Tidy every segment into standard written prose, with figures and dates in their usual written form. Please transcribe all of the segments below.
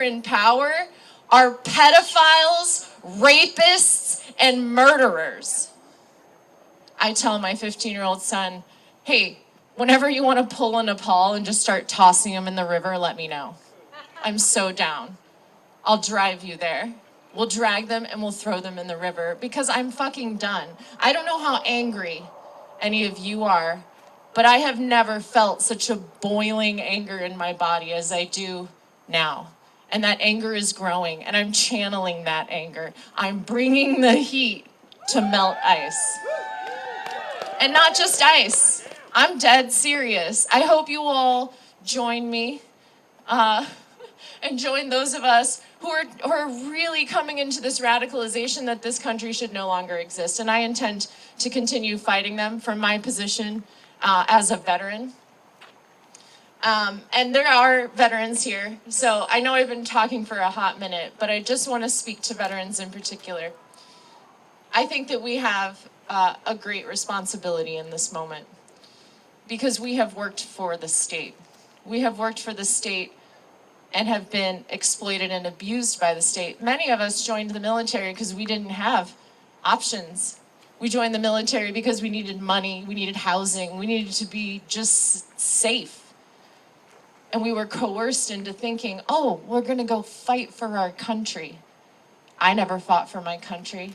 in power are pedophiles, rapists, and murderers. I tell my 15-year-old son, hey, whenever you want to pull a Nepal and just start tossing them in the river, let me know. I'm so down. I'll drive you there. We'll drag them and we'll throw them in the river because I'm fucking done. I don't know how angry any of you are, but I have never felt such a boiling anger in my body as I do now. And that anger is growing, and I'm channeling that anger. I'm bringing the heat to melt ice. And not just ice. I'm dead serious. I hope you all join me and join those of us who are really coming into this radicalization that this country should no longer exist. And I intend to continue fighting them from my position as a veteran. And there are veterans here, so I know I've been talking for a hot minute, but I just want to speak to veterans in particular. I think that we have a great responsibility in this moment because we have worked for the state. We have worked for the state and have been exploited and abused by the state. Many of us joined the military because we didn't have options. We joined the military because we needed money, we needed housing, we needed to be just safe. And we were coerced into thinking, oh, we're gonna go fight for our country. I never fought for my country.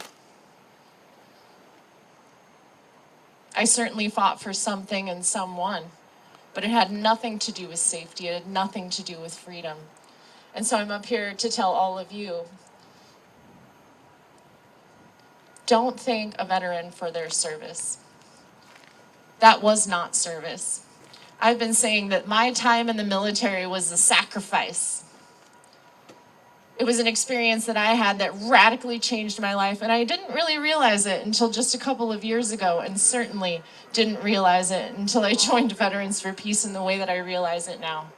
I certainly fought for something and someone, but it had nothing to do with safety. It had nothing to do with freedom. And so I'm up here to tell all of you, don't thank a veteran for their service. That was not service. I've been saying that my time in the military was a sacrifice. It was an experience that I had that radically changed my life, and I didn't really realize it until just a couple of years ago, and certainly didn't realize it until I joined Veterans for Peace in the way that I realize it now.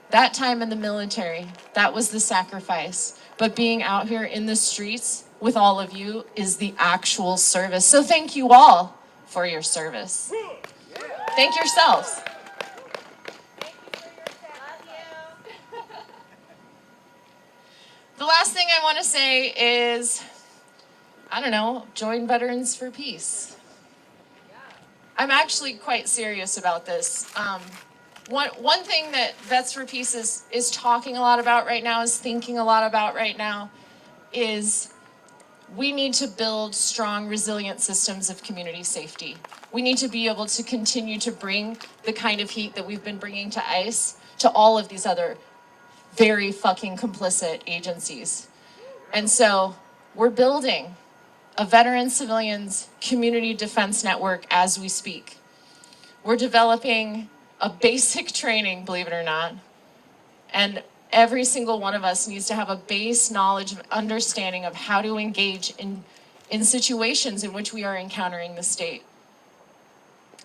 That time in the military, that was the sacrifice. But being out here in the streets with all of you is the actual service. So thank you all for your service. Thank yourselves. The last thing I want to say is, I don't know, join Veterans for Peace. I'm actually quite serious about this. One thing that Vets for Peace is talking a lot about right now, is thinking a lot about right now, is we need to build strong, resilient systems of community safety. We need to be able to continue to bring the kind of heat that we've been bringing to ICE to all of these other very fucking complicit agencies. And so we're building a veteran civilians community defense network as we speak. We're developing a basic training, believe it or not, and every single one of us needs to have a base knowledge, understanding of how to engage in situations in which we are encountering the state.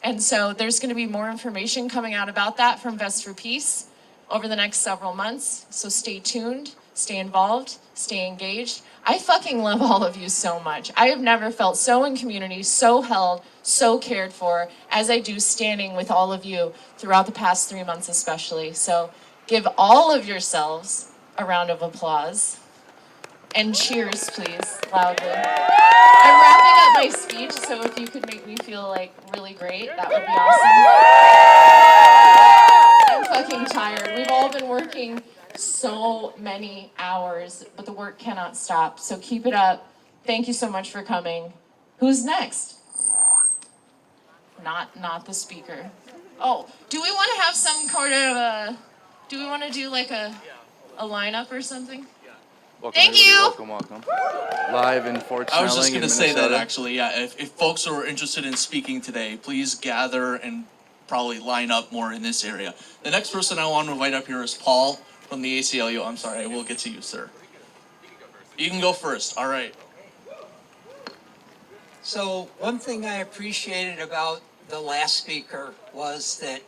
And so there's going to be more information coming out about that from Vets for Peace over the next several months. So stay tuned, stay involved, stay engaged. I fucking love all of you so much. I have never felt so in community, so held, so cared for as I do standing with all of you throughout the past 3 months especially. So give all of yourselves a round of applause. And cheers, please, loudly. I'm wrapping up my speech, so if you could make me feel like really great, that would be awesome. I'm fucking tired. We've all been working so many hours, but the work cannot stop. So keep it up. Thank you so much for coming. Who's next? Not the speaker. Oh, do we want to have some kind of a, do we want to do like a lineup or something? Welcome, thank you. Welcome. Live in Fort Snelling. I was just going to say that actually, yeah. If folks are interested in speaking today, please gather and probably line up more in this area. The next person I want to invite up here is Paul from the ACLU. I'm sorry, I will get to you, sir. You can go first. All right. So one thing I appreciated about the last speaker was that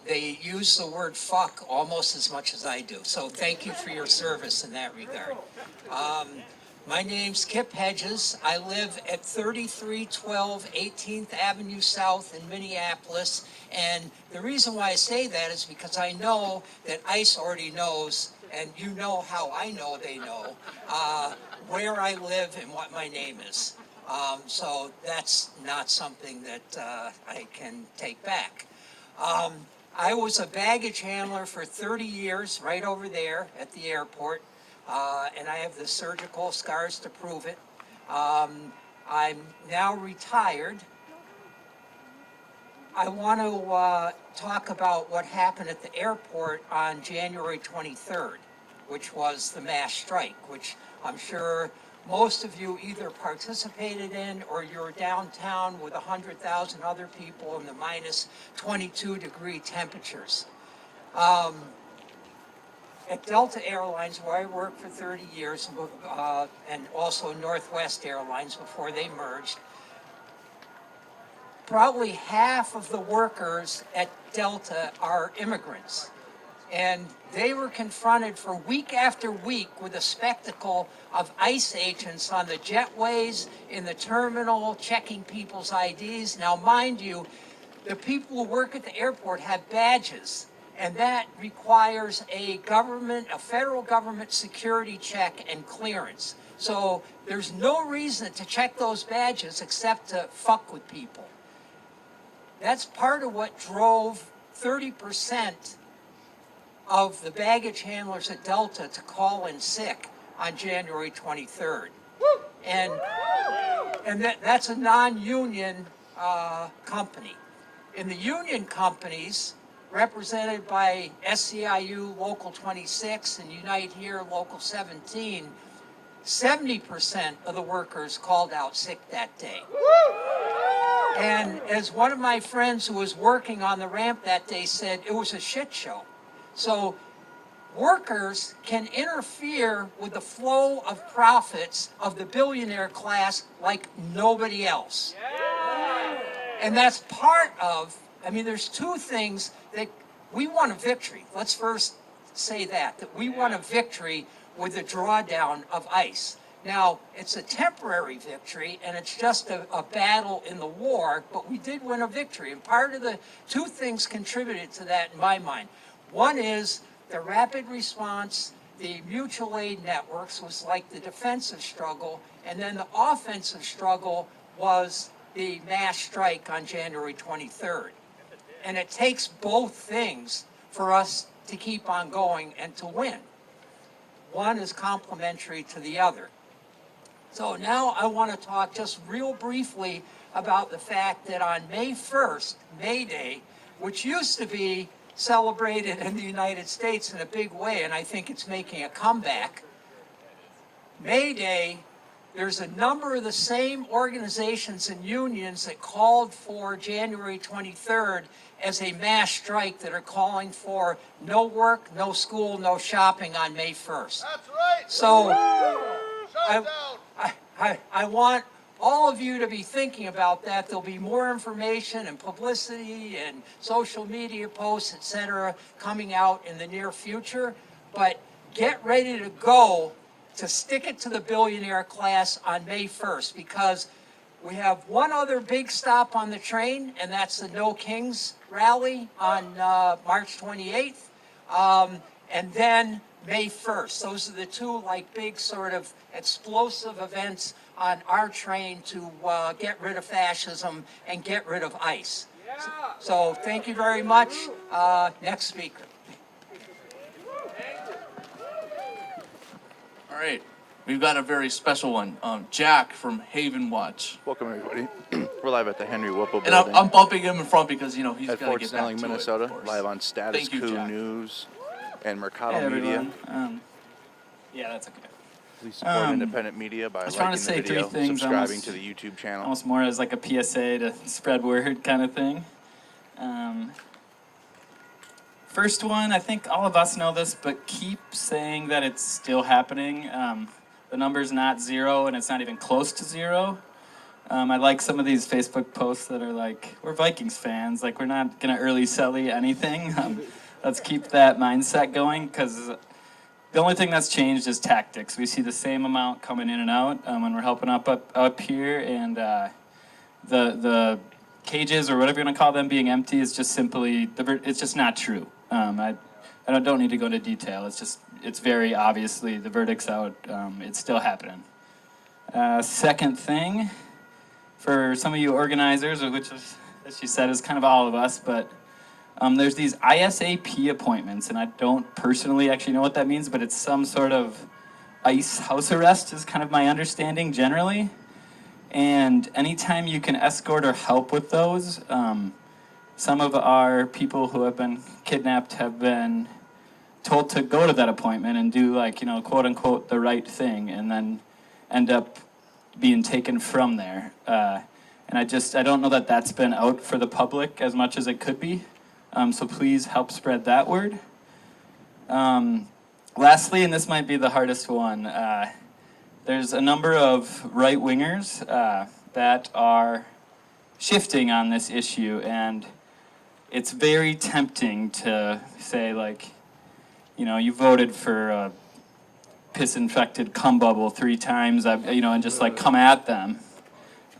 they use the word fuck almost as much as I do. So thank you for your service in that regard. My name's Kip Hedges. I live at 3312 18th Avenue South in Minneapolis. And the reason why I say that is because I know that ICE already knows and you know how I know they know, where I live and what my name is. So that's not something that I can take back. I was a baggage handler for 30 years right over there at the airport, and I have the surgical scars to prove it. I'm now retired. I want to talk about what happened at the airport on January 23rd, which was the mass strike, which I'm sure most of you either participated in or you're downtown with 100,000 other people in the minus 22-degree temperatures. At Delta Airlines, where I worked for 30 years, and also Northwest Airlines before they merged, probably half of the workers at Delta are immigrants. And they were confronted for week after week with a spectacle of ICE agents on the jetways, in the terminal, checking people's IDs. Now, mind you, the people who work at the airport have badges, and that requires a federal government security check and clearance. So there's no reason to check those badges except to fuck with people. That's part of what drove 30% of the baggage handlers at Delta to call in sick on January 23rd. And that's a non-union company. In the union companies, represented by SEIU Local 26 and Unite Here Local 17, 70% of the workers called out sick that day. And as one of my friends who was working on the ramp that day said, it was a shit show. So workers can interfere with the flow of profits of the billionaire class like nobody else. And that's part of, there's two things that we want a victory. Let's first say that we want a victory with the drawdown of ICE. Now, it's a temporary victory, and it's just a battle in the war, but we did win a victory. And part of the two things contributed to that in my mind. One is the rapid response, the mutual aid networks was like the defensive struggle, and then the offensive struggle was the mass strike on January 23rd. And it takes both things for us to keep on going and to win. One is complementary to the other. So now I want to talk just real briefly about the fact that on May 1st, May Day, which used to be celebrated in the United States in a big way, and I think it's making a comeback. May Day, there's a number of the same organizations and unions that called for January 23rd as a mass strike that are calling for no work, no school, no shopping on May 1st. That's right. So I want all of you to be thinking about that. There'll be more information and publicity and social media posts, etc., coming out in the near future. But get ready to go to stick it to the billionaire class on May 1st, because we have one other big stop on the train, and that's the No Kings rally on March 28th. And then May 1st. Those are the two big sort of explosive events on our train to get rid of fascism and get rid of ICE. So thank you very much. Next speaker. All right, we've got a very special one. Jack from Haven Watch. Welcome, everybody. We're live at the Henry Whipple And building I'm bumping him in front because, he's at got to Fort get Snelling, back to Minnesota, it, of course. live on Status Thank you, Coup Jack. News and Mercado Hey, Media. everyone. Yeah, that's okay. Please support independent media by was trying liking to the say video, three things, subscribing almost- to the YouTube channel. Almost more as like a PSA to spread word kind of thing. First one, I think all of us know this, but keep saying that it's still happening. The number's not zero, and it's not even close to zero. I like some of these Facebook posts that are like, we're Vikings fans, like we're not going to early sell anything. Let's keep that mindset going, because the only thing that's changed is tactics. We see the same amount coming in and out when we're helping up here, and the cages, or whatever you want to call them, being empty is just simply, it's just not true. I I don't need to go into detail. It's very obviously, the verdict's out. It's still happening. Second thing, for some of you organizers, which is, as she said, is kind of all of us, but there's these ISAP appointments, and I don't personally actually know what that means, but it's some sort of ICE house arrest is kind of my understanding generally. And anytime you can escort or help with those, some of our people who have been kidnapped have been told to go to that appointment and do, like, quote unquote, the right thing, and then end up being taken from there. And I don't know that that's been out for the public as much as it could be. So please help spread that word. Lastly, and this might be the hardest one, there's a number of right-wingers that are shifting on this issue, and it's very tempting to say, like, you voted for a piss-infected cum bubble 3 times, and just like come at them.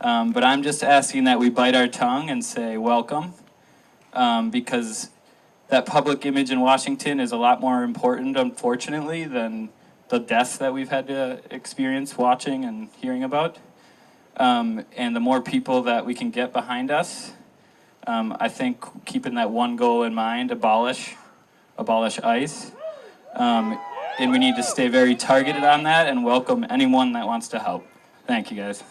But I'm just asking that we bite our tongue and say welcome, because that public image in Washington is a lot more important, unfortunately, than the deaths that we've had to experience watching and hearing about. And the more people that we can get behind us, I think keeping that one goal in mind, abolish ICE. And we need to stay very targeted on that and welcome anyone that wants to help. Thank you, guys.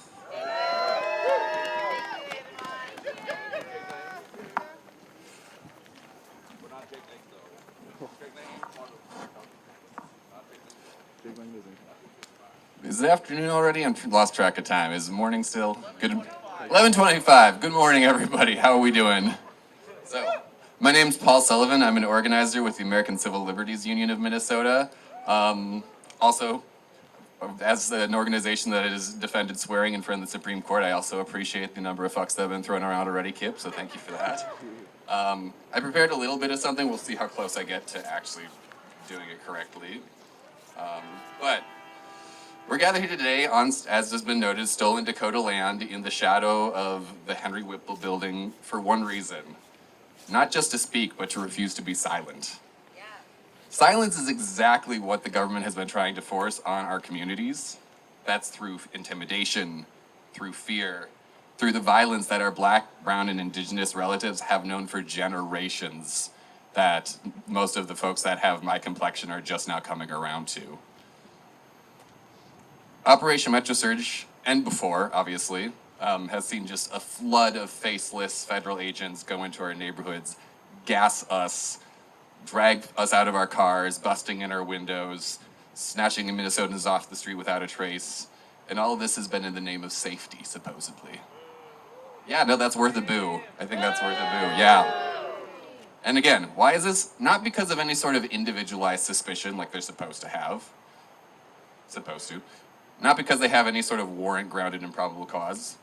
Is it afternoon already? I'm lost track of time. Is morning still? Good. 11:25. Good morning, everybody. How are we doing? So, my name's Paul Sullivan. I'm an organizer with the American Civil Liberties Union of Minnesota. Also, as an organization that has defended swearing in front of the Supreme Court, I also appreciate the number of fucks that have been thrown around already, Kip, so thank you for that. I prepared a little bit of something. We'll see how close I get to actually doing it correctly. But we're gathered here today on, as has been noted, stolen Dakota land in the shadow of the Henry Whipple building for one reason. Not just to speak, but to refuse to be silent. Yeah. Silence is exactly what the government has been trying to force on our communities. That's through intimidation, through fear, through the violence that our Black, brown, and Indigenous relatives have known for generations that most of the folks that have my complexion are just now coming around to. Operation Metro Surge, and before, obviously, has seen just a flood of faceless federal agents go into our neighborhoods, gas us, drag us out of our cars, busting in our windows, snatching Minnesotans off the street without a trace. And all of this has been in the name of safety, supposedly. Yeah, no, that's worth a boo. I think that's worth a boo, yeah. And again, why is this? Not because of any sort of individualized suspicion like they're supposed to have. Not because they have any sort of warrant grounded in probable cause.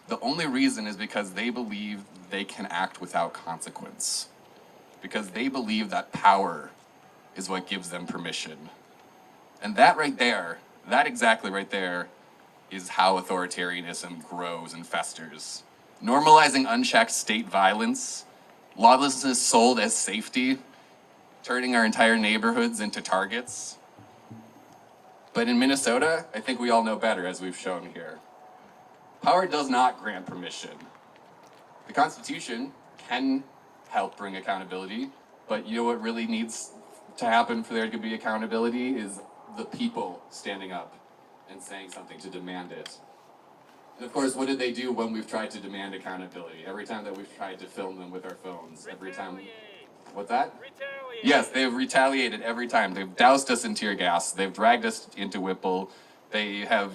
The only reason is because they believe they can act without consequence. Because they believe that power is what gives them permission. And that right there, that exactly right there, is how authoritarianism grows and festers. Normalizing unchecked state violence, lawlessness sold as safety, turning our entire neighborhoods into targets. But in Minnesota, I think we all know better, as we've shown here. Power does not grant permission. The Constitution can help bring accountability, but you know what really needs to happen for there to be accountability is the people standing up and saying something to demand it. And of course, what did they do when we've tried to demand accountability? Every time that we've tried to film them with our phones, every time. What's that? Retaliate. Yes, they've retaliated every time. They've doused us in tear gas. They've dragged us into Whipple. They have,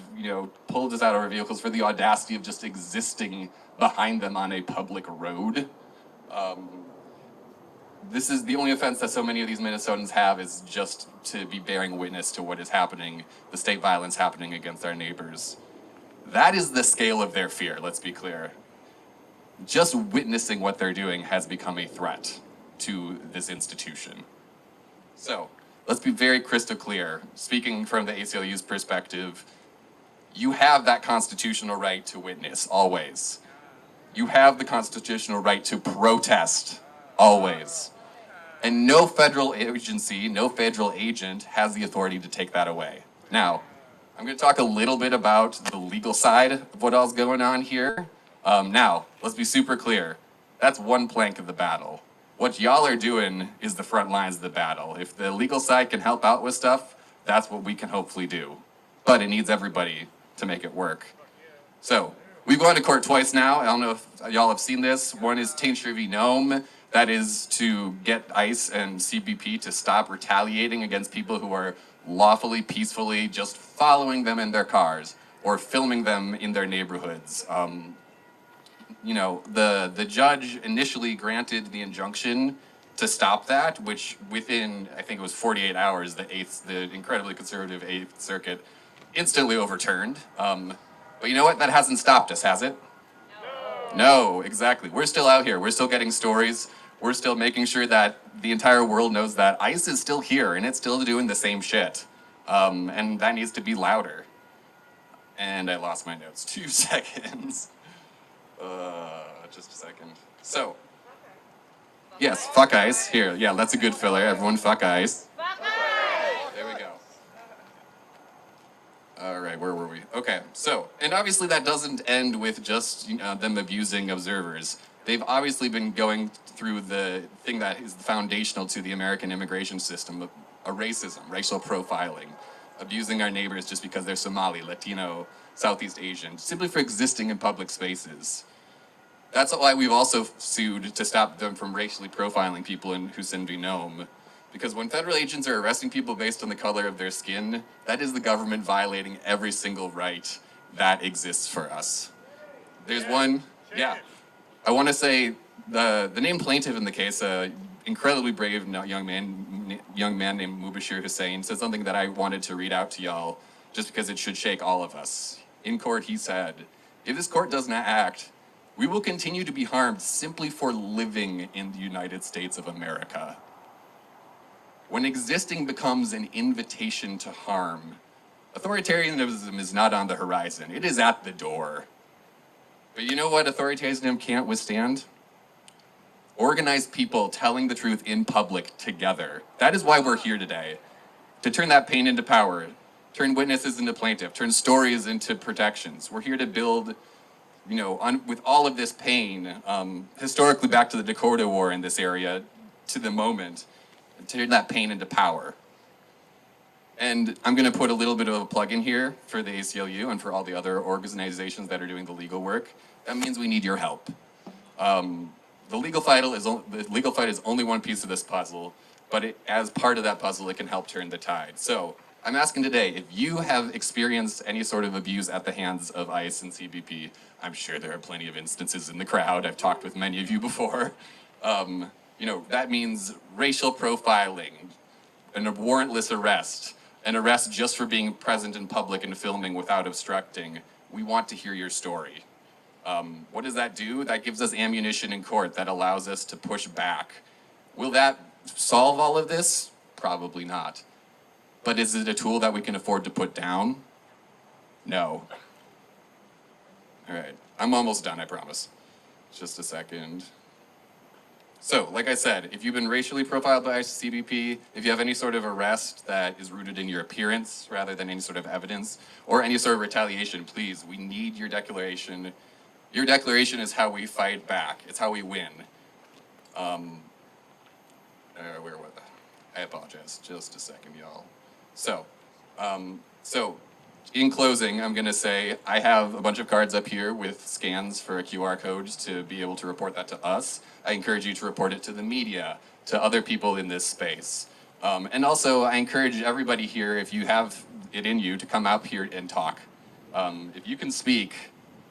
pulled us out of our vehicles for the audacity of just existing behind them on a public road. This is the only offense that so many of these Minnesotans have, is just to be bearing witness to what is happening, the state violence happening against our neighbors. That is the scale of their fear, let's be clear. Just witnessing what they're doing has become a threat to this institution. So, let's be very crystal clear. Speaking from the ACLU's perspective, you have that constitutional right to witness, always. You have the constitutional right to protest, always. And no federal agency, no federal agent has the authority to take that away. Now, I'm going to talk a little bit about the legal side of what all's going on here. Now, let's be super clear. That's one plank of the battle. What y'all are doing is the front lines of the battle. If the legal side can help out with stuff, that's what we can hopefully do. But it needs everybody to make it work. So, we've gone to court twice now. I don't know if y'all have seen this. One is Tincture v. Nome. That is to get ICE and CBP to stop retaliating against people who are lawfully, peacefully just following them in their cars or filming them in their neighborhoods. You know, the judge initially granted the injunction to stop that, which within, I think it was 48 hours, the incredibly conservative Eighth Circuit instantly overturned. But you know what? That hasn't stopped us, has it? No, exactly. We're still out here. We're still getting stories. We're still making sure that the entire world knows that ICE is still here and it's still doing the same shit. And that needs to be louder. And I lost my notes. 2 seconds. Just a second. So, yes, fuck ICE. Here, yeah, that's a good filler. Everyone fuck ICE. Fuck ICE! There we go. All right, where were we? Okay, so, and obviously that doesn't end with just them abusing observers. They've obviously been going through the thing that is foundational to the American immigration system, a racism, racial profiling, abusing our neighbors just because they're Somali, Latino, Southeast Asian, simply for existing in public spaces. That's why we've also sued to stop them from racially profiling people in Hussein v. Nome. Because when federal agents are arresting people based on the color of their skin, that is the government violating every single right that exists for us. There's one, yeah. I want to say the named plaintiff in the case, incredibly brave young man named Mubashir Hussein, said something that I wanted to read out to y'all just because it should shake all of us. In court, he said, "If this court does not act, we will continue to be harmed simply for living in the United States of America. When existing becomes an invitation to harm, authoritarianism is not on the horizon. It is at the door. But you know what authoritarianism can't withstand? Organized people telling the truth in public together. That is why we're here today. To turn that pain into power, turn witnesses into plaintiff, turn stories into protections. We're here to build, with all of this pain, historically back to the Dakota War in this area, to the moment, to turn that pain into power. And I'm going to put a little bit of a plug in here for the ACLU and for all the other organizations that are doing the legal work. That means we need your help. The legal fight is only one piece of this puzzle, but as part of that puzzle, it can help turn the tide. So I'm asking today, if you have experienced any sort of abuse at the hands of ICE and CBP, I'm sure there are plenty of instances in the crowd. I've talked with many of you before. That means racial profiling, a warrantless arrest, an arrest just for being present in public and filming without obstructing. We want to hear your story. What does that do? That gives us ammunition in court that allows us to push back. Will that solve all of this? Probably not. But is it a tool that we can afford to put down? No. All right, I'm almost done, I promise. Just a second. So, like I said, if you've been racially profiled by CBP, if you have any sort of arrest that is rooted in your appearance rather than any sort of evidence, or any sort of retaliation, please, we need your declaration. Your declaration is how we fight back. It's how we win. Where was I? I apologize. Just a second, y'all. So in closing, I'm going to say I have a bunch of cards up here with scans for QR codes to be able to report that to us. I encourage you to report it to the media, to other people in this space. And also, I encourage everybody here, if you have it in you, to come out here and talk. If you can speak,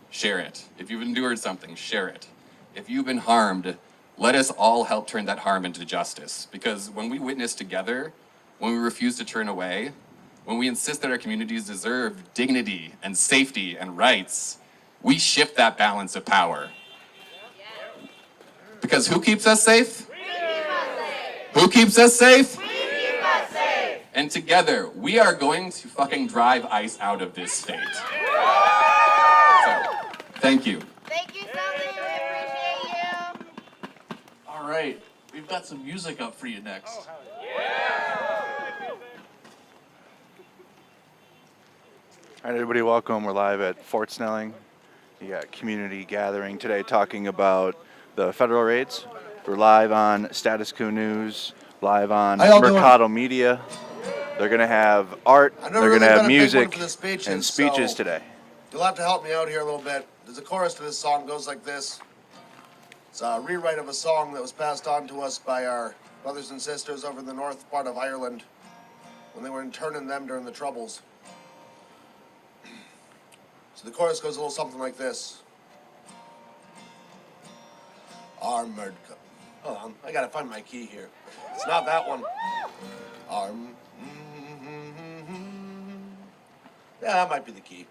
share it. If you've endured something, share it. If you've been harmed, let us all help turn that harm into justice. Because when we witness together, when we refuse to turn away, when we insist that our communities deserve dignity and safety and rights, we shift that balance of power. Because who keeps us safe? We keep us safe. Who keeps us safe? We keep us safe. And together, we are going to fucking drive ICE out of this state. So, thank you. Thank you, Sully. We appreciate you. All right. we've got some music up for you next. All right, everybody, welcome. We're live at Fort Snelling. You got community gathering today talking about the federal raids. We're live on Status Coup News, live on How y'all doing? Mercado Media. They're going to have art, I've they're never going to really have been a big one music for the speeches, and speeches so today. You'll have to help me out here a little bit. There's a chorus to this song, goes like this. It's a rewrite of a song that was passed on to us by our brothers and sisters over in the north part of Ireland when they were interning them during the Troubles. So the chorus goes a little something like this. Armored hold on, I gotta find my key here. It's not that one. Yeah, that might be the key.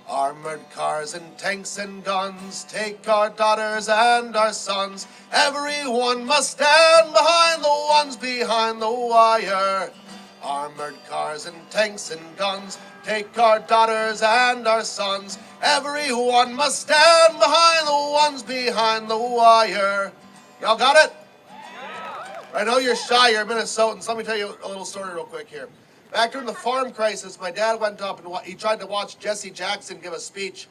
Armored cars and tanks and guns take our daughters and our sons. Everyone must stand behind the ones behind the wire. Armored cars and tanks and guns take our daughters and our sons. Everyone must stand behind the ones behind the wire. Y'all got it? I know you're shy, you're Minnesotans. Let me tell you a little story real quick here. Back during the farm crisis, my dad went up and he tried to watch Jesse Jackson give a speech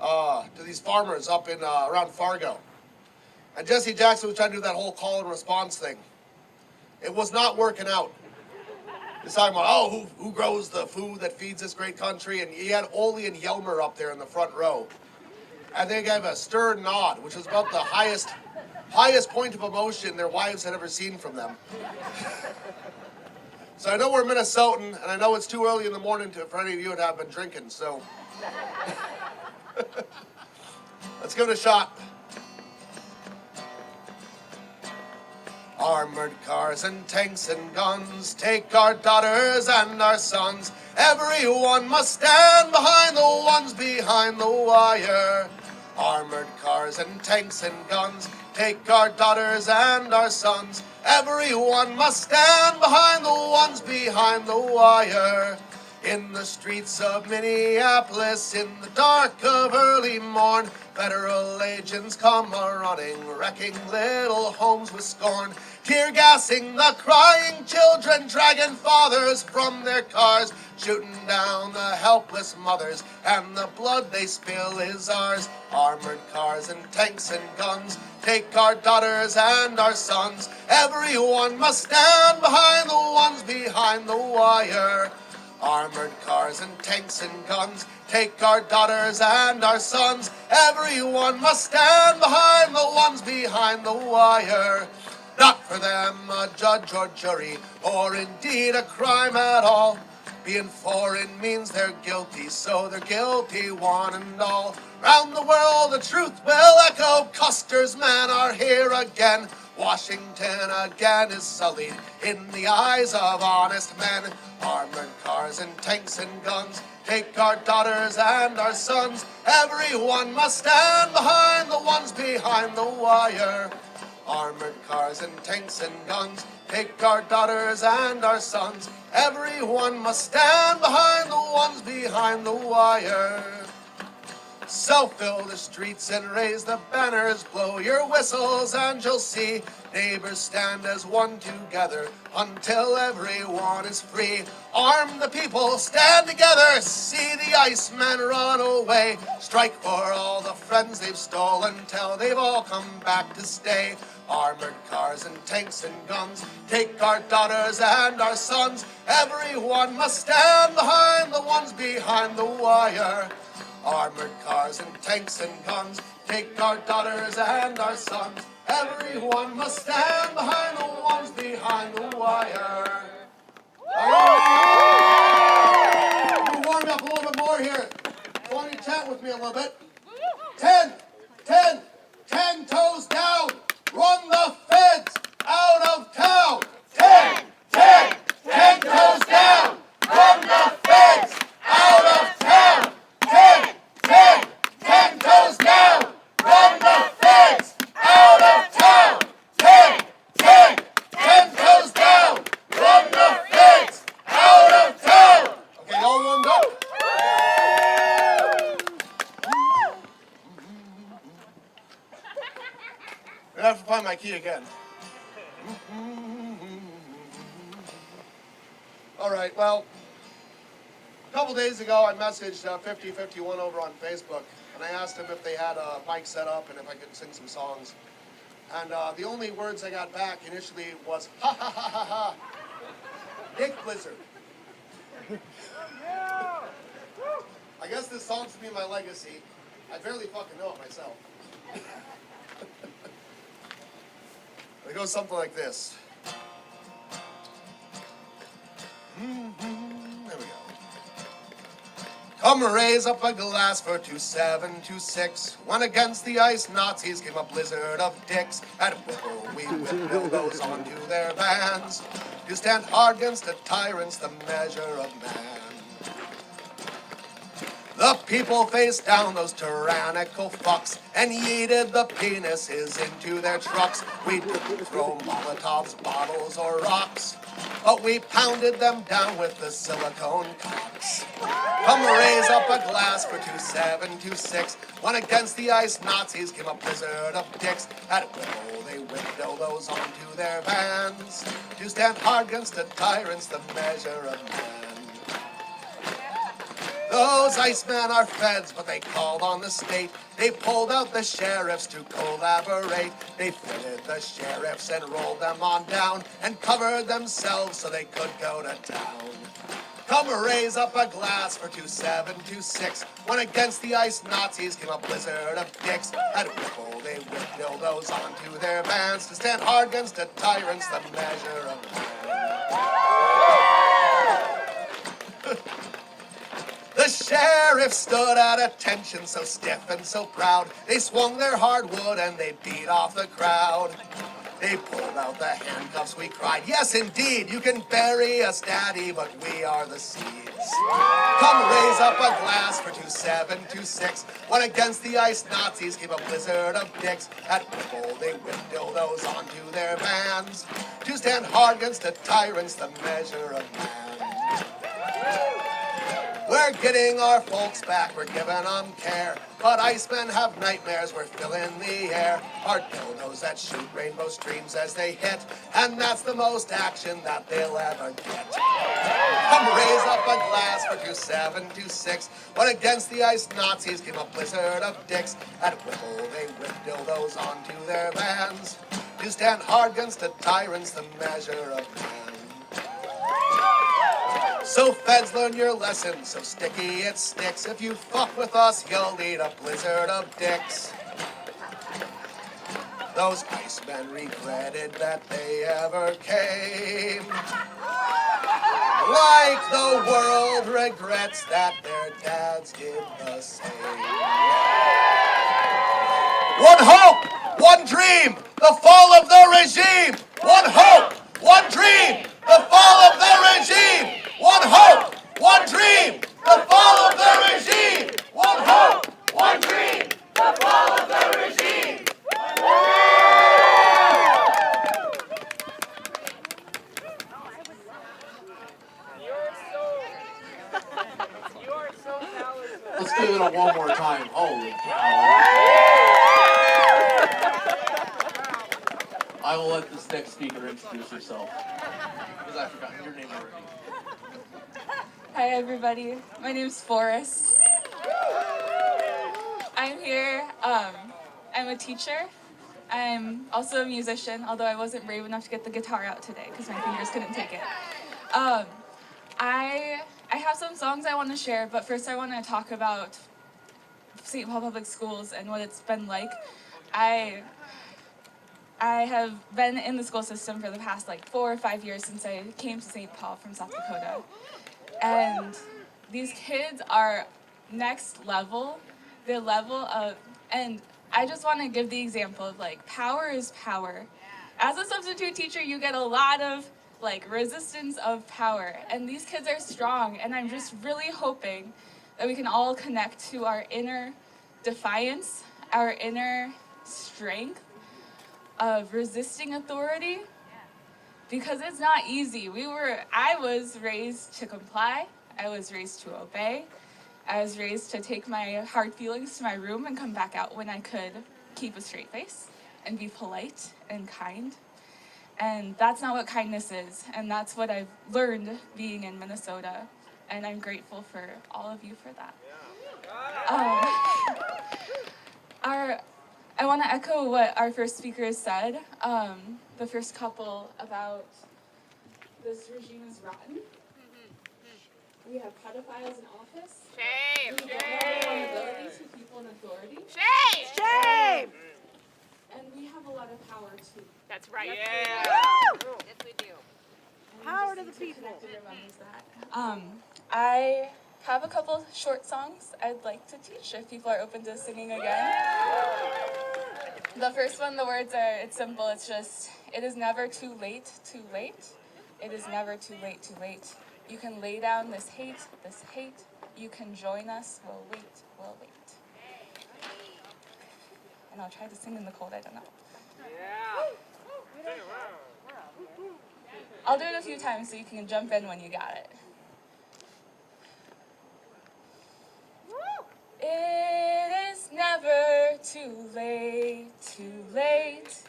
to these farmers up in around Fargo. And Jesse Jackson was trying to do that whole call and response thing. It was not working out. He's talking about, oh, who grows the food that feeds this great country? And he had Ole and Yelmer up there in the front row. And they gave a stern nod, which was about the highest point of emotion their wives had ever seen from them. So I know we're Minnesotan, and I know it's too early in the morning for any of you to have been drinking, so let's give it a shot. Armored cars and tanks and guns take our daughters and our sons. Everyone must stand behind the ones behind the wire. Armored cars and tanks and guns take our daughters and our sons. Everyone must stand behind the ones behind the wire. In the streets of Minneapolis, in the dark of early morn, federal agents come a-running, wrecking little homes with scorn, tear-gassing the crying children, dragging fathers from their cars, shooting down the helpless mothers, and the blood they spill is ours. Armored cars and tanks and guns take our daughters and our sons. Everyone must stand behind the ones behind the wire. Armored cars and tanks and guns take our daughters and our sons. Everyone must stand behind the ones behind the wire. Not for them a judge or jury, or indeed a crime at all. Being foreign means they're guilty, so they're guilty one and all. Round the world the truth will echo, Custer's men are here again. Washington again is sullied in the eyes of honest men. Armored cars and tanks and guns take our daughters and our sons. Everyone must stand behind the ones behind the wire. Armored cars and tanks and guns take our daughters and our sons. Everyone must stand behind the ones behind the wire. So fill the streets and raise the banners, blow your whistles and you'll see neighbors stand as one together until everyone is free. Arm the people, stand together, see the Icemen run away. Strike for all the friends they've stolen till they've all come back to stay. Armored cars and tanks and guns take our daughters and our sons. Everyone must stand behind the ones behind the wire. Armored cars and tanks and guns take our daughters and our sons. Everyone must stand behind the ones behind the wire. Let me warm up a little bit more here. I want you to chant with me a little bit. 10, 10, 10 toes down. Run the feds out of town. 10, 10, 10 toes down. Run the feds out of town. 10, 10, 10 toes down. Run the feds out of town. 10, 10, 10 toes down. Run the feds out of town. Okay, y'all warmed up? key again. All right, well, a couple days ago I messaged 5051 over on Facebook, and I asked them if they had a mic set up and if I could sing some songs. And the only words I got back initially was, ha ha ha ha ha, Dick Blizzard. I guess this song's to be my legacy. I barely fucking know it myself. It goes something like this. There we go. Come raise up a glass for 2726. When against the ice Nazis came a blizzard of dicks. At Whipple we whip those onto their vans. To stand hard against the tyrants, the measure of man. The people faced down those tyrannical fucks and yeeted the penises into their trucks. We didn't throw Molotovs, bottles, or rocks, but we pounded them down with the silicone cocks. Come raise up a glass for 2726. When against the ice Nazis came a blizzard of dicks. At Whipple they whipped those onto their vans. To stand hard against the tyrants, the measure of man. Those Icemen are feds, but they called on the state. They pulled out the sheriffs to collaborate. They fitted the sheriffs and rolled them on down and covered themselves so they could go to town. Come raise up a glass for 2726. When against the ice Nazis came a blizzard of dicks. At Whipple they whipped dildos onto their vans. To stand hard against the tyrants, the measure of man. The sheriff stood at attention, so stiff and so proud. They swung their hardwood and they beat off the crowd. They pulled out the handcuffs, we cried, yes indeed, you can bury us daddy, but we are the seeds. Come raise up a glass for 2726. When against the ice Nazis came a blizzard of dicks. At Whipple they whipped dildos onto their vans. To stand hard against the tyrants, the measure of man. We're getting our folks back, we're giving them care. But Icemen have nightmares, we're filling the air. Our dildos that shoot rainbow streams as they hit. And that's the most action that they'll ever get. Come raise up a glass for 2726. When against the ice Nazis came a blizzard of dicks. At Whipple they whipped dildos onto their vans. To stand hard against the tyrants, the measure of man. So feds, learn your lesson, so sticky it sticks. If you fuck with us, you'll need a blizzard of dicks. Those Icemen regretted that they ever came. Like the world regrets that their dads did the same. One hope, one dream, the fall of the regime. One hope, one dream, the fall of the regime. One hope, one dream, the fall of the regime. One hope, one dream, the fall of the regime. Let's give it a one more time. Holy cow. I will let this next speaker introduce herself. Because I've forgotten your name already. Hi everybody, my name's Forrest. I'm here, I'm a teacher. I'm also a musician, although I wasn't brave enough to get the guitar out today because my fingers couldn't take it. I have some songs I want to share, but first I want to talk about St. Paul Public Schools and what it's been like. I have been in the school system for the past 4 or 5 years since I came to St. Paul from South Dakota. And these kids are next level, the level of, and I just want to give the example of power is power. As a substitute teacher, you get a lot of resistance of power, and these kids are strong, and I'm just really hoping that we can all connect to our inner defiance, our inner strength of resisting authority. Because it's not easy. I was raised to comply. I was raised to obey. I was raised to take my hard feelings to my room and come back out when I could keep a straight face. and be polite and kind. And that's not what kindness is. And that's what I've learned being in Minnesota. And I'm grateful for all of you for that. I want to echo what our first speaker said. The first couple about this regime is rotten. We have pedophiles in office. Shame. We have vulnerability to people in authority. Shame. Shame. And we have a lot of power too. That's right. Yes, Yes, we do. Power to the people. I have a couple short songs I'd like to teach if people are open to singing again. The first one, the words are, it's simple, it's just, it is never too late, too late. It is never too late, too late. You can lay down this hate, you can join us, we'll wait, we'll wait. And I'll try to sing in the cold, I don't know. I'll do it a few times so you can jump in when you got it. It is never too late, too late.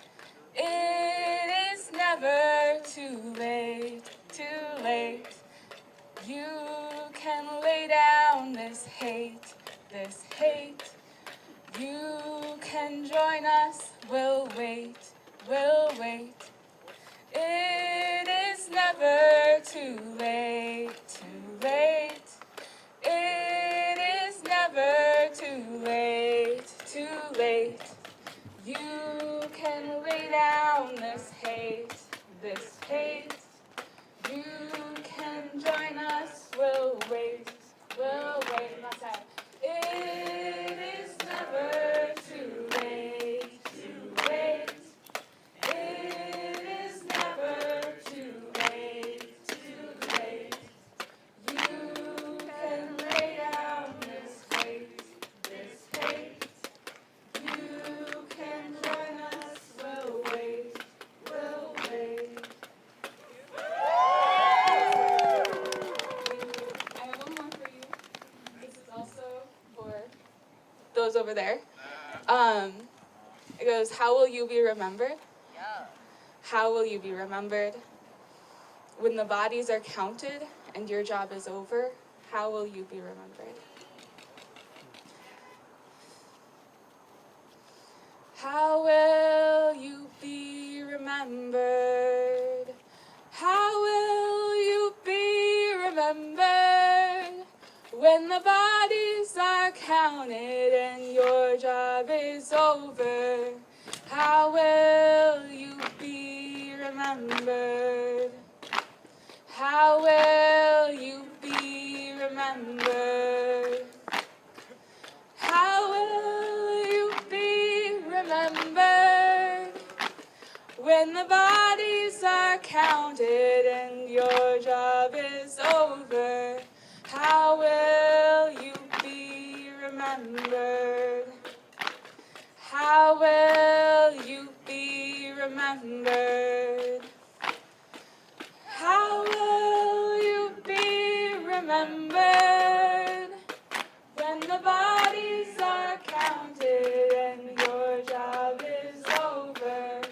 It is never too late, too late. You can lay down this hate, this hate. You can join us, we'll wait, we'll wait. It is never too late, too late. It is never too late, too late. You can lay down this hate, this hate. You can join us, we'll wait, we'll wait. Not sad. It is never too late, too late. It is never too late, too late. You can lay down this hate, this hate. You can join us, we'll wait, we'll wait. I have one more for you. This is also for those over there. It goes, how will you be remembered? How will you be remembered? When the bodies are counted and your job is over, how will you be remembered? How will you be remembered? How will you be remembered? When the bodies are counted and your job is over, how will you be remembered? How will you be remembered? How will you be remembered? When the bodies are counted and your job is over, how will you be remembered? How will you be remembered? How will you be remembered? When the bodies are counted and your job is over,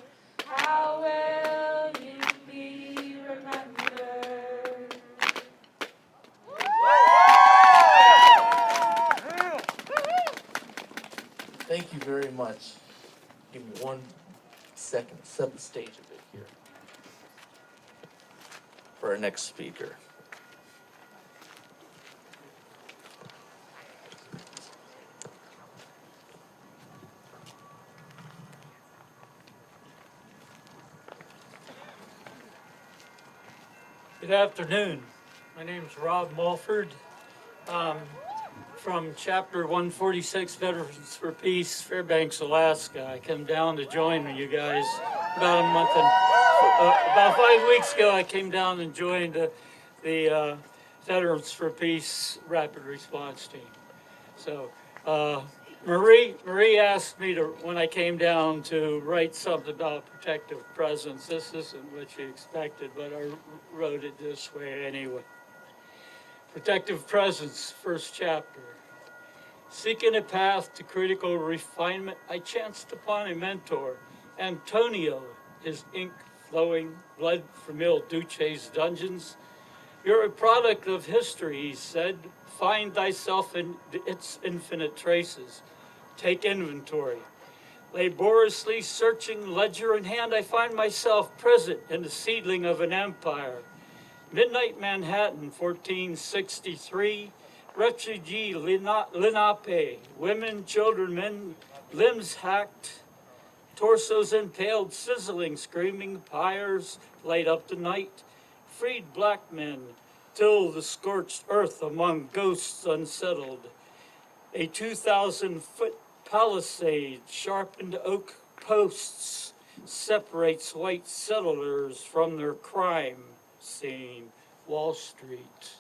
how will you be remembered? Thank you very much. Give me 1 second to set the stage a bit here for our next speaker. Good afternoon. My name's Rob Mulford. From Chapter 146, Veterans for Peace, Fairbanks, Alaska. I came down to join you guys about a month and about 5 weeks ago. I came down and joined the Veterans for Peace Rapid Response Team. So Marie asked me to, when I came down, to write something about protective presence. This isn't what she expected, but I wrote it this way anyway. Protective presence, first chapter. Seeking a path to critical refinement, I chanced upon a mentor Antonio, his ink flowing, blood from Il Duce's dungeons. You're a product of history, he said. Find thyself in its infinite traces. Take inventory. Laboriously searching ledger in hand, I find myself present in the seedling of an empire. Midnight Manhattan, 1463. Refugee Lenape. Women, children, men, limbs hacked. Torsos impaled, sizzling, screaming pyres light up the night. Freed black men till the scorched earth among ghosts unsettled. A 2,000-foot palisade, sharpened oak posts, separates white settlers from their crime scene, Wall Street.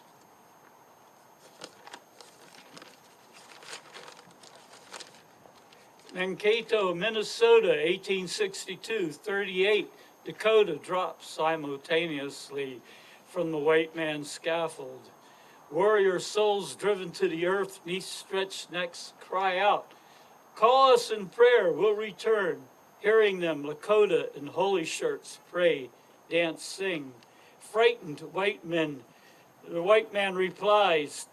Mankato, Minnesota, 1862, 38, Dakota drops simultaneously from the white man's scaffold. Warrior souls driven to the earth, knee stretched necks cry out. Call us in prayer, we'll return. Hearing them, Lakota in holy shirts pray, dance, sing. Frightened white men, the white man replies,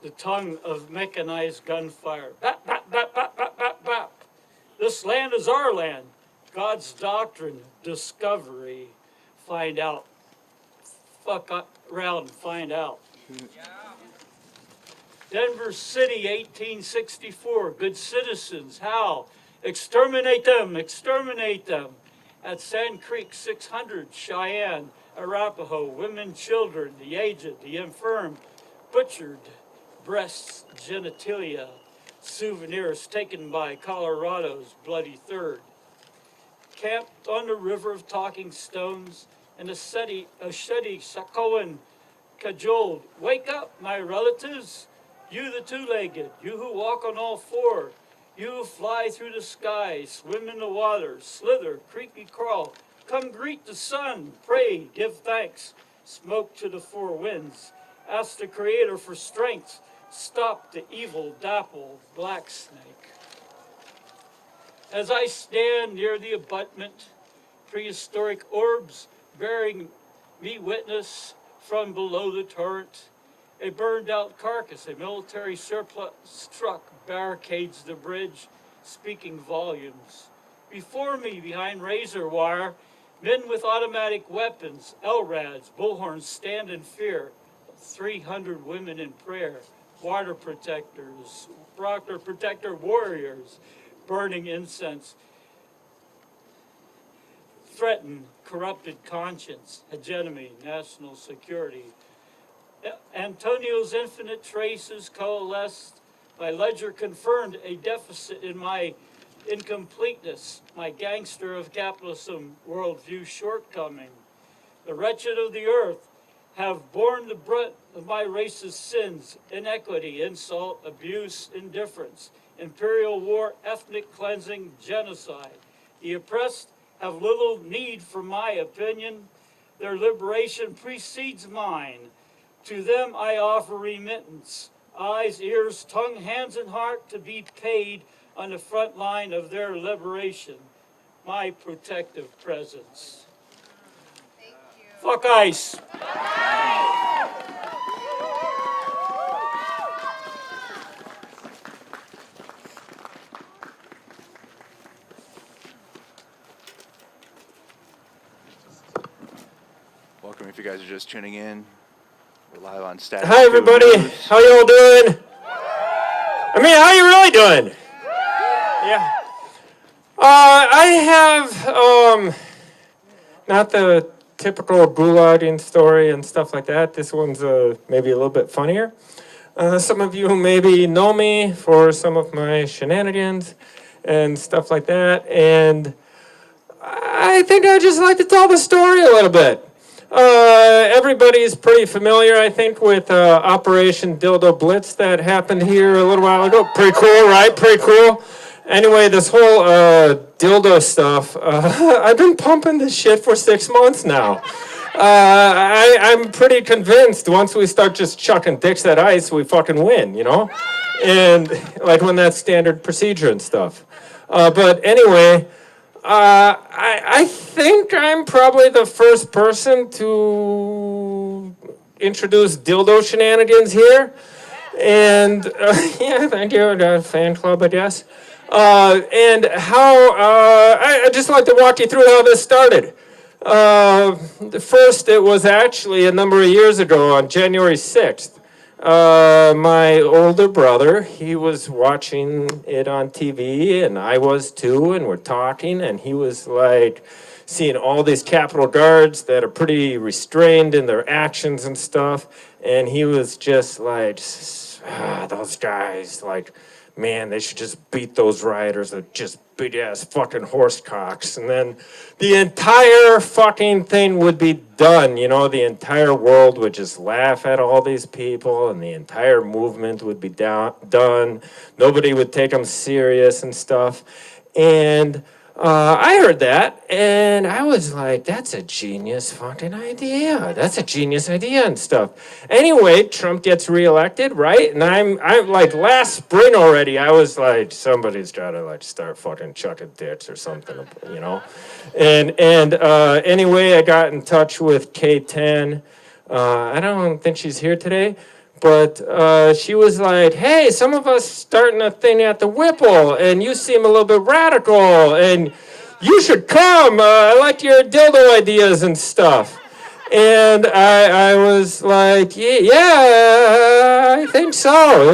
the tongue of mechanized gunfire. Bap, bap, bap, bap, bap, bap, bap. This land is our land. God's doctrine, discovery. Find out. Fuck around and find out. Denver City, 1864. Good citizens. How? Exterminate them. Exterminate them. At Sand Creek, 600. Cheyenne, Arapaho. Women, children, the aged, the infirm. Butchered. Breasts, genitalia. Souvenirs taken by Colorado's Bloody Third. Camped on the river of talking stones, and a Shetty Sakoan cajoled. Wake up, my relatives, you the two-legged, you who walk on all four, you who fly through the sky, swim in the water, slither, creepy crawl. Come greet the sun, pray, give thanks, smoke to the four winds. Ask the Creator for strength. Stop the evil dapple black snake. As I stand near the abutment, prehistoric orbs bearing me witness from below the torrent, a burned out carcass, a military surplus truck barricades the bridge, speaking volumes. Before me, behind razor wire, men with automatic weapons, LRADs, bullhorns stand in fear. 300 women in prayer. Water protectors, water protector warriors, burning incense, threaten corrupted conscience, hegemony, national security. Antonio's infinite traces coalesced. My ledger confirmed a deficit in my incompleteness, my gangster of capitalism worldview shortcoming. The wretched of the earth have borne the brunt of my race's sins, inequity, insult, abuse, indifference, imperial war, ethnic cleansing, genocide. The oppressed have little need for my opinion. Their liberation precedes mine. To them I offer remittance, eyes, ears, tongue, hands, and heart to be paid on the front line of their liberation. My protective presence. Fuck ICE. Welcome if you guys are just tuning in. We're live on Status. Hi everybody, how y'all doing? I mean, how you really doing? Yeah. I have not the typical gulagging story and stuff like that. This one's maybe a little bit funnier. Some of you maybe know me for some of my shenanigans and stuff like that, and I think I just like to tell the story a little bit. Everybody's pretty familiar, I think, with Operation Dildo Blitz that happened here a little while ago. Pretty cool, right? Pretty cool. Anyway, this whole dildo stuff, I've been pumping this shit for 6 months now. I'm pretty convinced once we start just chucking dicks at ICE, we fucking win, you know? And like when that's standard procedure and stuff. But anyway, I think I'm probably the first person to introduce dildo shenanigans here. And yeah, thank you, fan club, I guess. And how, I just like to walk you through how this started. First, it was actually a number of years ago on January 6th. My older brother, he was watching it on TV, and I was too, and we're talking, and he was like seeing all these Capitol Guards that are pretty restrained in their actions and stuff, and he was just like, those guys, like, man, they should just beat those rioters. They're just big ass fucking horse cocks. And then the entire fucking thing would be done. You know, the entire world would just laugh at all these people, and the entire movement would be done. Nobody would take them serious and stuff. And I heard that, and I was like, that's a genius fucking idea. That's a genius idea and stuff. Anyway, Trump gets reelected, right? And I'm like, last spring already, I was like, somebody's got to like start fucking chucking dicks or something, you know? And anyway, I got in touch with K10. I don't think she's here today. But she was like, hey, some of us starting a thing at the Whipple, and you seem a little bit radical, and you should come. I like your dildo ideas and stuff. And I was like, yeah, I think so.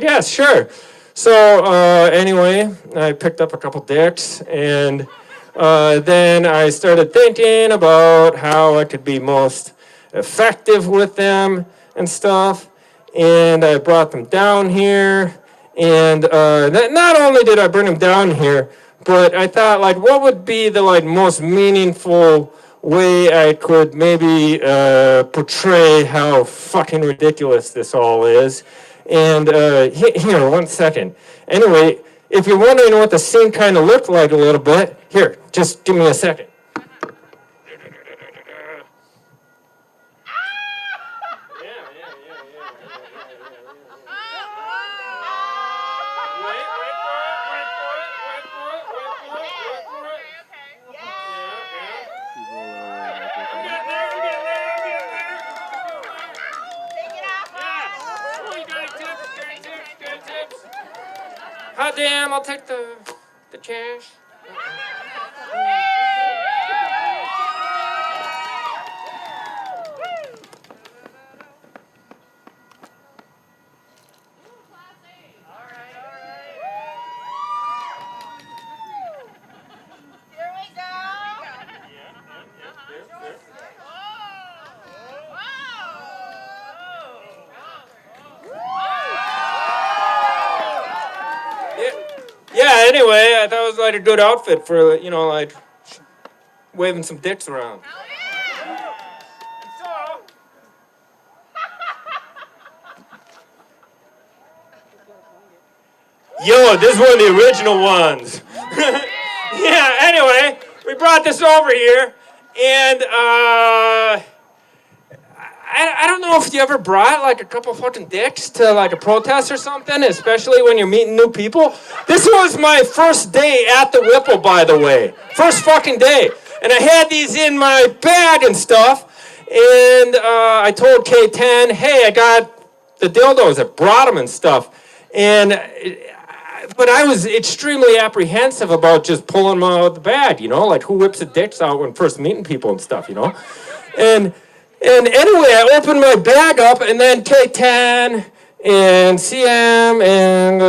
Yeah, sure. So anyway, I picked up a couple dicks, and then I started thinking about how I could be most effective with them and stuff. And I brought them down here, and not only did I bring them down here, but I thought, like, what would be the like most meaningful way I could maybe portray how fucking ridiculous this all is. And here, 1 second. Anyway, if you're wondering what the scene kind of looked like a little bit, here, just give me a second. Hot damn, I'll take the cash. Yeah, anyway, I thought it was like a good outfit for, you know, like waving some dicks around. Yo, this is one of the original ones. Yeah, anyway, we brought this over here, and I don't know if you ever brought like a couple fucking dicks to like a protest or something, especially when you're meeting new people. This was my first day at the Whipple, by the way. First fucking day. And I had these in my bag and stuff. And I told K10, hey, I got the dildos. I brought them and stuff. But I was extremely apprehensive about just pulling them out of the bag, you know? Like, who whips the dicks out when first meeting people and stuff, you know? And anyway, I opened my bag up, and then K10 and CM and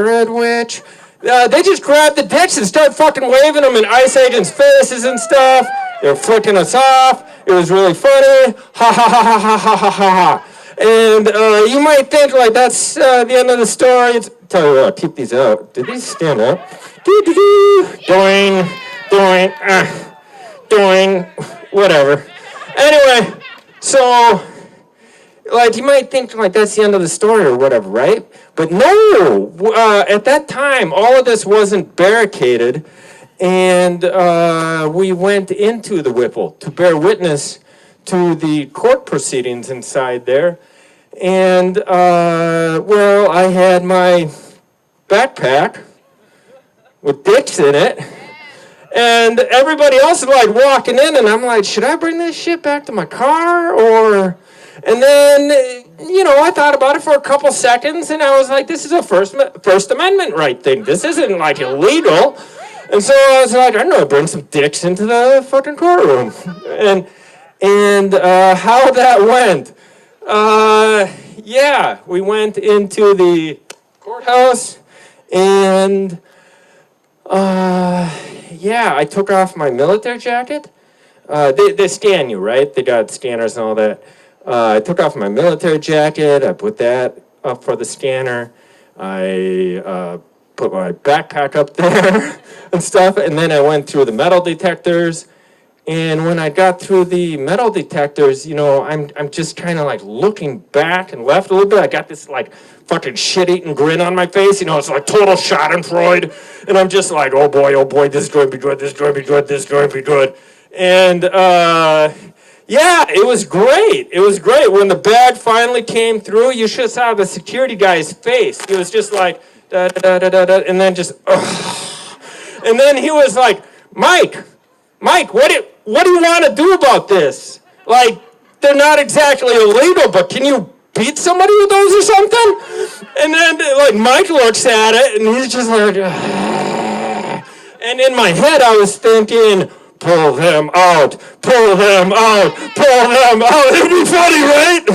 Red Witch, they just grabbed the dicks and started fucking waving them in Ice Agents' faces and stuff. They were flicking us off. It was really funny. Ha ha ha ha ha ha ha ha. And you might think like that's the end of the story. Tell you what, keep these up. Did these stand up? Doing, whatever. Anyway. So, like, you might think, like, that's the end of the story or whatever, right? But no! At that time, all of this wasn't barricaded, and we went into the Whipple to bear witness to the court proceedings inside there. And, well, I had my backpack with dicks in it, And everybody else is like walking in, and I'm like, should I bring this shit back to my car or? And then, you know, I thought about it for a couple seconds, and I was like, this is a First Amendment right thing. This isn't like illegal. And so I was like, I'm gonna bring some dicks into the fucking courtroom. And how that went. Yeah, we went into the courthouse, and yeah, I took off my military jacket. They scan you, right? They got scanners and all that. I took off my military jacket. I put that up for the scanner. I put my backpack up there and stuff. And then I went through the metal detectors. And when I got through the metal detectors, you know, I'm just kind of like looking back and left a little bit. I got this like fucking shit-eating grin on my face. You know, it's like total schadenfreude. And I'm just like, oh boy, this is going to be good, this is going to be good, this is going to be good. And yeah, it was great. It was great. When the bag finally came through, you should have saw the security guy's face. He was just like, da da da da da, and then just, ugh. And then he was like, Mike, what do you want to do about this? Like, they're not exactly illegal, but can you beat somebody with those or something? And then, like, Mike looks at it, and he's just like, ugh. And in my head, I was thinking, pull them out, pull them out, pull them out. It'd be funny, right?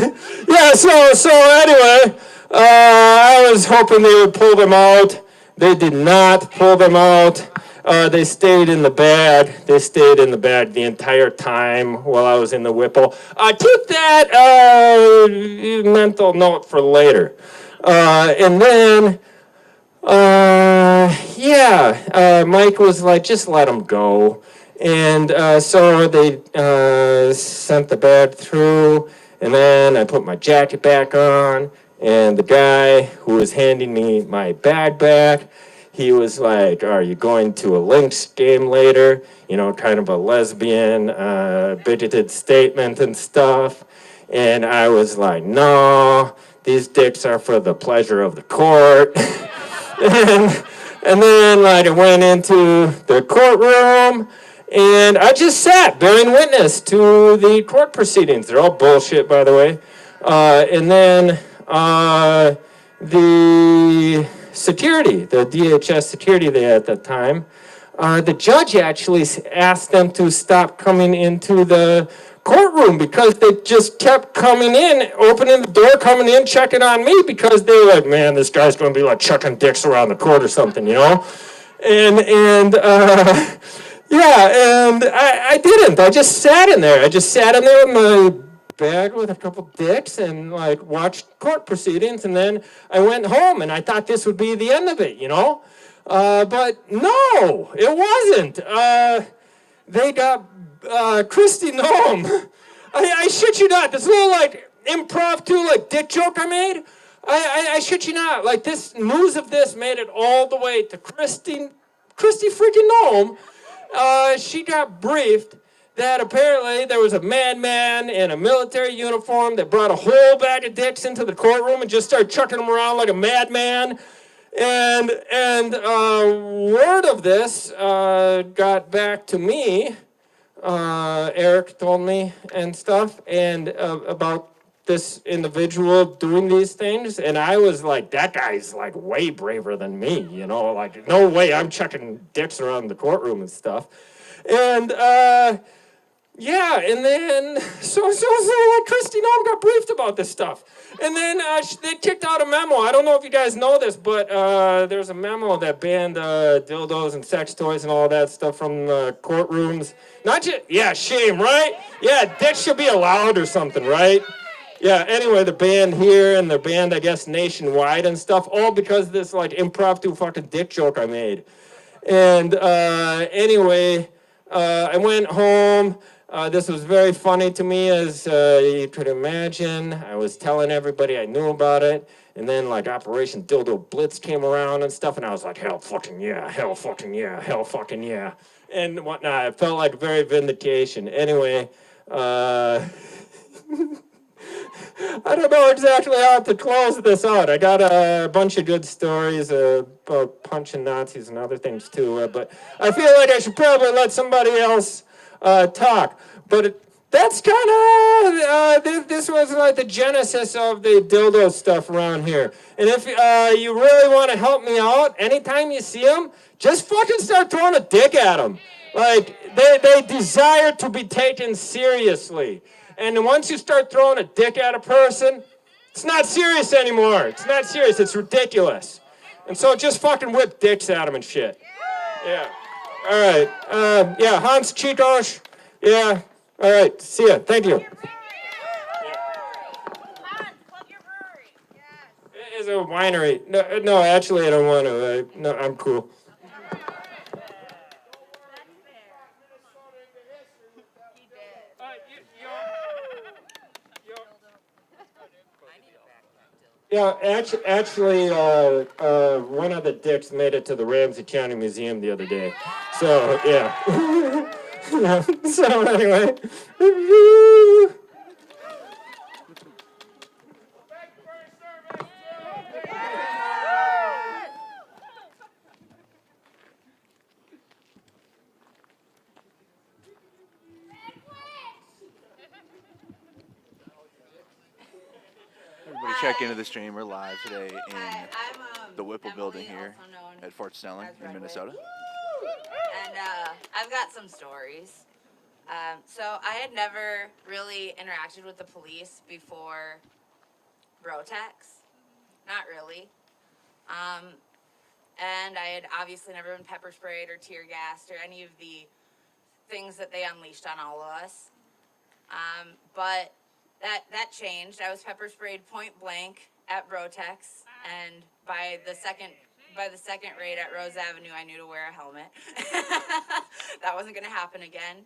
Yeah, so anyway, I was hoping they would pull them out. They did not pull them out. They stayed in the bag. They stayed in the bag the entire time while I was in the Whipple. Keep that mental note for later. And then, yeah, Mike was like, just let him go. And so they sent the bag through, and then I put my jacket back on, and the guy who was handing me my bag back, he was like, are you going to a Lynx game later? You know, kind of a lesbian, bigoted statement and stuff. And I was like, no, these dicks are for the pleasure of the court. and then like I went into the courtroom, and I just sat bearing witness to the court proceedings. They're all bullshit, by the way. And then the security, the DHS security there at that time, the judge actually asked them to stop coming into the courtroom because they just kept coming in, opening the door, coming in, checking on me because they were like, man, this guy's going to be like chucking dicks around the court or something, you know? And yeah, and I didn't. I just sat in there. I just sat in there with my bag with a couple dicks and like watched court proceedings, and then I went home and I thought this would be the end of it, you know? But no, it wasn't. They got Christy Noem. I shit you not, this little like impromptu like dick joke I made, I shit you not, like this news of this made it all the way to Christy freaking Noem. She got briefed that apparently there was a madman in a military uniform that brought a whole bag of dicks into the courtroom and just started chucking them around like a madman. And word of this got back to me. Eric told me and stuff, and about this individual doing these things, and I was like, that guy's like way braver than me, you know, like no way I'm chucking dicks around the courtroom and stuff. And yeah, and then so like Christy Noem got briefed about this stuff, and then they kicked out a memo. I don't know if you guys know this, but there's a memo that banned dildos and sex toys and all that stuff from courtrooms. Not just, yeah, shame, right? Yeah, dicks should be allowed or something, right? Yeah, anyway, they're banned here, and they're banned, I guess, nationwide and stuff, all because of this, like, impromptu fucking dick joke I made. And anyway, I went home. This was very funny to me, as you could imagine. I was telling everybody I knew about it, and then, like, Operation Dildo Blitz came around and stuff, and I was like, hell fucking yeah, hell fucking yeah, hell fucking yeah, and whatnot. It felt like very vindication. Anyway, I don't know exactly how to close this out. I got a bunch of good stories about punching Nazis and other things too, but I feel like I should probably let somebody else talk. But that's kind of, this was like the genesis of the dildo stuff around here. And if you really want to help me out, anytime you see them, just fucking start throwing a dick at them. Like, they desire to be taken seriously. And once you start throwing a dick at a person, it's not serious anymore. It's not serious. It's ridiculous. And so just fucking whip dicks at them and shit. Yeah. All right. Yeah, Hans Chicos. Yeah. All right. See ya. Thank you. It's a winery. No, actually, I don't want to. No, I'm cool. Yeah, actually, one of the dicks made it to the Ramsey County Museum the other day. So, yeah. So, anyway. Everybody check into the stream. We're live today in the Whipple building here at Fort Snelling in Minnesota. And I've got some stories. So I had never really interacted with the police before Brotex. Not really. And I had obviously never been pepper sprayed or tear gassed or any of the things that they unleashed on all of us. But that changed. I was pepper sprayed point blank at Brotex, and by the second raid at Rose Avenue, I knew to wear a helmet. That wasn't going to happen again.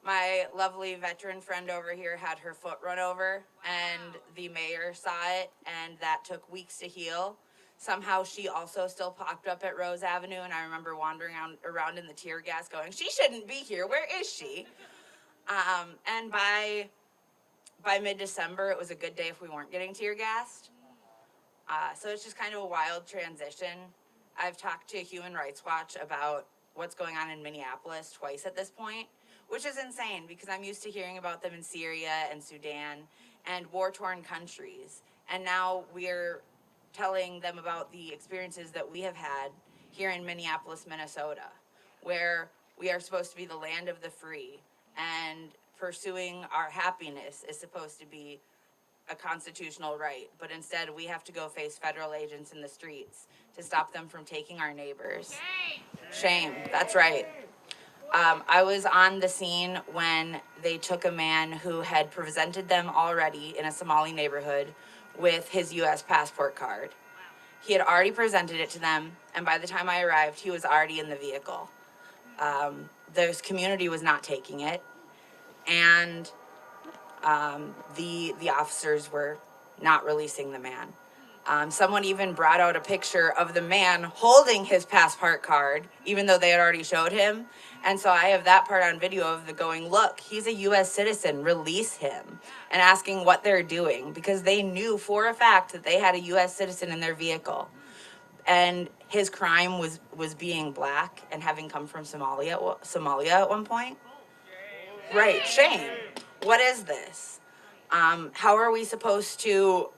My lovely veteran friend over here had her foot run over, and the mayor saw it, and that took weeks to heal. Somehow she also still popped up at Rose Avenue, and I remember wandering around in the tear gas going, she shouldn't be here, where is she? And by mid-December, it was a good day if we weren't getting tear gassed. So it's just kind of a wild transition. I've talked to Human Rights Watch about what's going on in Minneapolis twice at this point, which is insane because I'm used to hearing about them in Syria and Sudan and war-torn countries. And now we're telling them about the experiences that we have had here in Minneapolis, Minnesota, where we are supposed to be the land of the free, and pursuing our happiness is supposed to be a constitutional right, but instead we have to go face federal agents in the streets to stop them from taking our neighbors. Shame, that's right. I was on the scene when they took a man who had presented them already in a Somali neighborhood with his U.S. passport card. He had already presented it to them, and by the time I arrived, he was already in the vehicle. The community was not taking it, and the officers were not releasing the man. Someone even brought out a picture of the man holding his passport card, even though they had already showed him. And so I have that part on video of the going, look, he's a U.S. citizen, release him, and asking what they're doing, because they knew for a fact that they had a U.S. citizen in their vehicle. And his crime was being black and having come from Somalia at one point. Right, shame. What is this? How are we supposed to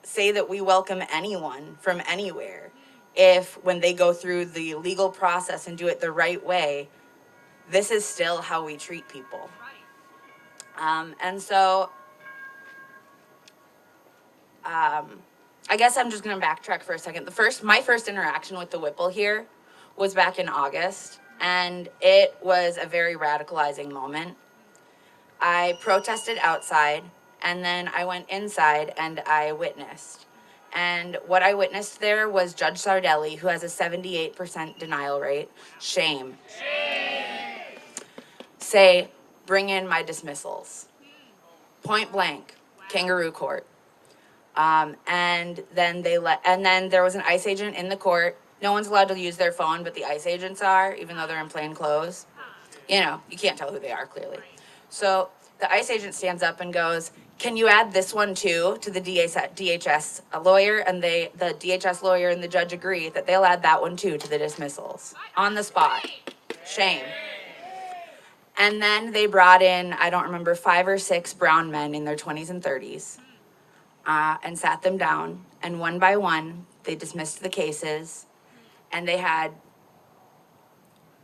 say that we welcome anyone from anywhere if when they go through the legal process and do it the right way, this is still how we treat people? And so I guess I'm just going to backtrack for a second. My first interaction with the Whipple here was back in August, and it was a very radicalizing moment. I protested outside, and then I went inside and I witnessed. And what I witnessed there was Judge Sardelli, who has a 78% denial rate. Shame. Say, bring in my dismissals. Point blank, kangaroo court. And then there was an ICE agent in the court. No one's allowed to use their phone, but the ICE agents are, even though they're in plain clothes. You know, you can't tell who they are, clearly. So the ICE agent stands up and goes, "Can you add this one too?" to the DHS lawyer, and the DHS lawyer and the judge agree that they'll add that one too to the dismissals on the spot. Shame. And then they brought in, I don't remember, 5 or 6 brown men in their 20s and 30s, and sat them down, and one by one they dismissed the cases, and they had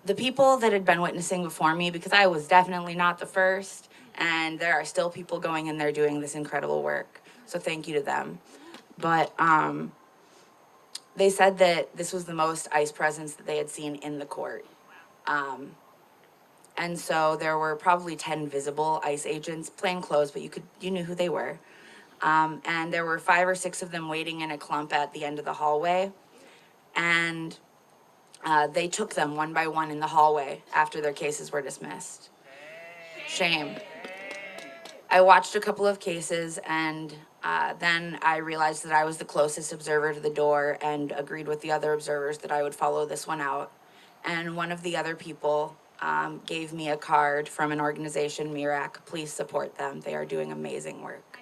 the people that had been witnessing before me, because I was definitely not the first, and there are still people going in there doing this incredible work. So thank you to them. But they said that this was the most ICE presence that they had seen in the court. And so there were probably 10 visible ICE agents, plain clothes, but you knew who they were. And there were 5 or 6 of them waiting in a clump at the end of the hallway. And they took them one by one in the hallway after their cases were dismissed. Shame. I watched a couple of cases, and then I realized that I was the closest observer to the door, and agreed with the other observers that I would follow this one out. And one of the other people gave me a card from an organization, MIRAC. Please support them. They are doing amazing work.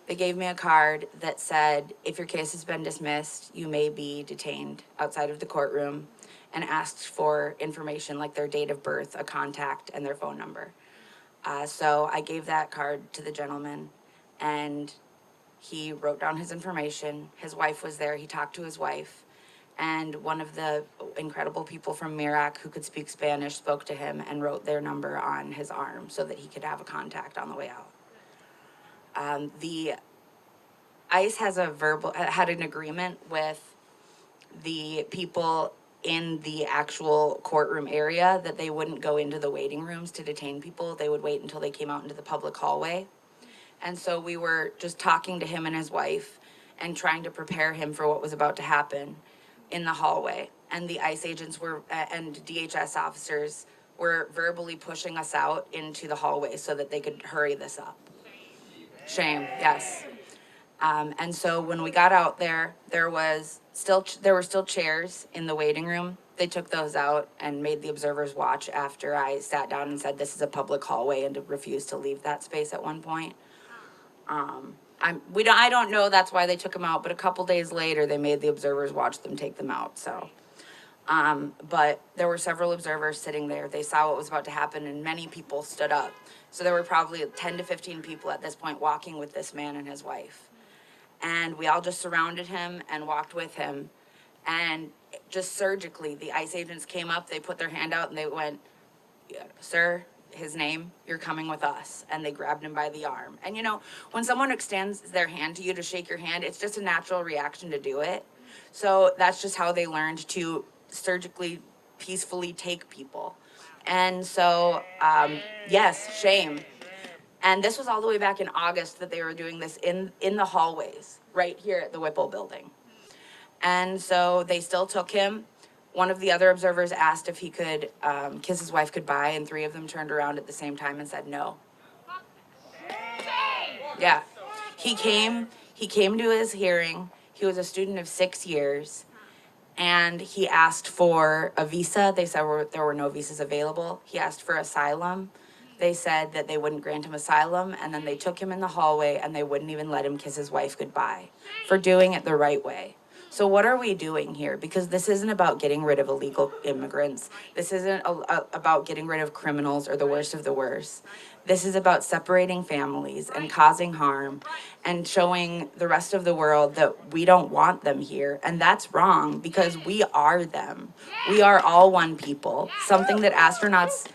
They gave me a card that said, if your case has been dismissed, you may be detained outside of the courtroom, and asked for information like their date of birth, a contact, and their phone number. So I gave that card to the gentleman, and he wrote down his information. His wife was there. He talked to his wife, and one of the incredible people from MIRAC who could speak Spanish spoke to him and wrote their number on his arm so that he could have a contact on the way out. The ICE has had an agreement with the people in the actual courtroom area that they wouldn't go into the waiting rooms to detain people. They would wait until they came out into the public hallway. And so we were just talking to him and his wife and trying to prepare him for what was about to happen in the hallway. And the ICE agents and DHS officers were verbally pushing us out into the hallway so that they could hurry this up. Shame, yes. And so when we got out there, there were still chairs in the waiting room. They took those out and made the observers watch after I sat down and said this is a public hallway, and refused to leave that space at one point. I don't know that's why they took them out, but a couple days later they made the observers watch them take them out. So, but there were several observers sitting there. They saw what was about to happen, and many people stood up. So there were probably 10 to 15 people at this point walking with this man and his wife. And we all just surrounded him and walked with him. And just surgically, the ICE agents came up, they put their hand out, and they went, "Sir, his name, you're coming with us." And they grabbed him by the arm. And you know, when someone extends their hand to you to shake your hand, it's just a natural reaction to do it. So that's just how they learned to surgically, peacefully take people. And so, yes, shame. And this was all the way back in August that they were doing this in the hallways, right here at the Whipple building. And so they still took him. One of the other observers asked if he could kiss his wife goodbye, and 3 of them turned around at the same time and said no. Yeah. He came to his hearing. He was a student of 6 years, and he asked for a visa. They said there were no visas available. He asked for asylum. They said that they wouldn't grant him asylum, and then they took him in the hallway, and they wouldn't even let him kiss his wife goodbye for doing it the right way. So what are we doing here? Because this isn't about getting rid of illegal immigrants. This isn't about getting rid of criminals or the worst of the worst. This is about separating families and causing harm and showing the rest of the world that we don't want them here. And that's wrong, because we are them. We are all one people. Something that astronauts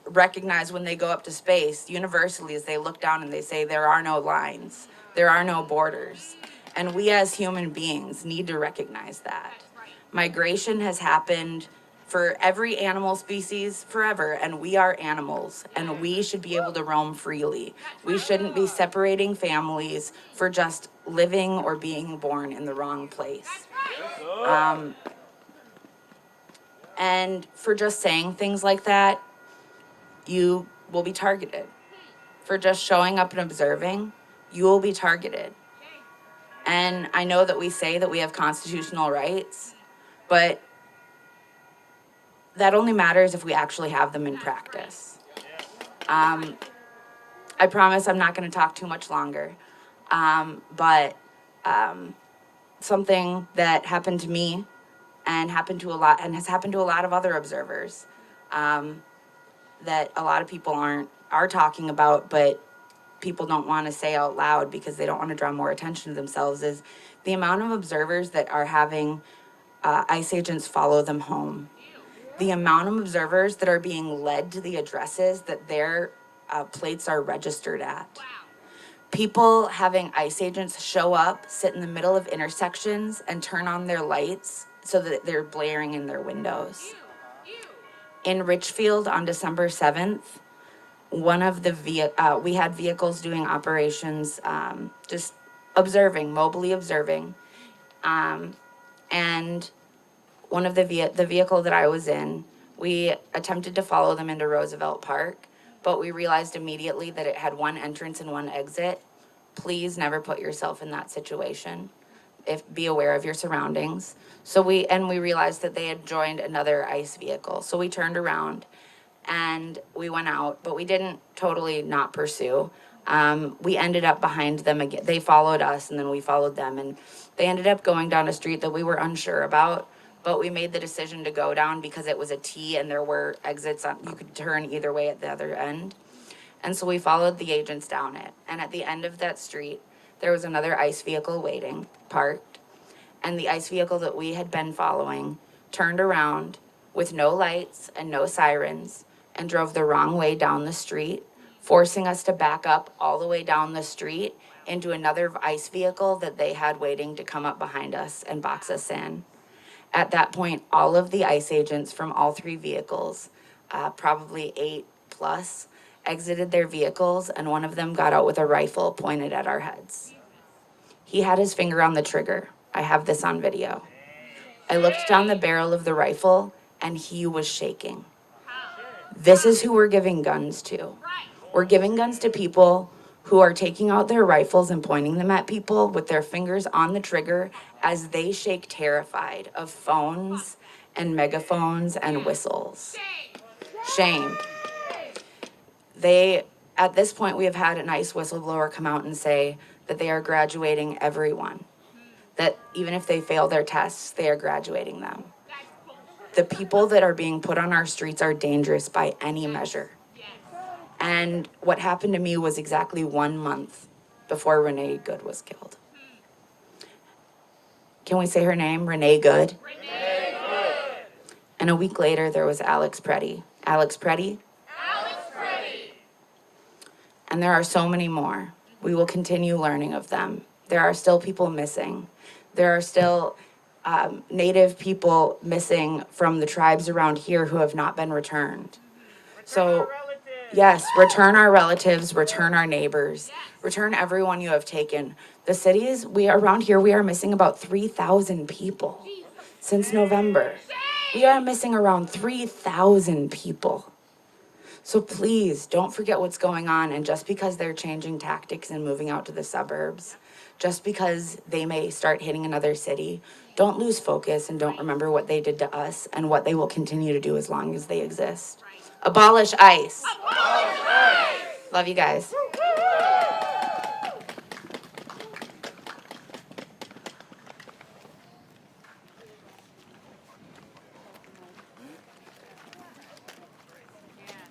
recognize when they go up to space universally is they look down and they say there are no lines, there are no borders. And we as human beings need to recognize that. Migration has happened for every animal species forever, and we are animals, and we should be able to roam freely. We shouldn't be separating families for just living or being born in the wrong place. And for just saying things like that, you will be targeted. For just showing up and observing, you will be targeted. And I know that we say that we have constitutional rights, but that only matters if we actually have them in practice. I promise I'm not going to talk too much longer. But something that happened to me and happened to a lot and has happened to a lot of other observers that a lot of people are talking about, but people don't want to say out loud because they don't want to draw more attention to themselves, is the amount of observers that are having ICE agents follow them home. The amount of observers that are being led to the addresses that their plates are registered at. People having ICE agents show up, sit in the middle of intersections, and turn on their lights so that they're blaring in their windows. In Richfield on December 7th, we had vehicles doing operations, just observing, mobily observing. And one of the vehicle that I was in, we attempted to follow them into Roosevelt Park, but we realized immediately that it had one entrance and one exit. Please never put yourself in that situation. Be aware of your surroundings. So we realized that they had joined another ICE vehicle. So we turned around and we went out, but we didn't totally not pursue. We ended up behind them again. They followed us and then we followed them, and they ended up going down a street that we were unsure about, but we made the decision to go down because it was a T and there were exits you could turn either way at the other end. And so we followed the agents down it. And at the end of that street, there was another ICE vehicle waiting, parked. And the ICE vehicle that we had been following turned around with no lights and no sirens and drove the wrong way down the street, forcing us to back up all the way down the street into another ICE vehicle that they had waiting to come up behind us and box us in. At that point, all of the ICE agents from all three vehicles, probably 8+, exited their vehicles, and one of them got out with a rifle pointed at our heads. He had his finger on the trigger. I have this on video. I looked down the barrel of the rifle, and he was shaking. This is who we're giving guns to. We're giving guns to people who are taking out their rifles and pointing them at people with their fingers on the trigger as they shake terrified of phones and megaphones and whistles. Shame. At this point, we have had a nice whistleblower come out and say that they are graduating everyone. That even if they fail their tests, they are graduating them. The people that are being put on our streets are dangerous by any measure. And what happened to me was exactly 1 month before Renee Good was killed. Can we say her name? Renee Good? Renee Good. And a week later, there was Alex Preddy. Alex Preddy? Alex Preddy. And there are so many more. We will continue learning of them. There are still people missing. There are still Native people missing from the tribes around here who have not been returned. So, yes, return our relatives, return our neighbors, return everyone you have taken. The cities, around here, we are missing about 3,000 people since November. We are missing around 3,000 people. So please don't forget what's going on. And just because they're changing tactics and moving out to the suburbs, just because they may start hitting another city, don't lose focus and don't remember what they did to us and what they will continue to do as long as they exist. Abolish ICE. Abolish ICE. Love you guys.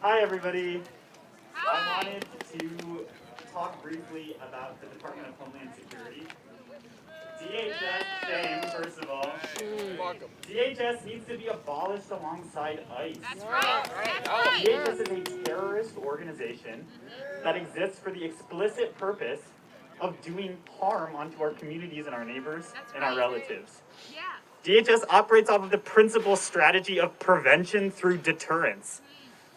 Hi, everybody. I wanted to talk briefly about the Department of Homeland Security. DHS, shame, first of all. DHS needs to be abolished alongside ICE. That's right. DHS is a terrorist organization that exists for the explicit purpose of doing harm onto our communities and our neighbors and our relatives. DHS operates off of the principal strategy of prevention through deterrence.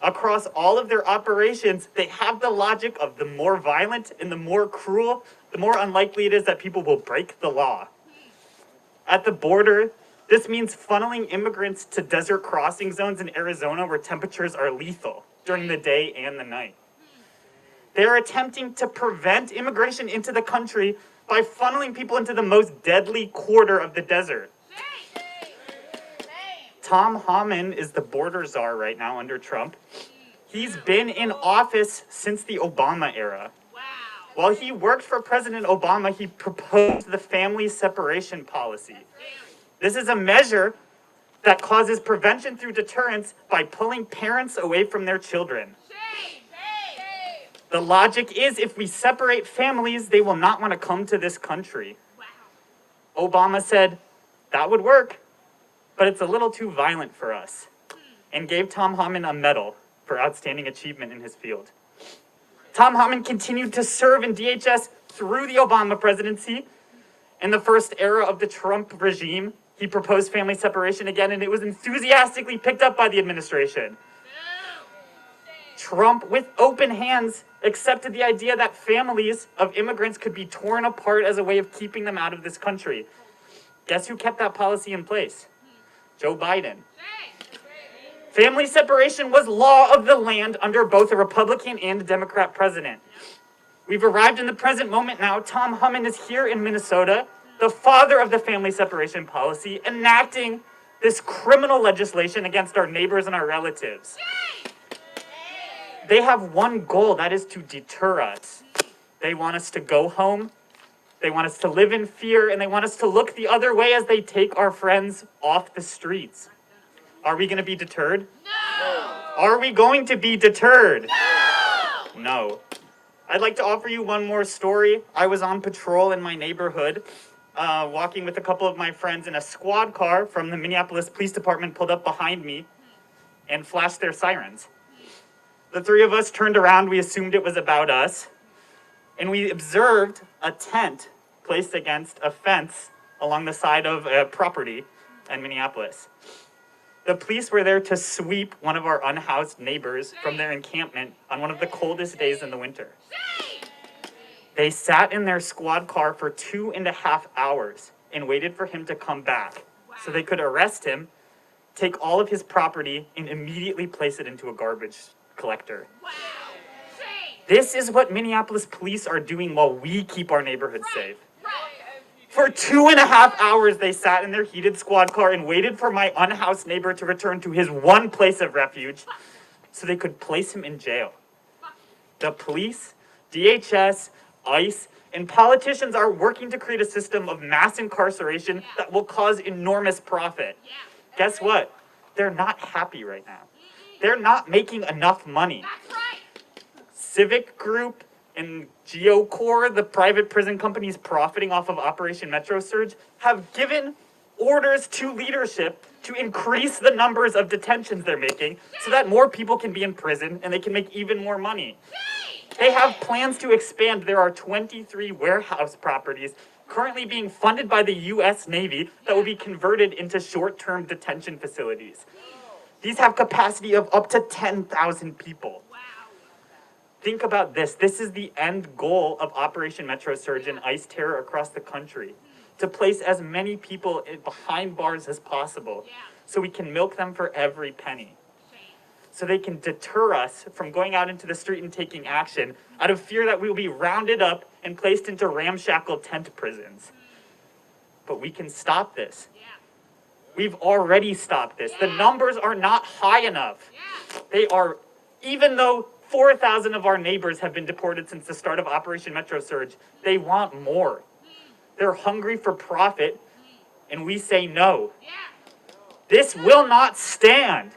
Across all of their operations, they have the logic of the more violent and the more cruel, the more unlikely it is that people will break the law. At the border, this means funneling immigrants to desert crossing zones in Arizona where temperatures are lethal during the day and the night. They are attempting to prevent immigration into the country by funneling people into the most deadly quarter of the desert. Tom Homan is the border czar right now under Trump. He's been in office since the Obama era. While he worked for President Obama, he proposed the family separation policy. This is a measure that causes prevention through deterrence by pulling parents away from their children. The logic is if we separate families, they will not want to come to this country. Obama said that would work, but it's a little too violent for us, and gave Tom Homan a medal for outstanding achievement in his field. Tom Homan continued to serve in DHS through the Obama presidency. In the first era of the Trump regime, he proposed family separation again, and it was enthusiastically picked up by the administration. Trump, with open hands, accepted the idea that families of immigrants could be torn apart as a way of keeping them out of this country. Guess who kept that policy in place? Joe Biden. Family separation was law of the land under both a Republican and a Democrat president. We've arrived in the present moment now. Tom Homan is here in Minnesota, the father of the family separation policy, enacting this criminal legislation against our neighbors and our relatives. They have one goal, that is to deter us. They want us to go home, they want us to live in fear, and they want us to look the other way as they take our friends off the streets. Are we going to be deterred? No! Are we going to be deterred? No! No. I'd like to offer you one more story. I was on patrol in my neighborhood, walking with a couple of my friends, and a squad car from the Minneapolis Police Department pulled up behind me and flashed their sirens. The three of us turned around, we assumed it was about us, and we observed a tent placed against a fence along the side of a property in Minneapolis. The police were there to sweep one of our unhoused neighbors from their encampment on one of the coldest days in the winter. They sat in their squad car for 2.5 hours and waited for him to come back so they could arrest him, take all of his property, and immediately place it into a garbage collector. This is what Minneapolis police are doing while we keep our neighborhood safe. For 2.5 hours, they sat in their heated squad car and waited for my unhoused neighbor to return to his one place of refuge so they could place him in jail. The police, DHS, ICE, and politicians are working to create a system of mass incarceration that will cause enormous profit. Guess what? They're not happy right now. They're not making enough money. Civic Group and GeoCore, the private prison companies profiting off of Operation Metro Surge, have given orders to leadership to increase the numbers of detentions they're making so that more people can be in prison and they can make even more money. They have plans to expand. There are 23 warehouse properties currently being funded by the U.S. Navy that will be converted into short-term detention facilities. These have capacity of up to 10,000 people. Think about this. This is the end goal of Operation Metro Surge and ICE terror across the country. To place as many people behind bars as possible so we can milk them for every penny. So they can deter us from going out into the street and taking action out of fear that we will be rounded up and placed into ramshackle tent prisons. But we can stop this. We've already stopped this. The numbers are not high enough. They are, even though 4,000 of our neighbors have been deported since the start of Operation Metro Surge, they want more. They're hungry for profit, and we say no. This will not stand.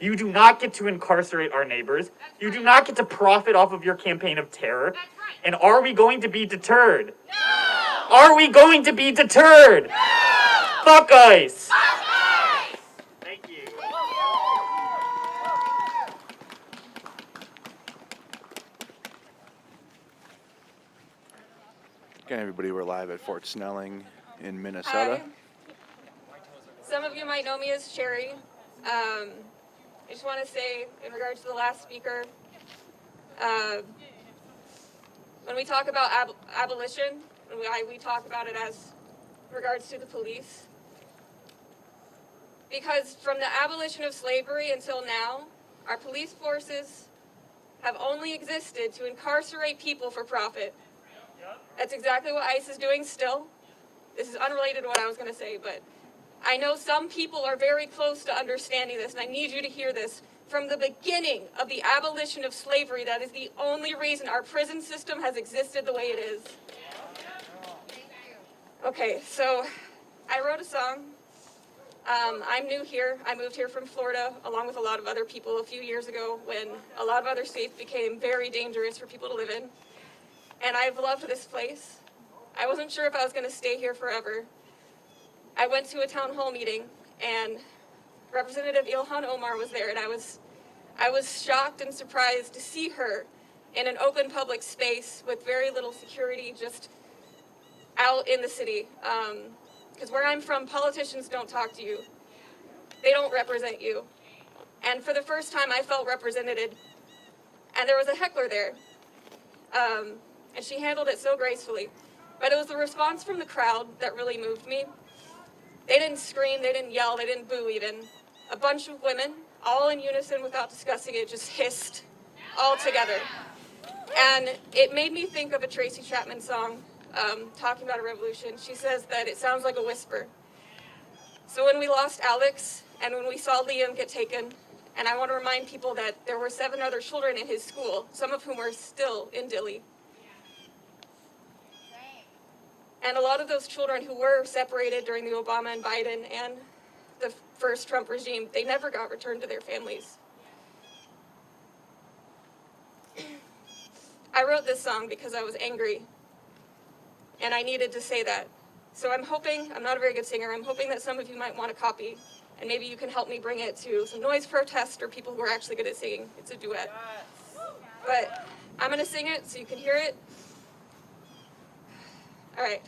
You do not get to incarcerate our neighbors. You do not get to profit off of your campaign of terror. And are we going to be deterred? No! Are we going to be deterred? No! Fuck ICE! Fuck ICE! Thank you. Okay, everybody, we're live at Fort Snelling in Minnesota. Hi. Some of you might know me as Sherry. I just want to say, in regards to the last speaker, when we talk about abolition, we talk about it as regards to the police. Because from the abolition of slavery until now, our police forces have only existed to incarcerate people for profit. That's exactly what ICE is doing still. This is unrelated to what I was going to say, but I know some people are very close to understanding this, and I need you to hear this. from the beginning of the abolition of slavery. That is the only reason our prison system has existed the way it is. Okay, so I wrote a song. I'm new here. I moved here from Florida along with a lot of other people a few years ago when a lot of other states became very dangerous for people to live in. And I've loved this place. I wasn't sure if I was going to stay here forever. I went to a town hall meeting and Representative Ilhan Omar was there, and I was shocked and surprised to see her in an open public space with very little security, just out in the city. Because where I'm from, politicians don't talk to you. They don't represent you. And for the first time, I felt represented. And there was a heckler there. And she handled it so gracefully. But it was the response from the crowd that really moved me. They didn't scream, they didn't yell, they didn't boo even. A bunch of women, all in unison without discussing it, just hissed all together. And it made me think of a Tracy Chapman song talking about a revolution. She says that it sounds like a whisper. So when we lost Alex and when we saw Liam get taken, and I want to remind people that there were 7 other children in his school, some of whom are still in Dilley. And a lot of those children who were separated during the Obama and Biden and the first Trump regime, they never got returned to their families. I wrote this song because I was angry, and I needed to say that. So I'm hoping, I'm not a very good singer, I'm hoping that some of you might want a copy, and maybe you can help me bring it to some noise protest or people who are actually good at singing. It's a duet. But I'm going to sing it so you can hear it. All right.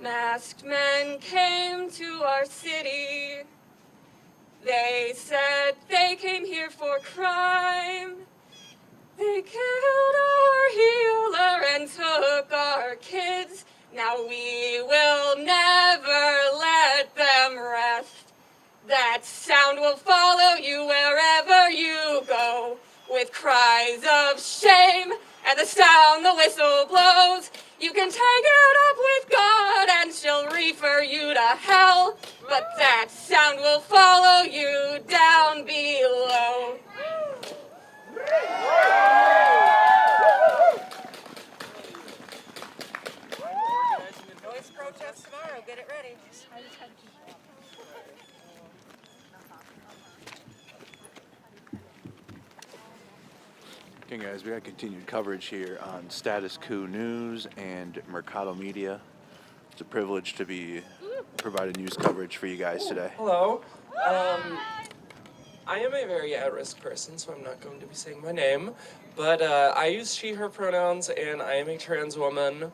Masked men came to our city. They said they came here for crime. They killed our healer and took our kids. Now we will never let them rest. That sound will follow you wherever you go, with cries of shame and the sound the whistle blows. You can take it up with God and she'll refer you to hell, but that sound will follow you down below. Noise protest tomorrow. Get it ready. Okay, guys, we got continued coverage here on Status Coup News and Mercado Media. It's a privilege to be providing news coverage for you guys today. Hello. I am a very at-risk person, so I'm not going to be saying my name. But I use she, her pronouns, and I am a trans woman.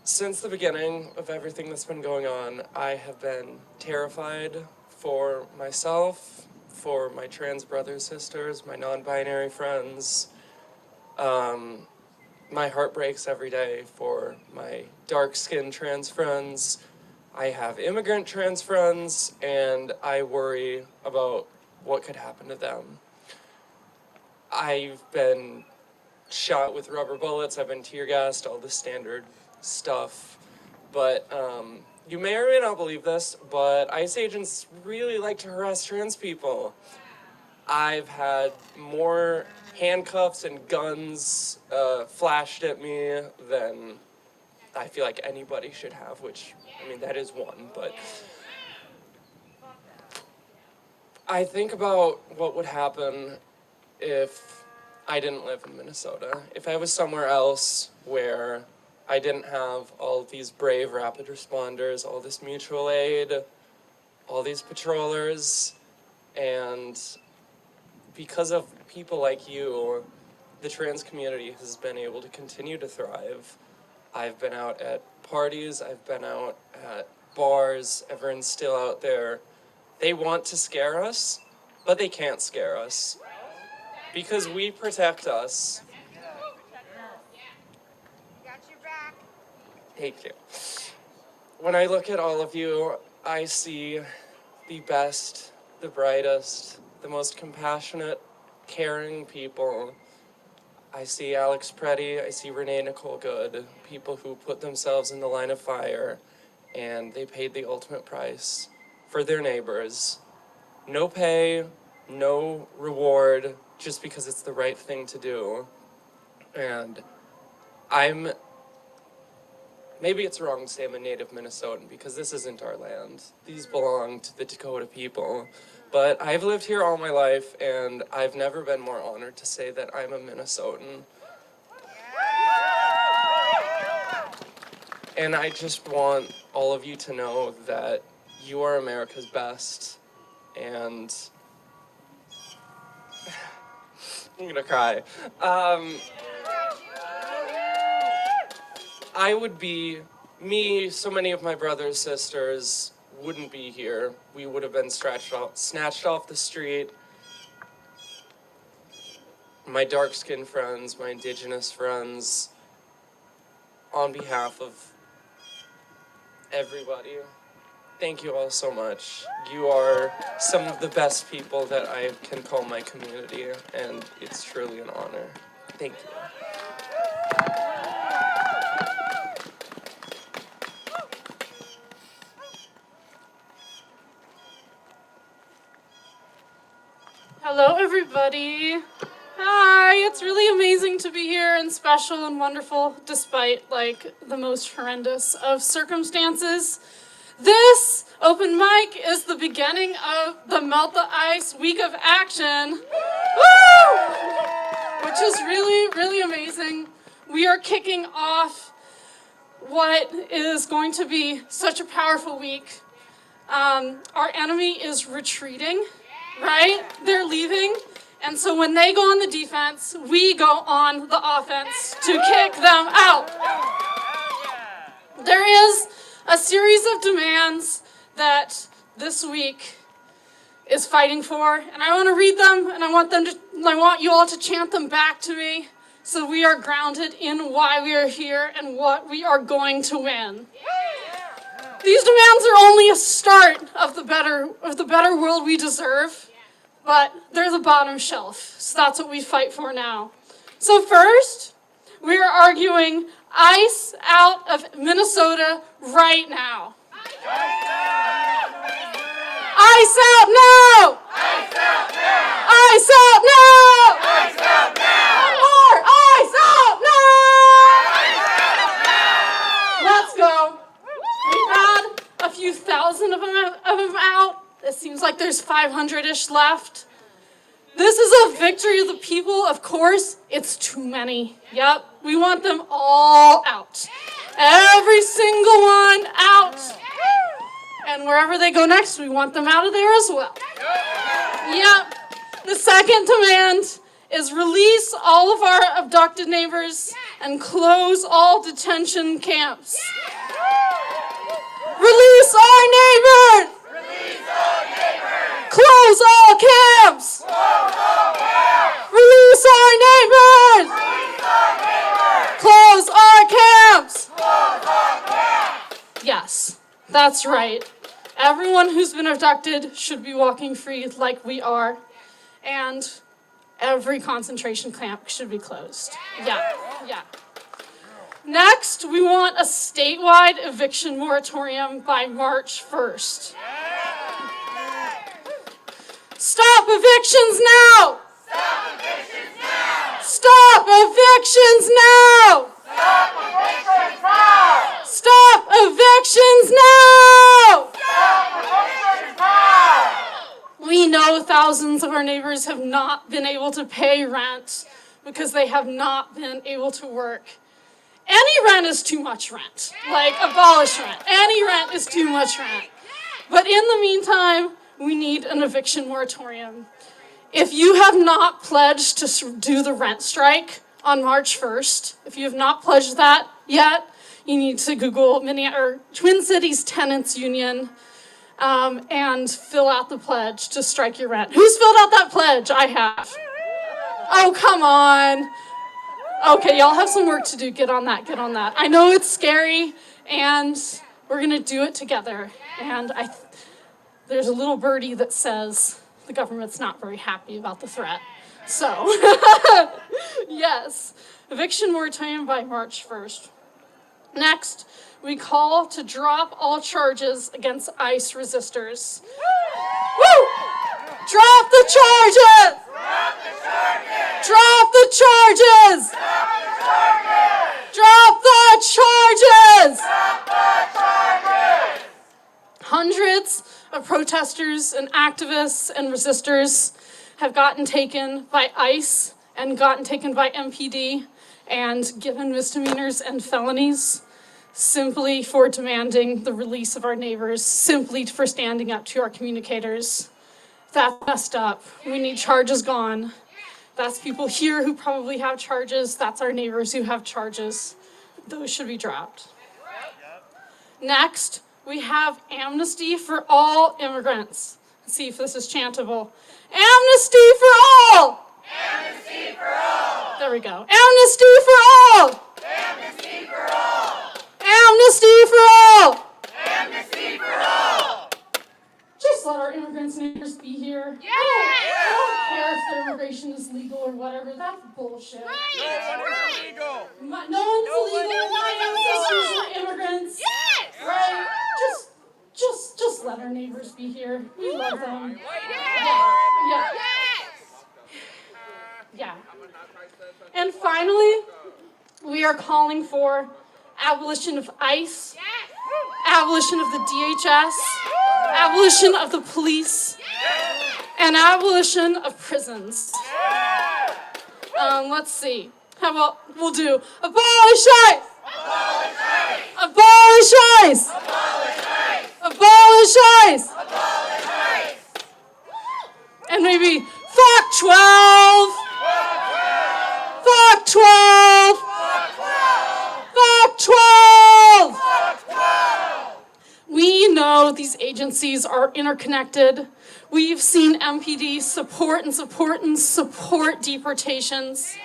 Since the beginning of everything that's been going on, I have been terrified for myself, for my trans brothers, sisters, my non-binary friends. My heart breaks every day for my dark-skinned trans friends. I have immigrant trans friends, and I worry about what could happen to them. I've been shot with rubber bullets, I've been tear gassed, all the standard stuff. But you may or may not believe this, but ICE agents really like to harass trans people. I've had more handcuffs and guns flashed at me than I feel like anybody should have, which, I mean, that is one, but I think about what would happen if I didn't live in Minnesota. If I was somewhere else where I didn't have all of these brave rapid responders, all this mutual aid, all these patrollers, and because of people like you, the trans community has been able to continue to thrive. I've been out at parties, I've been out at bars, everyone's still out there. They want to scare us, but they can't scare us. Because we protect us. Got your back. Thank you. When I look at all of you, I see the best, the brightest, the most compassionate, caring people. I see Alex Preddy, I see Renee Nicole Good, people who put themselves in the line of fire and they paid the ultimate price for their neighbors. no pay, no reward, just because it's the right thing to do. And maybe it's wrong to say I'm a native Minnesotan because this isn't our land. These belong to the Dakota people. But I've lived here all my life, and I've never been more honored to say that I'm a Minnesotan. And I just want all of you to know that you are America's best, and I'm gonna cry. I would be me, so many of my brothers, sisters wouldn't be here. We would have been snatched off the street. My dark-skinned friends, my indigenous friends, on behalf of everybody, thank you all so much. You are some of the best people that I can call my community, and it's truly an honor. Thank you. Hello, everybody. Hi, it's really amazing to be here and special and wonderful despite like the most horrendous of circumstances. This open mic is the beginning of the Melt the Ice Week of Action, woo! Which is really, really amazing. We are kicking off what is going to be such a powerful week. Our enemy is retreating. Right? They're leaving. And so when they go on the defense, we go on the offense to kick them out. There is a series of demands that this week is fighting for, and I want to read them, and I want you all to chant them back to me so we are grounded in why we are here and what we are going to win. These demands are only a start of the better world we deserve, but they're the bottom shelf, so that's what we fight for now. So first, we are arguing ICE out of Minnesota right now. ICE out now! ICE out now! ICE out now! ICE out now! More ICE out now! Let's go. We've had a few thousand of them out. It seems like there's 500-ish left. This is a victory of the people. Of course, it's too many. Yep, we want them all out. Every single one out. And wherever they go next, we want them out of there as well. Yep. The second demand is release all of our abducted neighbors and close all detention camps. Release our neighbors! Close all camps! Release our neighbors! Close our camps! Yes, that's right. Everyone who's been abducted should be walking free like we are. And every concentration camp should be closed. Yeah. Next, we want a statewide eviction moratorium by March 1st. Stop evictions now! Stop evictions now! Stop evictions now! Stop evictions now! Stop evictions now! Stop evictions now! We know thousands of our neighbors have not been able to pay rent because they have not been able to work. Any rent is too much rent. Like, abolish rent. Any rent is too much rent. But in the meantime, we need an eviction moratorium. If you have not pledged to do the rent strike on March 1st, if you have not pledged that yet, you need to Google Twin Cities Tenants Union and fill out the pledge to strike your rent. Who's filled out that pledge? I have. Oh, come on. Okay, y'all have some work to do. Get on that. I know it's scary, and we're going to do it together. And there's a little birdie that says the government's not very happy about the threat. So, yes, eviction moratorium by March 1st. Next, we call to drop all charges against ICE resistors. Woo! Drop the charges! Drop the charges! Drop the charges! Hundreds of protesters and activists and resistors have gotten taken by ICE and gotten taken by MPD and given misdemeanors and felonies simply for demanding the release of our neighbors, simply for standing up to our communicators. That's messed up. We need charges gone. That's people here who probably have charges. That's our neighbors who have charges. Those should be dropped. Next, we have amnesty for all immigrants. Let's see if this is chantable. Amnesty for all! Amnesty for all! There we go. Amnesty for all! Amnesty for all! Amnesty for all! Amnesty for all! Just let our immigrants' neighbors be here. Yeah! I don't care if their immigration is legal or whatever. That's bullshit. Right! No one's illegal. No one's illegal. My ancestors were immigrants. Yes! Right? Just let our neighbors be here. We love them. Yeah. Yeah. And finally, we are calling for abolition of ICE, abolition of the DHS, abolition of the police, and abolition of prisons. Let's see. How about we'll do abolish ICE! Abolish ICE! Abolish ICE! And maybe fuck 12! Fuck 12! Fuck 12! We know these agencies are interconnected. We've seen MPD support deportations.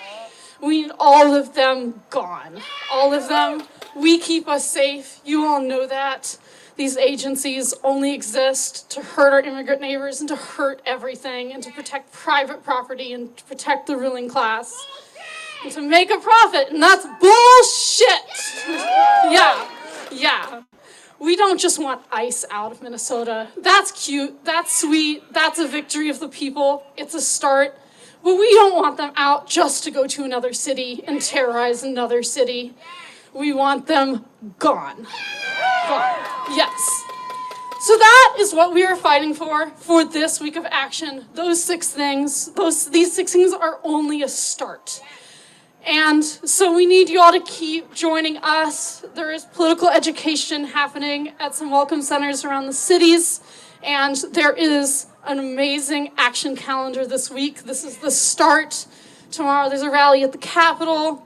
We need all of them gone. All of them. We keep us safe. You all know that. These agencies only exist to hurt our immigrant neighbors and to hurt everything and to protect private property and to protect the ruling class and to make a profit, and that's bullshit. Yeah. We don't just want ICE out of Minnesota. That's cute, that's sweet, that's a victory of the people. It's a start. But we don't want them out just to go to another city and terrorize another city. We want them gone. Gone. Yes. So that is what we are fighting for this week of action. Those 6 things, these 6 things are only a start. And so we need you all to keep joining us. There is political education happening at some welcome centers around the cities. And there is an amazing action calendar this week. This is the start. Tomorrow there's a rally at the Capitol.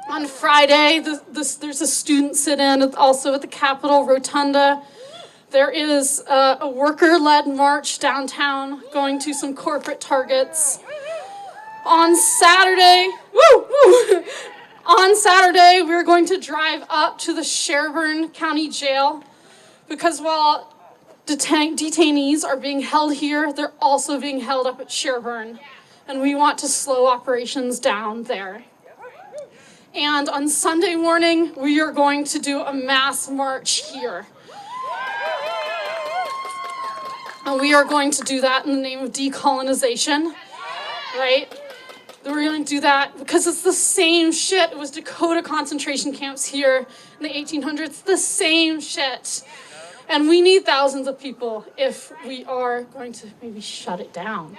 On Friday, there's a student sit-in also at the Capitol Rotunda. There is a worker-led march downtown going to some corporate targets. On Saturday, we're going to drive up to the Sherburne County Jail because while detainees are being held here, they're also being held up at Sherburne, and we want to slow operations down there. And on Sunday morning, we are going to do a mass march here. And we are going to do that in the name of decolonization, right? We're going to do that because it's the same shit. It was Dakota concentration camps here in the 1800s, the same shit. And we need thousands of people if we are going to maybe shut it down.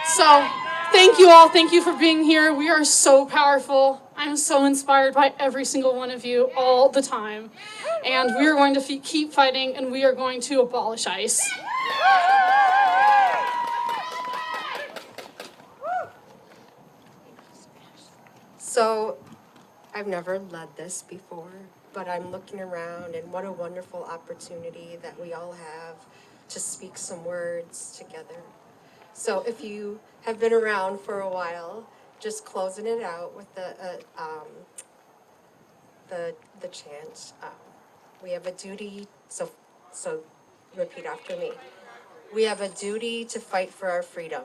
So thank you all. Thank you for being here. We are so powerful. I'm so inspired by every single one of you all the time. And we are going to keep fighting, and we are going to abolish ICE. So I've never led this before, but I'm looking around, and what a wonderful opportunity that we all have to speak some words together. So if you have been around for a while, just closing it out with the chant. We have a duty, so repeat after me. We have a duty to fight for our freedom.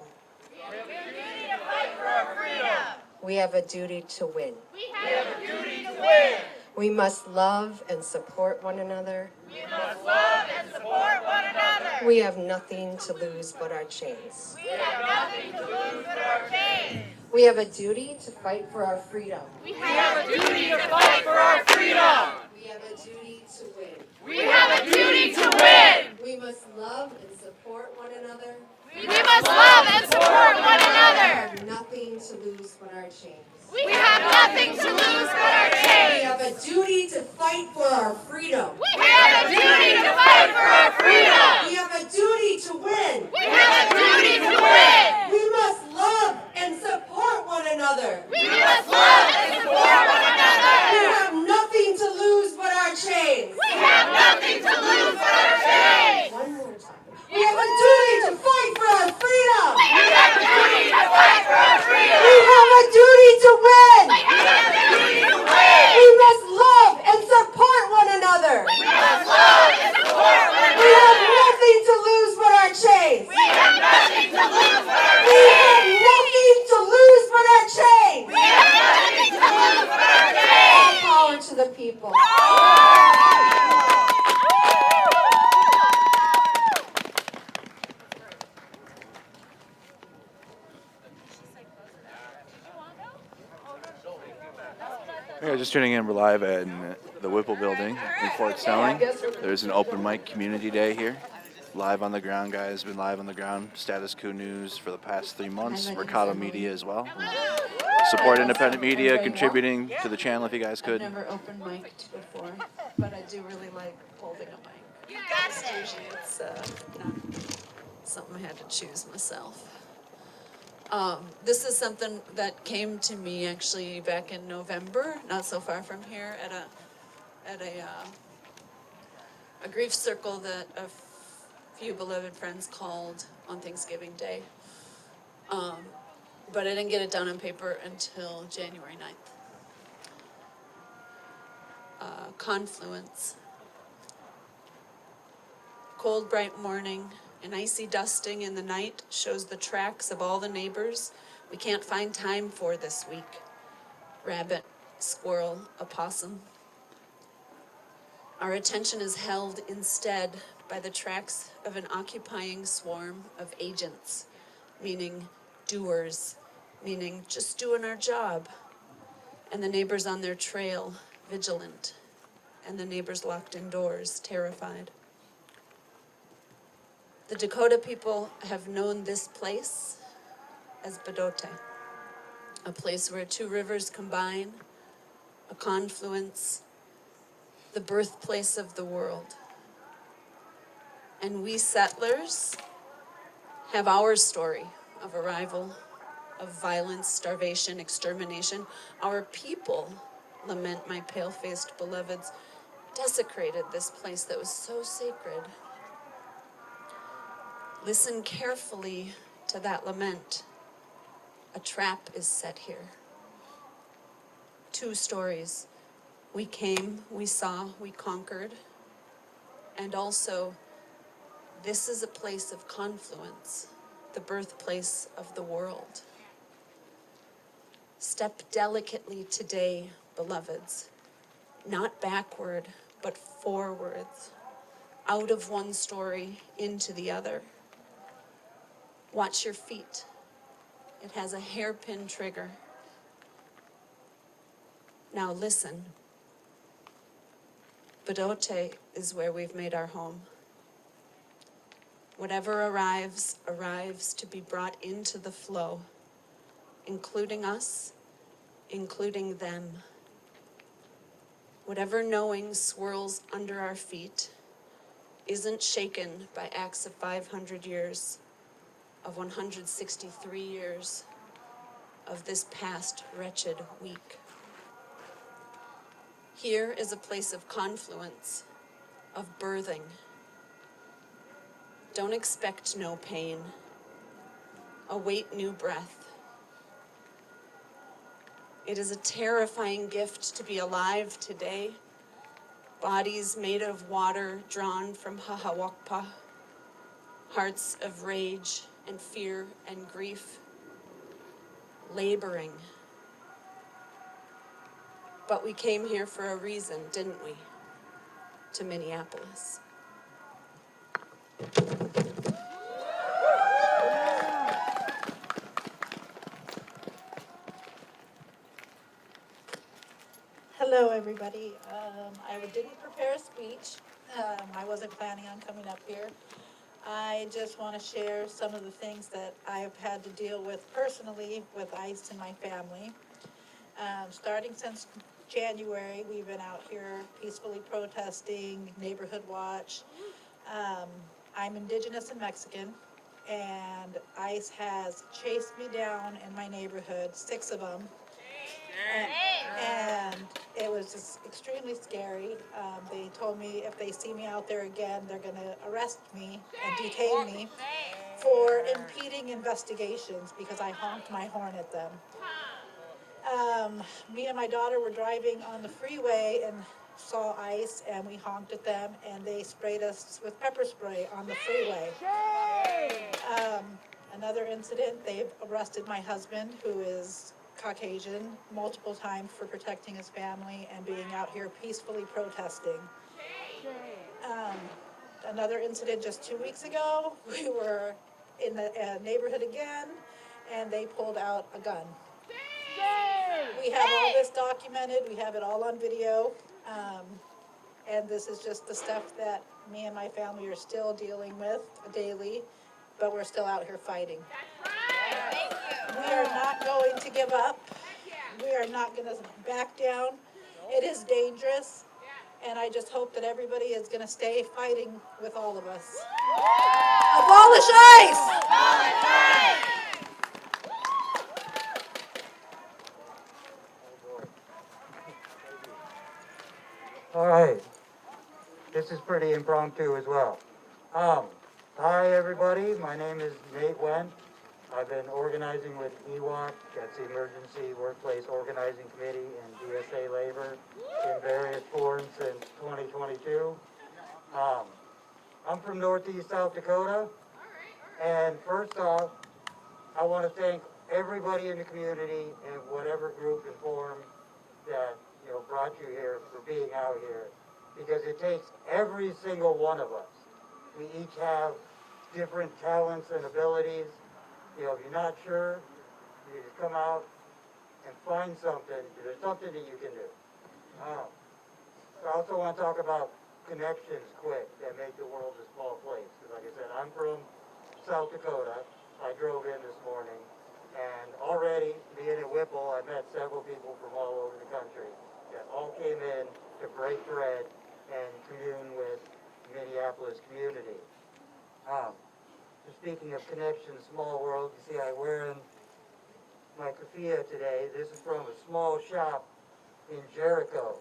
We have a duty to win. We have a duty to win. We must love and support one another. We must love and support one another. We have nothing to lose but our chains. We have nothing to lose but our chains. We have a duty to fight for our freedom. We have a duty to fight for our freedom. We have a duty to win. We have a duty to win. We must love and support one another. We must love and support one another. We have nothing to lose but our chains. We have nothing to lose but our We chains. have a duty to fight for our freedom. We have a duty to fight for our freedom. We have a duty to win. We have a duty to win. We must love and support one another. We must love and support one another. We have nothing to lose but our chains. We have nothing to lose but our chains. One more time. We have a duty to fight for our freedom. We have a duty to fight for our freedom. We have a duty to win. We have a duty to win. We must love and support one another. We must love and support one We have another. nothing to lose but our chains. We have nothing to lose but our We have chains. nothing to lose but our chains. We have nothing to lose but our All chains. power to the people. Yeah, just tuning in. We're live at the Whipple Building in Fort Snelling. There's an open mic community day here. Live on the ground, guys. Been live on the ground. Status Coup News for the past 3 months. Ricotta Media as well. Support independent media, contributing to the channel if you guys could. I've never open mic'd before, but I do really like holding a mic. You got it. Usually it's not something I had to choose myself. This is something that came to me actually back in November, not so far from here, at a grief circle that a few beloved friends called on Thanksgiving Day. But I didn't get it down on paper until January 9th. Confluence. Cold, bright morning, an icy dusting in the night shows the tracks of all the neighbors we can't find time for this week. Rabbit, squirrel, opossum. Our attention is held instead by the tracks of an occupying swarm of agents, meaning doers, meaning just doing our job, and the neighbors on their trail, vigilant, and the neighbors locked indoors, terrified. The Dakota people have known this place as bedote, a place where two rivers combine, a confluence, the birthplace of the world. And we settlers have our story of arrival, of violence, starvation, extermination. Our people, lament my pale-faced beloveds, desecrated this place that was so sacred. Listen carefully to that lament. A trap is set here. 2 stories. We came, we saw, we conquered. And also, this is a place of confluence, the birthplace of the world. Step delicately today, beloveds, not backward, but forwards, out of one story into the other. Watch your feet. It has a hairpin trigger. Now listen. Bedote is where we've made our home. Whatever arrives, arrives to be brought into the flow, including us, including them. Whatever knowing swirls under our feet isn't shaken by acts of 500 years, of 163 years of this past wretched week. Here is a place of confluence, of birthing. Don't expect no pain. Await new breath. It is a terrifying gift to be alive today. Bodies made of water drawn from Hahawakpa. Hearts of rage and fear and grief. Laboring. But we came here for a reason, didn't we? To Minneapolis. Hello, everybody. I didn't prepare a speech. I wasn't planning on coming up here. I just want to share some of the things that I've had to deal with personally with ICE and my family. Starting since January, we've been out here peacefully protesting, neighborhood watch. I'm Indigenous and Mexican, and ICE has chased me down in my neighborhood, 6 of them. And it was just extremely scary. They told me if they see me out there again, they're going to arrest me and detain me for impeding investigations because I honked my horn at them. Me and my daughter were driving on the freeway and saw ICE, and we honked at them, and they sprayed us with pepper spray on the freeway. Another incident, they've arrested my husband, who is Caucasian, multiple times for protecting his family and being out here peacefully protesting. Another incident just 2 weeks ago, we were in the neighborhood again, and they pulled out a gun. We have all this documented, we have it all on video, and this is just the stuff that me and my family are still dealing with daily, but we're still out here fighting. We are not going to give up. We are not going to back down. It is dangerous, and I just hope that everybody is going to stay fighting with all of us. Abolish ICE! Abolish ICE! All right. This is pretty impromptu as well. Hi, everybody. My name is Nate Wendt. I've been organizing with EWOC, that's the Emergency Workplace Organizing Committee, and DSA Labor in various forms since 2022. I'm from Northeast South Dakota, and first off, I want to thank everybody in the community and whatever group and form that brought you here for being out here, because it takes every single one of us. We each have different talents and abilities. If you're not sure, you just come out and find something. There's something that you can do. I also want to talk about connections quick that make the world a small place. Because like I said, I'm from South Dakota. I drove in this morning. And already, being at Whipple, I met several people from all over the country that all came in to break bread and commune with Minneapolis community. Speaking of connections, small world, you see I'm wearing my keffiyeh today. This is from a small shop in Jericho.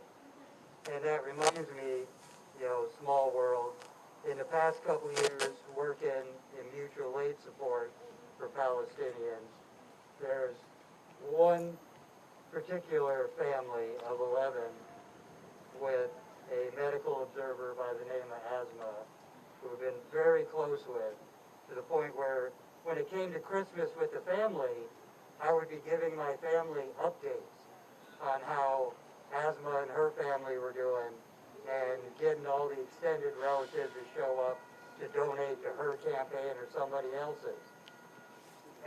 And that reminds me, small world. In the past couple of years, working in mutual aid support for Palestinians, there's one particular family of 11 with a medical observer by the name of Asma, who we've been very close with, to the point where when it came to Christmas with the family, I would be giving my family updates on how Asma and her family were doing, and getting all the extended relatives to show up to donate to her campaign or somebody else's.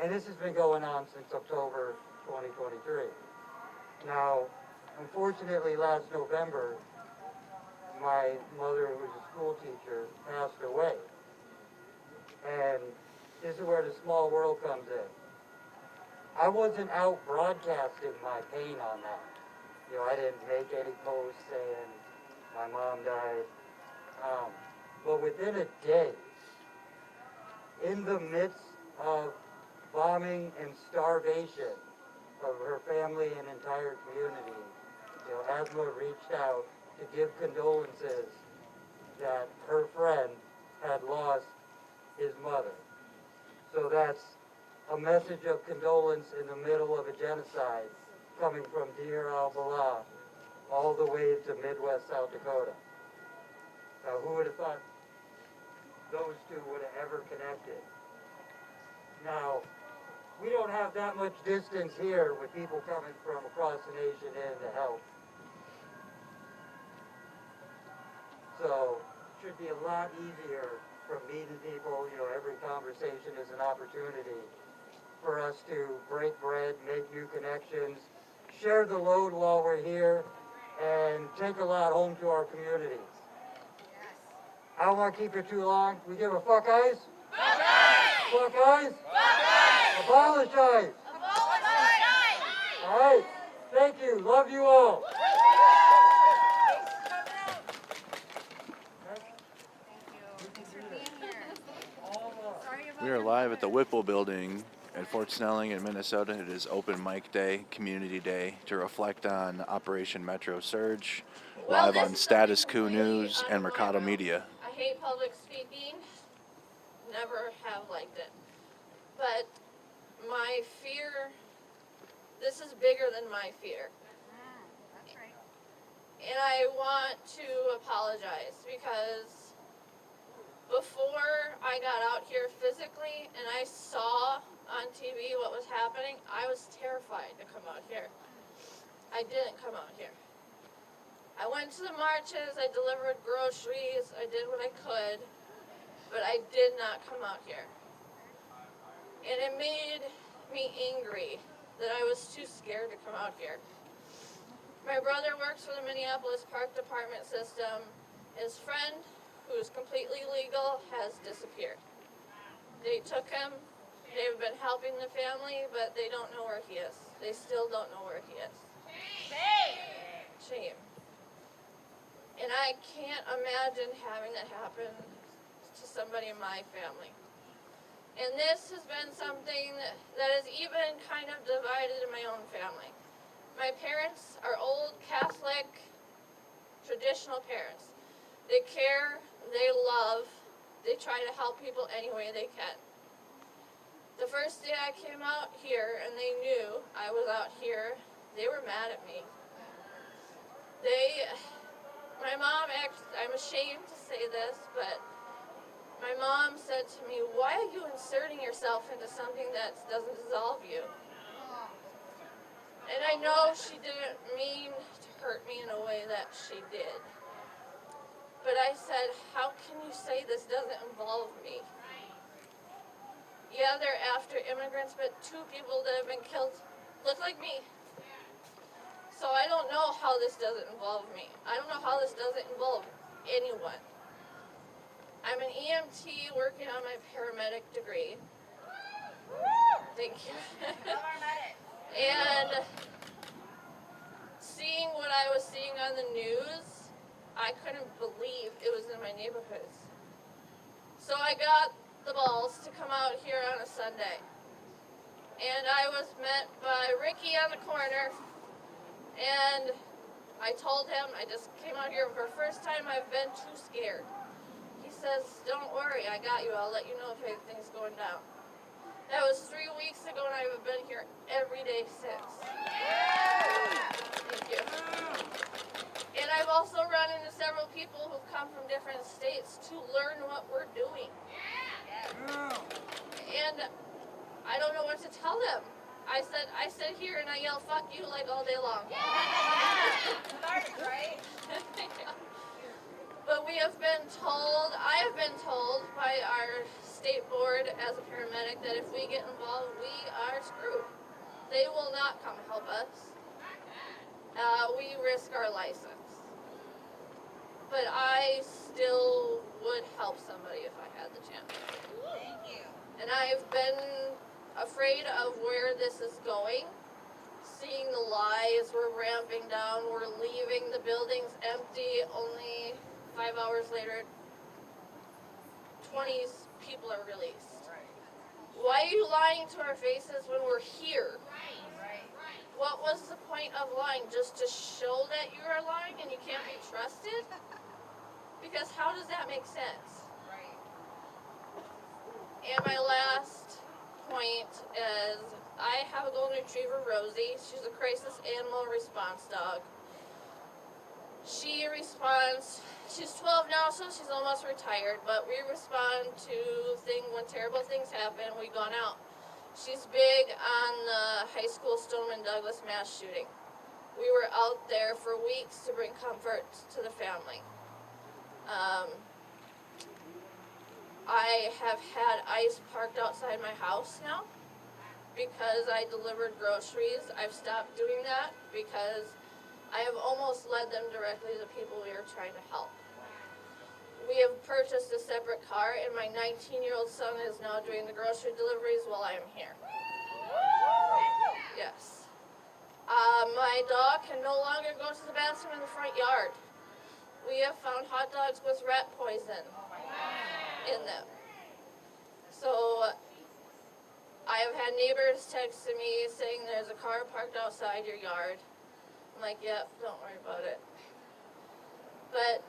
And this has been going on since October 2023. Now, unfortunately, last November, my mother, who was a school teacher, passed away. And this is where the small world comes in. I wasn't out broadcasting my pain on that. I didn't make any posts saying my mom died. But within a day, in the midst of bombing and starvation of her family and entire community, Asma reached out to give condolences that her friend had lost his mother. So that's a message of condolence in the middle of a genocide coming from Deir al-Balah all the way to Midwest South Dakota. Now, who would have thought those two would have ever connected? Now, we don't have that much distance here with people coming from across the nation in to help So it should be a lot easier from meeting people. You know, every conversation is an opportunity for us to break bread, make new connections, share the load while we're here, and take a lot home to our communities. I don't want to keep it too long. We give a fuck eyes? Fuck eyes! Fuck eyes? Fuck eyes! Abolish eyes! Abolish eyes! All right. Thank you. Love you all. We are live at the Whipple building at Fort Snelling in Minnesota. It is open mic day, community day, to reflect on Operation Metro Surge, live on Status Coup News and Mercado Media. I hate public speaking. Never have liked it. But my fear, this is bigger than my fear. That's right. And I want to apologize because before I got out here physically and I saw on TV what was happening, I was terrified to come out here. I didn't come out here. I went to the marches, I delivered groceries, I did what I could, but I did not come out here. And it made me angry that I was too scared to come out here. My brother works for the Minneapolis Park Department system. His friend, who's completely legal, has disappeared. They took him. They've been helping the family, but they don't know where he is. They still don't know where he is. Shame. And I can't imagine having that happen to somebody in my family. And this has been something that has even kind of divided in my own family. My parents are old Catholic, traditional parents. They care, they love, they try to help people any way they can. The first day I came out here and they knew I was out here, they were mad at me. My mom, I'm ashamed to say this, but my mom said to me, "Why are you inserting yourself into something that doesn't dissolve you?" And I know she didn't mean to hurt me in a way that she did. But I said, how can you say this doesn't involve me? Yeah, they're after immigrants, but 2 people that have been killed look like me. So I don't know how this doesn't involve me. I don't know how this doesn't involve anyone. I'm an EMT working on my paramedic degree. Thank you. And seeing what I was seeing on the news, I couldn't believe it was in my neighborhoods. So I got the balls to come out here on a Sunday. And I was met by Ricky on the corner. And I told him, I just came out here for the first time I've been too scared. He says, "Don't worry, I got you. I'll let you know if anything's going down." That was 3 weeks ago, and I've been here every day since. Thank you. And I've also run into several people who've come from different states to learn what we're doing. And I don't know what to tell them. I sit here and I yell "fuck you" like all day long. Right? But we have been told, I have been told by our state board as a paramedic that if we get involved, we are screwed. They will not come help us. We risk our license. But I still would help somebody if I had the chance. Thank you. And I've been afraid of where this is going. Seeing the lies, we're ramping down, we're leaving the buildings empty. Only 5 hours later, 20 people are released. Why are you lying to our faces when we're here? What was the point of lying? Just to show that you are lying and you can't be trusted? Because how does that make sense? And my last point is, I have a golden retriever, Rosie. She's a crisis animal response dog. She responds, she's 12 now, so she's almost retired, but we respond to when terrible things happen, we've gone out. She's big on the high school Stoneman Douglas mass shooting. We were out there for weeks to bring comfort to the family. I have had ICE parked outside my house now because I delivered groceries. I've stopped doing that because I have almost led them directly to people we are trying to help. We have purchased a separate car, and my 19-year-old son is now doing the grocery deliveries while I am here. Yes. My dog can no longer go to the bathroom in the front yard. We have found hot dogs with rat poison in them. So I have had neighbors texting me saying there's a car parked outside your yard. I'm like, yep, don't worry about it. But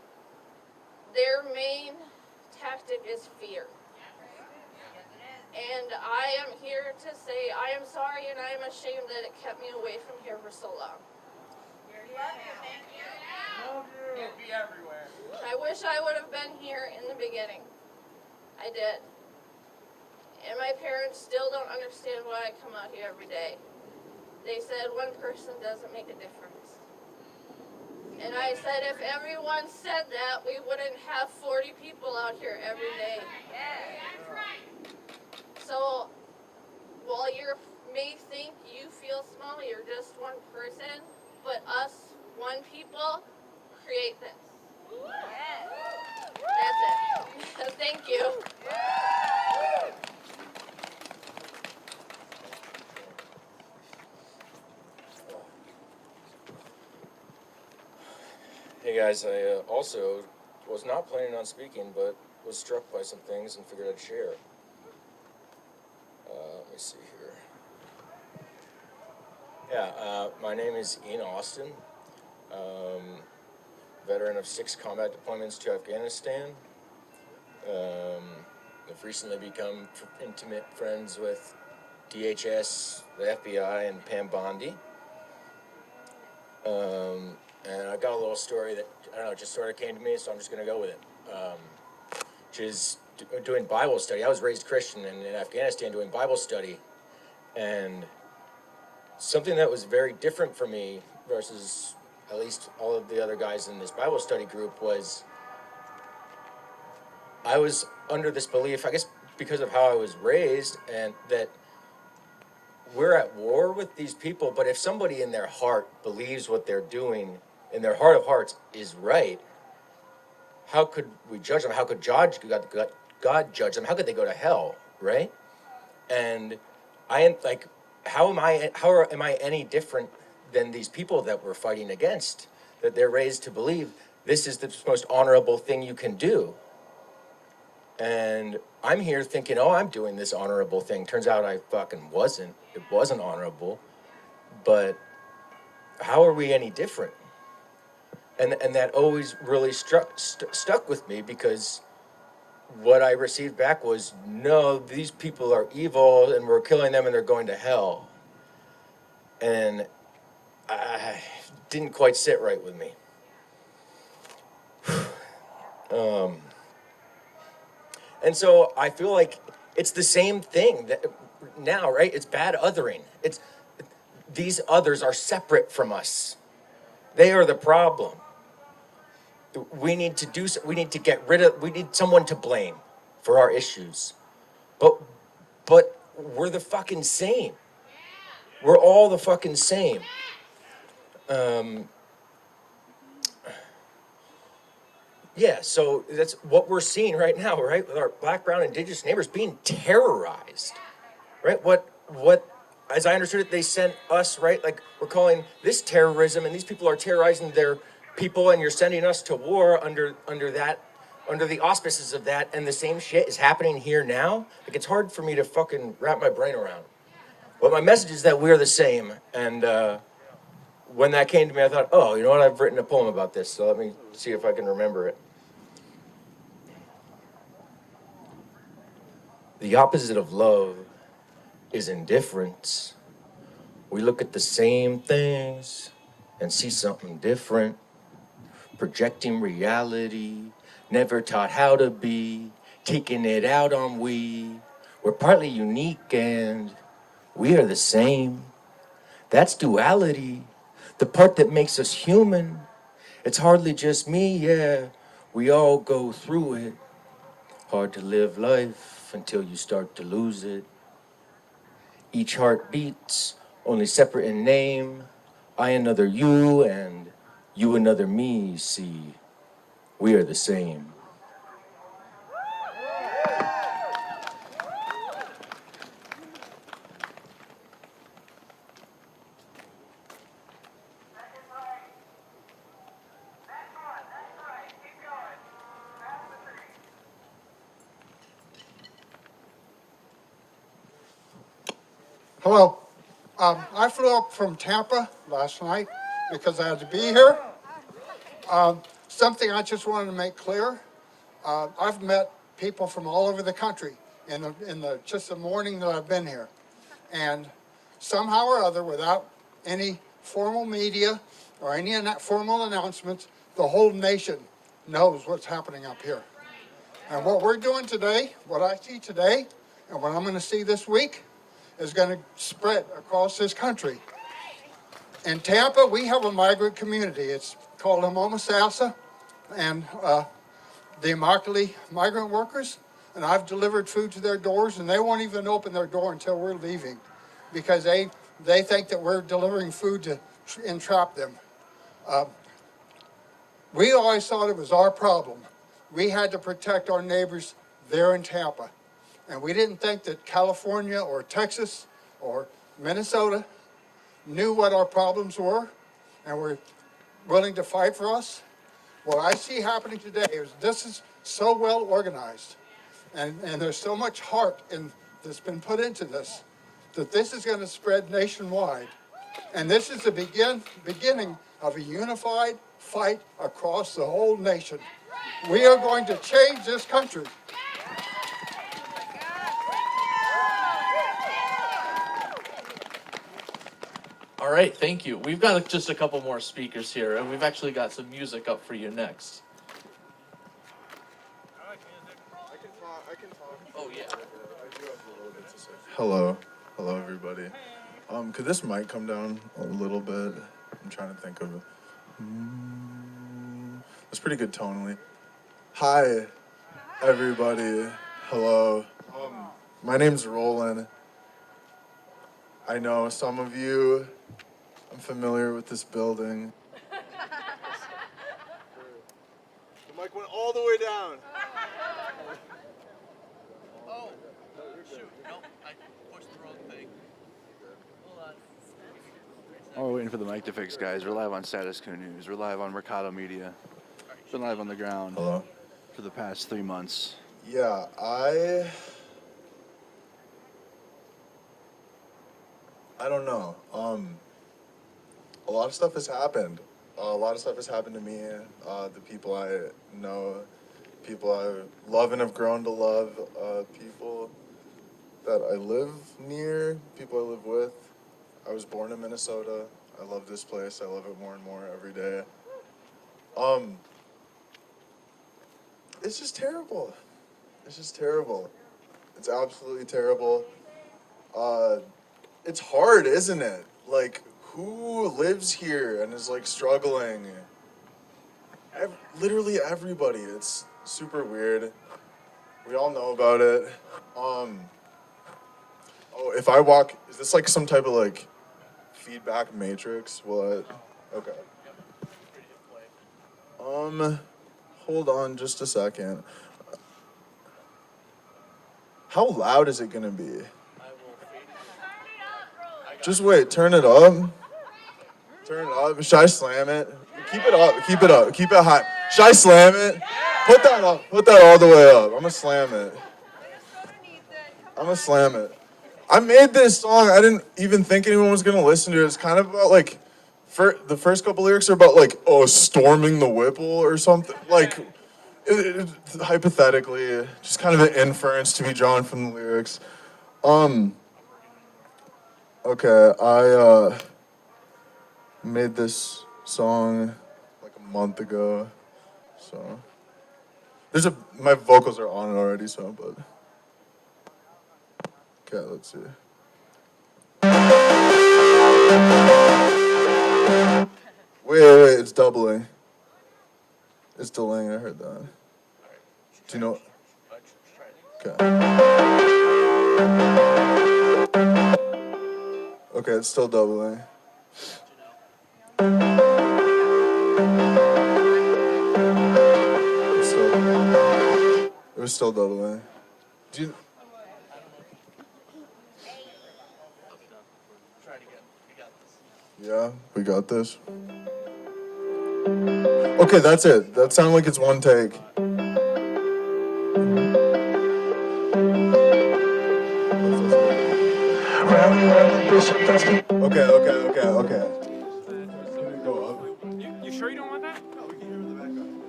their main tactic is fear. And I am here to say I am sorry and I am ashamed that it kept me away from here for so long. Can't be everywhere. I wish I would have been here in the beginning. I did. And my parents still don't understand why I come out here every day. They said one person doesn't make a difference. And I said if everyone said that, we wouldn't have 40 people out here every day. So while you may think you feel small, you're just one person, but us, one people, create this. That's it. Thank you. Hey guys, I also was not planning on speaking, but was struck by some things and figured I'd share. Let me see here. Yeah, my name is Ian Austin, veteran of 6 combat deployments to Afghanistan. I've recently become intimate friends with DHS, the FBI, and Pam Bondi. And I got a little story that, I don't know, just sort of came to me, so I'm just going to go with it. Which is doing Bible study. I was raised Christian and in Afghanistan doing Bible study. And something that was very different for me versus at least all of the other guys in this Bible study group was I was under this belief, I guess because of how I was raised, and that we're at war with these people, but if somebody in their heart believes what they're doing in their heart of hearts is right, how could we judge them? How could God judge them? How could they go to hell, right? And I am like, how am I any different than these people that we're fighting against, that they're raised to believe this is the most honorable thing you can do? And I'm here thinking, oh, I'm doing this honorable thing. Turns out I fucking wasn't. It wasn't honorable. But how are we any different? And that always really stuck with me, because what I received back was, no, these people are evil and we're killing them and they're going to hell. And I didn't quite sit right with me. And so I feel like it's the same thing that now, right? It's bad othering. These others are separate from us. They are the problem. We need to get rid of, we need someone to blame for our issues. But we're the fucking same. We're all the fucking same. Yeah, so that's what we're seeing right now, right? With our black, brown, indigenous neighbors being terrorized, right? What, as I understood it, they sent us, right? Like, we're calling this terrorism, and these people are terrorizing their people, and you're sending us to war under the auspices of that, and the same shit is happening here now? Like, it's hard for me to fucking wrap my brain around. But my message is that we're the same, and when that came to me, I thought, oh, you know what? I've written a poem about this, so let me see if I can remember it. The opposite of love is indifference. We look at the same things and see something different. Projecting reality, never taught how to be, taking it out on we. We're partly unique and we are the same. That's duality, the part that makes us human. It's hardly just me, yeah. We all go through it. Hard to live life until you start to lose it. Each heart beats, only separate in name. I another you and you another me, see. We are the same. Hello. I flew up from Tampa last night because I had to be here. Something I just wanted to make clear. I've met people from all over the country in just the morning that I've been here. And somehow or other, without any formal media or any formal announcements, the whole nation knows what's happening up here. And what we're doing today, what I see today, and what I'm going to see this week, is going to spread across this country. In Tampa, we have a migrant community. It's called Homosassa, and the Immokalee migrant workers, and I've delivered food to their doors, and they won't even open their door until we're leaving because they think that we're delivering food to entrap them. We always thought it was our problem. We had to protect our neighbors there in Tampa. And we didn't think that California or Texas or Minnesota knew what our problems were and were willing to fight for us. What I see happening today is this is so well organized and there's so much heart that's been put into this that this is going to spread nationwide. And this is the beginning of a unified fight across the whole nation. We are going to change this country. All right, thank you. We've got just a couple more speakers here, and we've actually got some music up for you next. Oh, yeah. Hello everybody. Could this mic come down a little bit? I'm trying to think of it. It's pretty good tonally. Hi, everybody. Hello. My name's Roland. I know some of you. I'm familiar with this building. The mic went all the way down. Oh, shoot. Nope, I pushed the wrong thing. Hold on. Oh, we're waiting for the mic to fix, guys. We're live on Status Coup News. We're live on Mercado Media. Been live on the ground for the past 3 months. Yeah, I don't know. A lot of stuff has happened. A lot of stuff has happened to me. The people I know, people I love and have grown to love, people that I live near, people I live with. I was born in Minnesota. I love this place. I love it more and more every day. It's just terrible. It's just terrible. It's absolutely terrible. It's hard, isn't it? Like, who lives here and is like struggling? Literally everybody. It's super weird. We all know about it. Oh, if I walk, is this like some type of like feedback matrix? What? Okay. Hold on just a second. How loud is it gonna be? Just wait, turn it up. Turn it up. Should I slam it? Keep it up, keep it up, keep it high. Should I slam it? Put that up, put that all the way up. I'm gonna slam it. I'm gonna slam it. I made this song, I didn't even think anyone was gonna listen to it. It's kind of about like, the first couple lyrics are about like, oh, storming the Whipple or something. Like, hypothetically, just kind of an inference to be drawn from the lyrics. Okay, I made this song like a month ago, so my vocals are on it already, so but okay, let's see. Wait, it's doubling. It's delaying, I heard that. Do you know? Okay. Okay, it's still doubling. It was still doubling. Do you? Yeah, we got this. Okay, that's it. That sounded like it's one take. Okay. Go up. You sure you don't want that? No, we can hear in the background.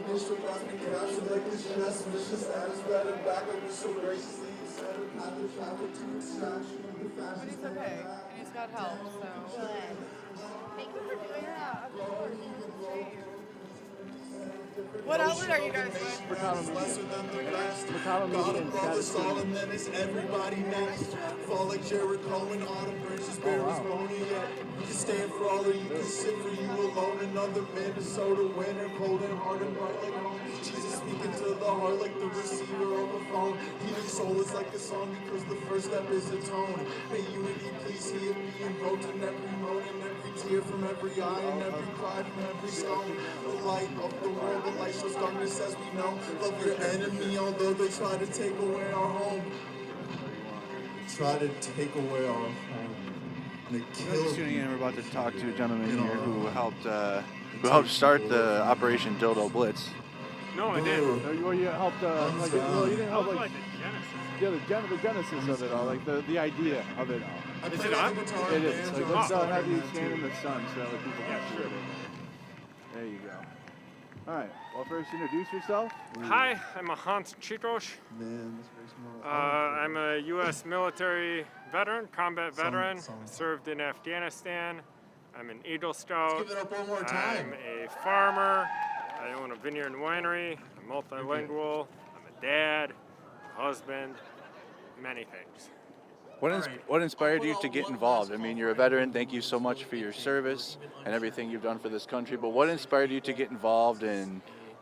But he's okay, and he's got help, so. Thank you for doing that. Of course. What outlet are you guys with? God above us all, and then it's everybody next. Fall like Jericho and autumn branches bear his bony yet. You can stand for all or you can sit for you alone. Another Minnesota winter, cold and hard and bright like home. Jesus speaking to the heart like the receiver on the phone. Healing soul is like a song because the first step is a tone. May unity please hear me invoked in every moan and every tear from every eye and every cry from every stone. The light of the world, the light shows darkness as we know. Love your enemy, although they try to take away our home. Try to take away our home. They kill. Just tuning in, we're about to talk to a gentleman here who helped start the Operation Dildo Blitz. No, I didn't. Well, you helped. You didn't help like the genesis of it all, like the idea of it all. Is it on? It is. Like, let's have you stand in the sun so that people can see it. There you go. All right. Well, first introduce yourself. Hi, I'm a Hans Chikos. I'm a U.S. military veteran, combat veteran. Served in Afghanistan. I'm an Eagle Scout. Let's give it up one more time. I'm a farmer. I own a vineyard and winery. I'm multilingual. I'm a dad, a husband, many things. What inspired you to get involved? I mean, you're a veteran. Thank you so much for your service and everything you've done for this country. But what inspired you to get involved in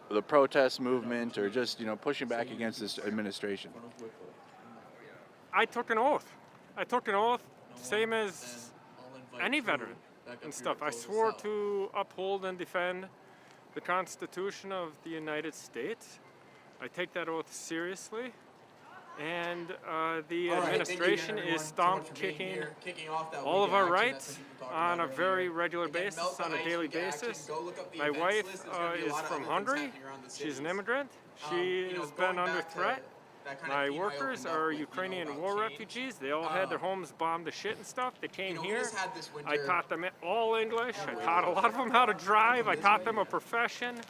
the protest movement, or just pushing back against this administration? I took an oath. Same as any veteran and stuff. I swore to uphold and defend the Constitution of the United States. I take that oath seriously. And the administration is kicking all of our rights on a very regular basis, on a daily basis. My wife is from Hungary. She's an immigrant. She has been under threat. My workers are Ukrainian war refugees. They all had their homes bombed to shit and stuff. They came here. I taught them all English. I taught a lot of them how to drive. I taught them a profession.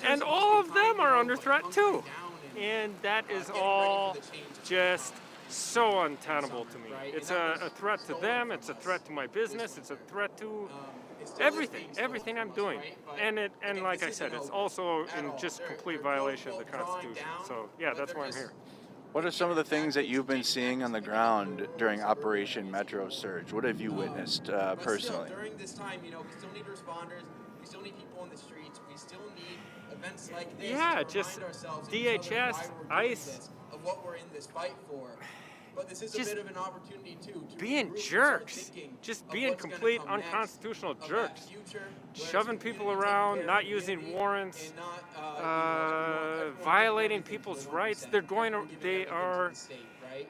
And all of them are under threat too. And that is all just so untenable to me. It's a threat to them, it's a threat to my business, it's a threat to everything I'm doing. And like I said, it's also in just complete violation of the Constitution. So yeah, that's why I'm here. What are some of the things that you've been seeing on the ground during Operation Metro Surge? What have you witnessed personally? During this time, we still need responders, we still need people in the streets, we still need events like this yeah, to just remind ourselves DHS, ICE, of what we're in this fight for. But this is a bit of an opportunity too to being jerks, just being complete unconstitutional jerks, shoving people around, not using warrants, violating people's rights. They are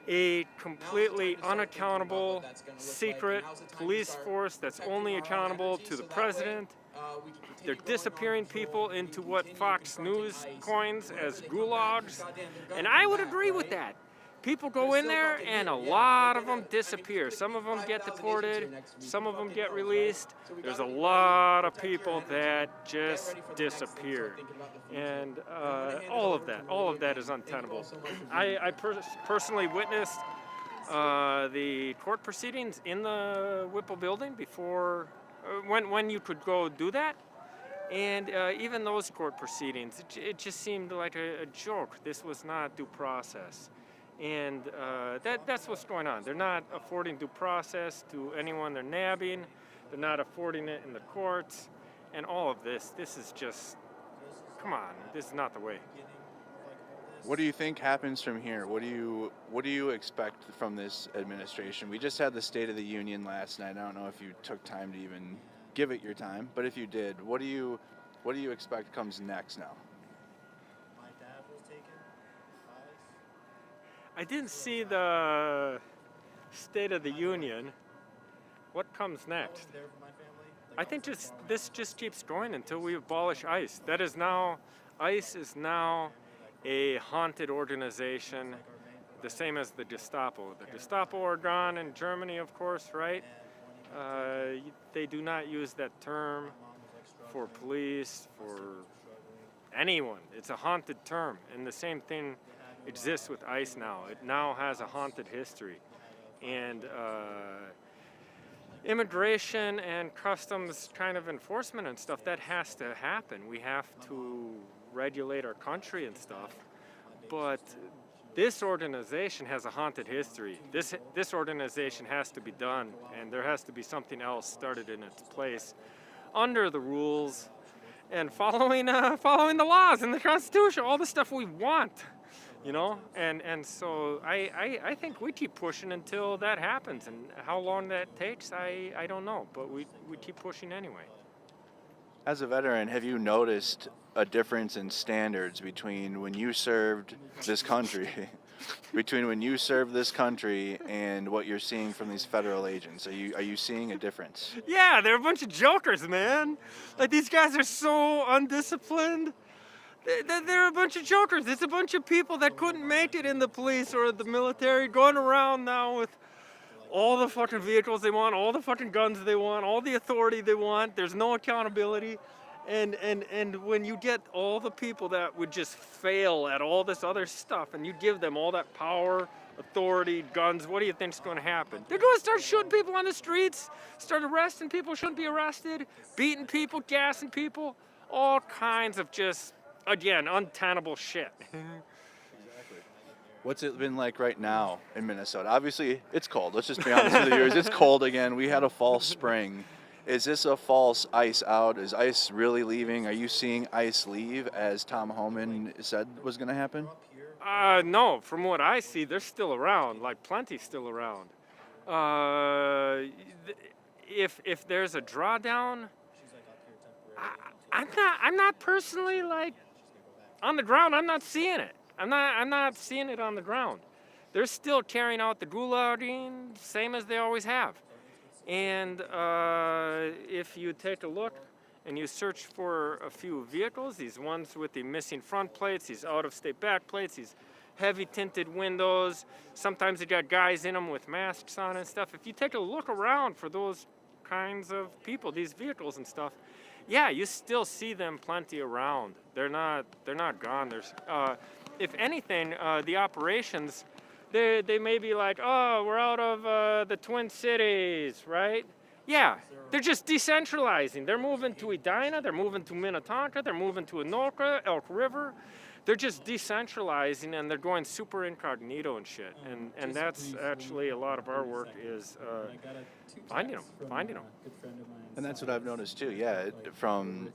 a completely unaccountable, secret police force that's only accountable to the president. They're disappearing people into what Fox News coins as gulags, and I would agree with that. People go in there and a lot of them disappear. Some of them get deported, some of them get released. There's a lot of people that just disappear. And all of that is untenable. I personally witnessed the court proceedings in the Whipple building before, when you could go do that. And even those court proceedings, it just seemed like a joke. This was not due process. And that's what's going on. They're not affording due process to anyone they're nabbing. They're not affording it in the courts, and all of this. This is just, come on, this is not the way. What do you think happens from here? What do you expect from this administration? We just had the State of the Union last night. I don't know if you took time to even give it your time, but if you did, what do you expect comes next now? I didn't see the State of the Union. What comes next? I think this just keeps going until we abolish ICE. ICE is now a haunted organization, the same as the Gestapo. The Gestapo are gone in Germany, of course, right? They do not use that term for police, for anyone. It's a haunted term, and the same thing exists with ICE now. It now has a haunted history. And immigration and customs kind of enforcement and stuff, that has to happen. We have to regulate our country and stuff. But this organization has a haunted history. This organization has to be done, and there has to be something else started in its place under the rules and following the laws and the Constitution, all the stuff we want. You know, and so I think we keep pushing until that happens, and how long that takes, I don't know, but we keep pushing anyway. As a veteran, have you noticed a difference in standards between when you served this country, and what you're seeing from these federal agents? Are you seeing a difference? Yeah, they're a bunch of jokers, man. Like, these guys are so undisciplined. They're a bunch of jokers. It's a bunch of people that couldn't make it in the police or the military going around now with all the fucking vehicles they want, all the fucking guns they want, all the authority they want. There's no accountability. And when you get all the people that would just fail at all this other stuff and you give them all that power, authority, guns, what do you think's going to happen? They're going to start shooting people on the streets, start arresting people who shouldn't be arrested, beating people, gassing people, all kinds of just, again, untenable shit. What's it been like right now in Minnesota? Obviously, it's cold. Let's just be honest with the viewers. It's cold again. We had a false spring. Is this a false ICE out? Is ICE really leaving? Are you seeing ICE leave as Tom Homan said was going to happen? No, from what I see, they're still around, like plenty still around. If there's a drawdown, I'm not personally like on the ground. I'm not seeing it. I'm not seeing it on the ground. They're still carrying out the gulagging, same as they always have. And if you take a look and you search for a few vehicles, these ones with the missing front plates, these out-of-state back plates, these heavy tinted windows, sometimes they got guys in them with masks on and stuff. If you take a look around for those kinds of people, these vehicles and stuff, yeah, you still see them plenty around. They're not gone. There's, if anything, the operations, they may be like, oh, we're out of the Twin Cities, right? Yeah, they're just decentralizing. They're moving to Edina, they're moving to Minnetonka, they're moving to Anoka, Elk River. They're just decentralizing, and they're going super incognito and shit. And that's actually a lot of our work is finding them. And that's what I've noticed too. Yeah, from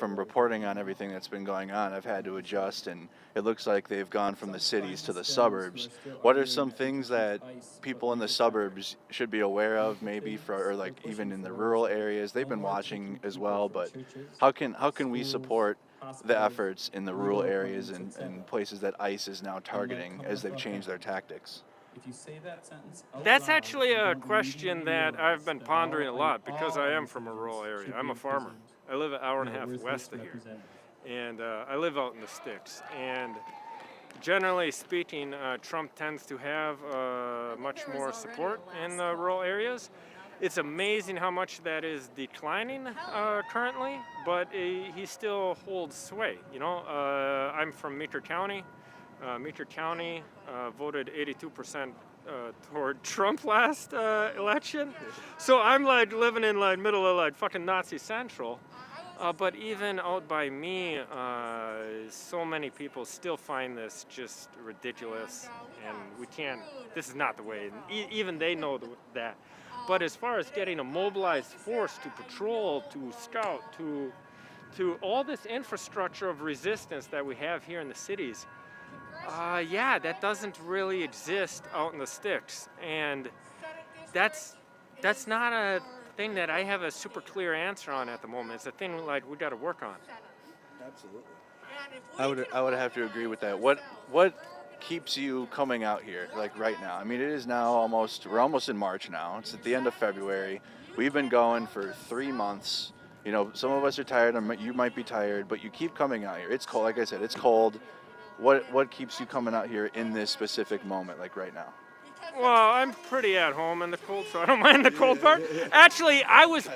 reporting on everything that's been going on, I've had to adjust, and it looks like they've gone from the cities to the suburbs. What are some things that people in the suburbs should be aware of, maybe or like even in the rural areas? They've been watching as well, but how can we support the efforts in the rural areas and places that ICE is now targeting as they've changed their tactics? If you say that sentence out That's loud, actually a then you question immediately that realize I've been that pondering a all- lot because I am all from a rural voices area. should I'm be a farmer. presented. I live an hour and a You know, half where's west this of here. represented? And I live out in the sticks. And generally speaking, Trump tends to have much more support in the rural areas. It's amazing how much that is declining currently, but he still holds sway. You know, I'm from Meeker County. Meeker County voted 82% toward Trump last election. So I'm like living in like middle of like fucking Nazi Central. But even out by me, so many people still find this just ridiculous, and we can't. This is not the way. And even they know that. But as far as getting a mobilized force to patrol, to scout, to all this infrastructure of resistance that we have here in the cities, yeah, that doesn't really exist out in the sticks. And that's not a thing that I have a super clear answer on at the moment. It's a thing like we got to work on. Absolutely. I would have to agree with that. What keeps you coming out here like right now? I mean, it is now we're almost in March now. It's at the end of February. We've been going for 3 months. You know, some of us are tired, and you might be tired, but you keep coming out here. It's cold, like I said, it's cold. What keeps you coming out here in this specific moment, like right now? Well, I'm pretty at home in the cold, so I don't mind the cold part. Actually, I was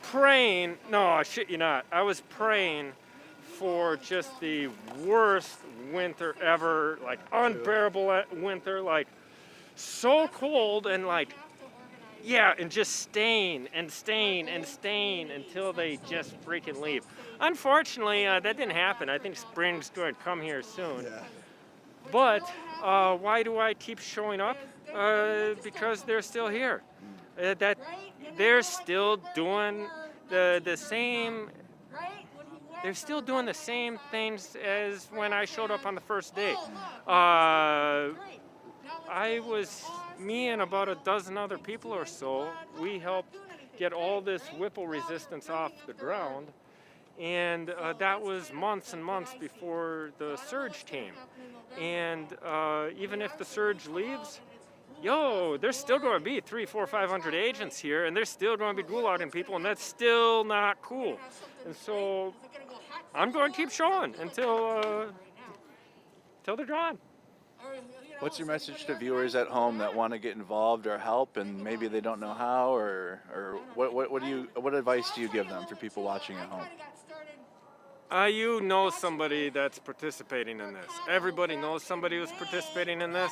praying. No, I shit you not. I was praying for just the worst winter ever, like unbearable winter, like so cold and like, yeah, and just staying until they just freaking leave. Unfortunately, that didn't happen. I think spring's going to come here soon. Yeah. But why do I keep showing up? Because they're still here. That they're still doing the same. They're still doing the same things as when I showed up on the first day. Me and about a dozen other people or so, we helped get all this Whipple resistance off the ground. And that was months and months before the surge came. And even if the surge leaves, there's still going to be 300, 400, 500 agents here, and there's still going to be gulagging people, and that's still not cool. And so I'm going to keep showing until they're gone. What's your message to viewers at home that want to get involved or help, and maybe they don't know how, or what advice do you give them for people watching at home? You know somebody that's participating in this. Everybody knows somebody who's participating in this.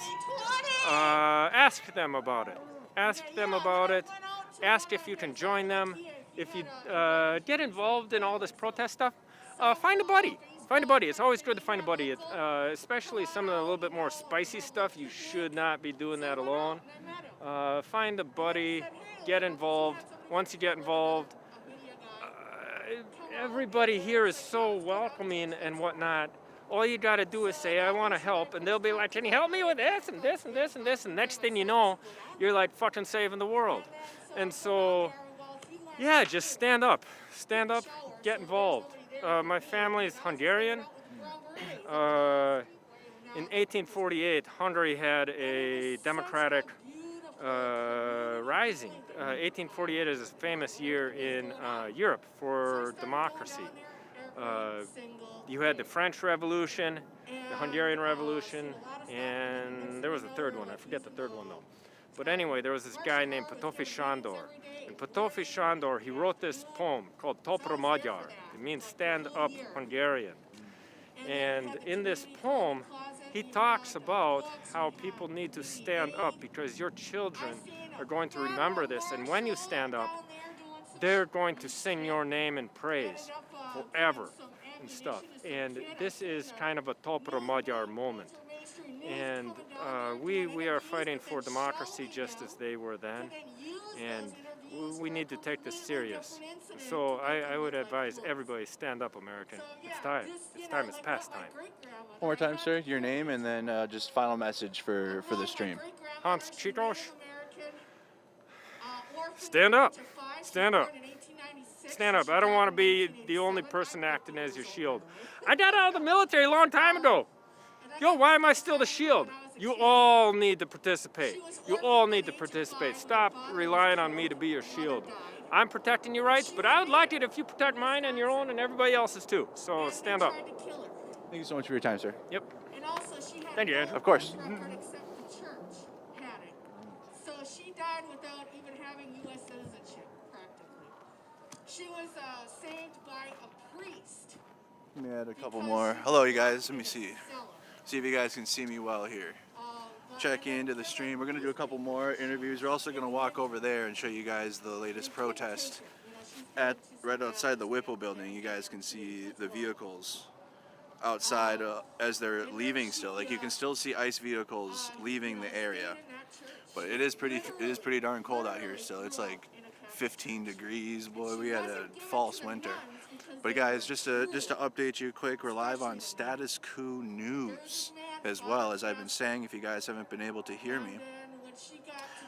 Ask them about it. Ask them about it. Ask if you can join them. If you get involved in all this protest stuff, find a buddy. Find a buddy. It's always good to find a buddy, especially some of the little bit more spicy stuff. You should not be doing that alone. Find a buddy, get involved. Once you get involved, everybody here is so welcoming and whatnot. All you got to do is say, I want to help, and they'll be like, can you help me with this and this and this and this? And next thing you know, you're like fucking saving the world. And so, yeah, just stand up, get involved. My family is Hungarian. In 1848, Hungary had a democratic rising. 1848 is a famous year in Europe for democracy. You had the French Revolution, the Hungarian Revolution, and there was a third one. I forget the third one though. But anyway, there was this guy named Petőfi Sándor. And Petőfi Sándor, he wrote this poem called Topra Magyar. It means stand up Hungarian. And in this poem, he talks about how people need to stand up because your children are going to remember this. And when you stand up, they're going to sing your name in praise forever and stuff. And this is kind of a Topra Magyar moment. And we are fighting for democracy just as they were then. And we need to take this serious. So I would advise everybody stand up, American. It's time. It's time. It's past time. One more time, sir, your name and then just final message for the stream. Hans Chikos. Stand up. Stand up. Stand up. I don't want to be the only person acting as your shield. I got out of the military a long time ago. Why am I still the shield? You all need to participate. You all need to participate. Stop relying on me to be your shield. I'm protecting your rights, but I would like it if you protect mine and your own and everybody else's too. So stand up. Thank you so much for your time, sir. Yep. Thank you, Andrew. Of course. So she died without even having U.S. citizenship, practically. She was saved by a priest. Let me add a couple more. Hello, you guys. Let me see if you guys can see me well here. Check into the stream. We're going to do a couple more interviews. We're also going to walk over there and show you guys the latest protest right outside the Whipple building. You guys can see the vehicles outside as they're leaving still. Like you can still see ICE vehicles leaving the area. But it is pretty darn cold out here still. It's like 15 degrees, boy. We had a false winter. But guys, just to update you quick, we're live on Status Coup News as well, as I've been saying, if you guys haven't been able to hear me.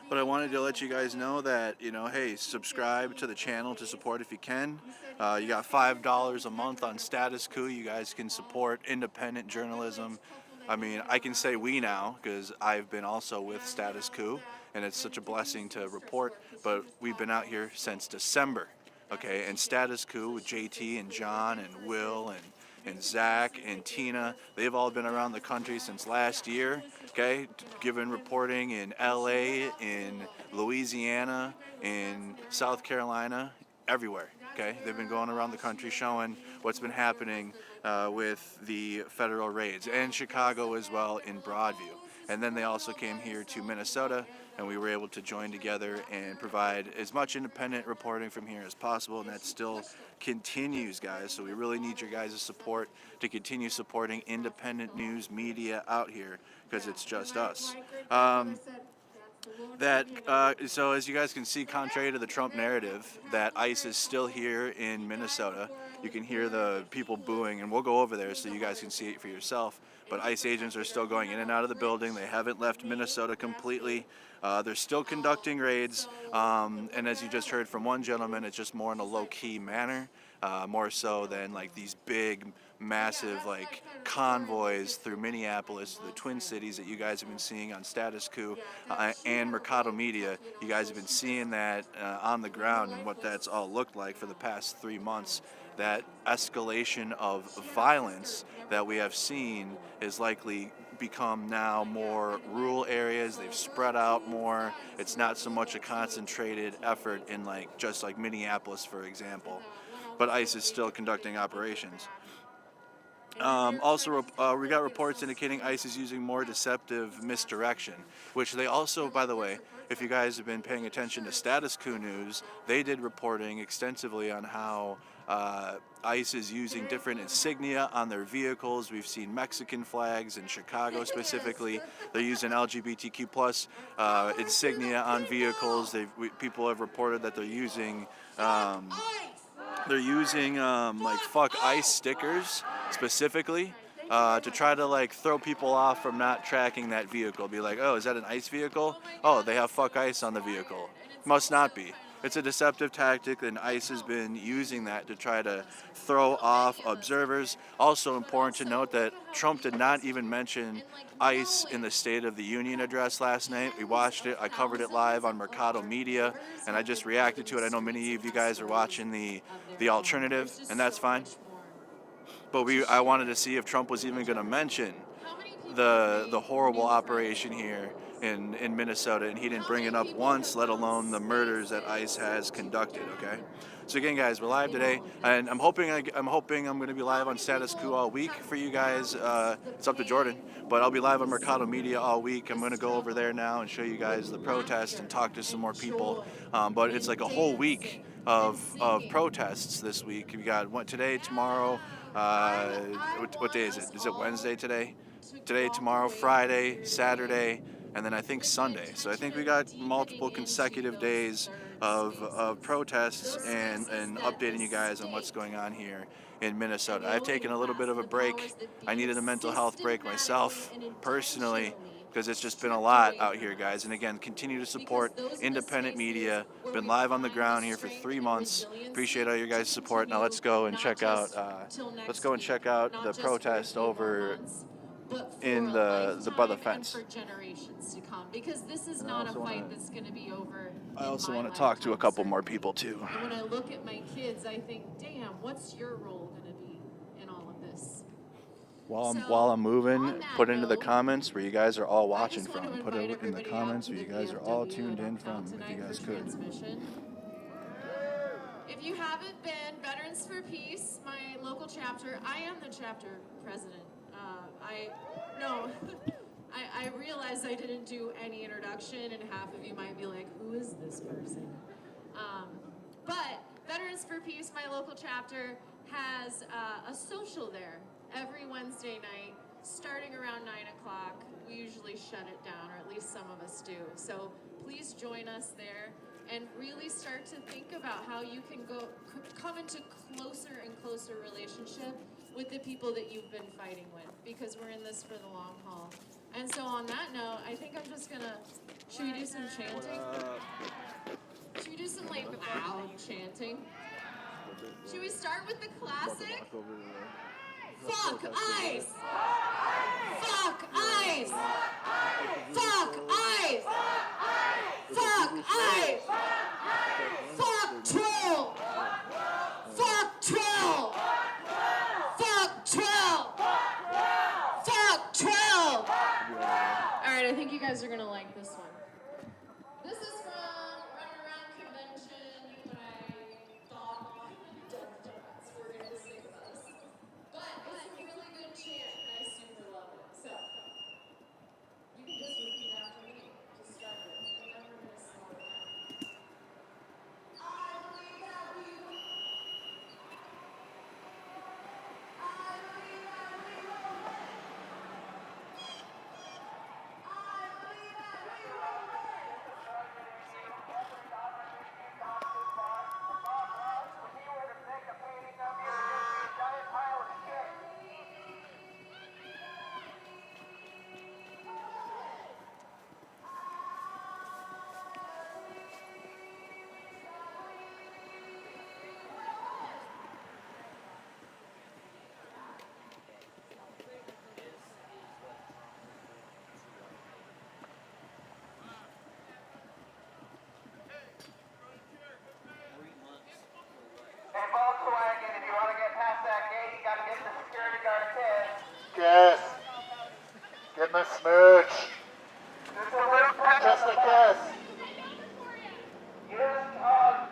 But I wanted to let you guys know that, you know, hey, subscribe to the channel to support if you can. You got $5 a month on Status Coup. You guys can support independent journalism. I mean, I can say we now because I've been also with Status Coup, and it's such a blessing to report. But we've been out here since December, okay? And Status Coup with JT and John and Will and Zach and Tina, they've all been around the country since last year, okay? Given reporting in LA, in Louisiana, in South Carolina, everywhere, okay? They've been going around the country showing what's been happening with the federal raids, and Chicago as well in Broadview. And then they also came here to Minnesota, and we were able to join together and provide as much independent reporting from here as possible, and that still continues, guys. So we really need your guys' support to continue supporting independent news media out here, because it's just us. So as you guys can see, contrary to the Trump narrative, that ICE is still here in Minnesota. You can hear the people booing, and we'll go over there so you guys can see it for yourself. But ICE agents are still going in and out of the building. They haven't left Minnesota completely. They're still conducting raids, and as you just heard from one gentleman, it's just more in a low-key manner, more so than like these big, massive like convoys through Minneapolis, the Twin Cities that you guys have been seeing on Status Coup and Mercado Media. You guys have been seeing that on the ground and what that's all looked like for the past 3 months. That escalation of violence that we have seen is likely become now more rural areas. They've spread out more. It's not so much a concentrated effort in like just like Minneapolis, for example. But ICE is still conducting operations. Also, we got reports indicating ICE is using more deceptive misdirection, which they also, by the way, if you guys have been paying attention to Status Coup News, they did reporting extensively on how ICE is using different insignia on their vehicles. We've seen Mexican flags in Chicago specifically. They're using LGBTQ plus insignia on vehicles. People have reported that they're using like fuck ICE stickers specifically to try to like throw people off from not tracking that vehicle. Be like, oh, is that an ICE vehicle? Oh, they have fuck ICE on the vehicle. Must not be. It's a deceptive tactic, and ICE has been using that to try to throw off observers. Also important to note that Trump did not even mention ICE in the State of the Union address last night. We watched it. I covered it live on Mercado Media, and I just reacted to it. I know many of you guys are watching the alternative, and that's fine. But I wanted to see if Trump was even going to mention the horrible operation here in Minnesota, and he didn't bring it up once, let alone the murders that ICE has conducted. Okay, so again, guys, we're live today, and I'm hoping I'm going to be live on Status Coup all week for you guys. It's up to Jordan, but I'll be live on Mercado Media all week. I'm going to go over there now and show you guys the protest and talk to some more people. But it's like a whole week of protests this week. We got today, tomorrow. What day is it? Is it Wednesday today? Today, tomorrow, Friday, Saturday, and then I think Sunday. So I think we got multiple consecutive days of protests and updating you guys on what's going on here in Minnesota. I've taken a little bit of a break. I needed a mental health break myself, personally, because it's just been a lot out here, guys. And again, continue to support independent media. Been live on the ground here for 3 months. Appreciate all your guys' support. Now let's go and check out the protest over in by the fence. For generations to come, because this is not a fight that's going to be over. I also want to talk to a couple more people too. And when I look at my kids, I think, damn, what's your role going to be in all of this? While I'm moving, put into the comments where you guys are all watching from. Put it in the comments where you guys are all tuned in from, if you guys could. If you haven't been, Veterans for Peace, my local chapter, I am the chapter president. I realized I didn't do any introduction, and half of you might be like, who is this person? But Veterans for Peace, my local chapter, has a social there every Wednesday night starting around 9 o'clock. We usually shut it down, or at least some of us do. So please join us there and really start to think about how you can come into closer and closer relationship with the people that you've been fighting with, because we're in this for the long haul. And so on that note, I think I'm just gonna, should we do some chanting? Should we do some like loud chanting? Should we start with the classic? Fuck ICE! Fuck ICE! Fuck ICE! Fuck ICE! Fuck troll! Fuck troll! Fuck troll! Fuck troll! Alright, I think you guys are gonna like this one. This is from Run Around Convention, you and I thought donuts were gonna sing this. But it's a really good chant, and I super love it. So, you can just repeat after me to start with, and then we're gonna slow it down. I believe that we will. I believe that we will win. I believe that we will win. Hey, Volkswagen, if you want to get past that gate, you got to get the security guard a kiss. Kiss. Give him a smooch. Just a little touch. Just a kiss. Use hug.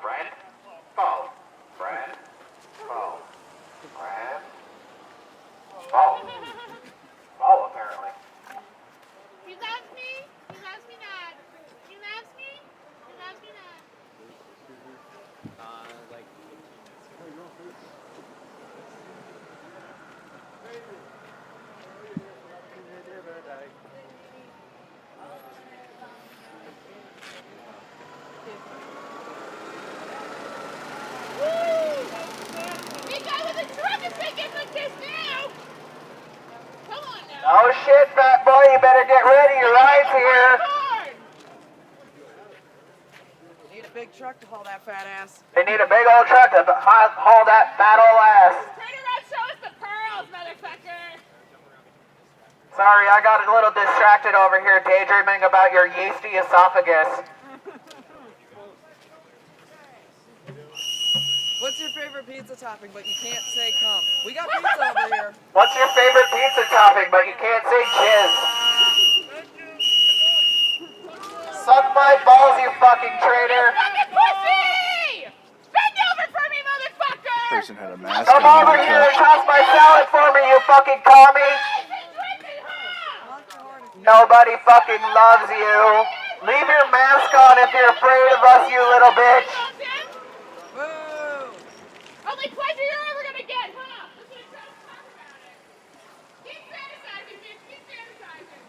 Friend, foe. Friend, foe. Friend, foe. Foe, apparently. He loves me. He loves me not. He loves me. He loves me not. Like 15 minutes. Big guy with a truck is making like this now. Come on now. Oh shit, fat boy, you better get ready. Your ride's here. Need a big truck to haul that fat ass. They need a big old truck to haul that fat old ass. Turn around, show us the pearls, motherfucker. Sorry, I got a little distracted over here daydreaming about your yeasty esophagus. What's your favorite pizza topping, but you can't say cum? We got pizza over here. What's your favorite pizza topping, but you can't say jizz? Suck my balls, you fucking traitor. Fucking pussy! Bend over for me, motherfucker! Person had a mask Come on. over here and toss my salad for me, you fucking commie. Nobody fucking loves you. Leave your mask on if you're afraid of us, you little bitch. Only pleasure you're ever gonna get, huh? Let's get talk about it. Keep sanitizing, bitch. Keep sanitizing.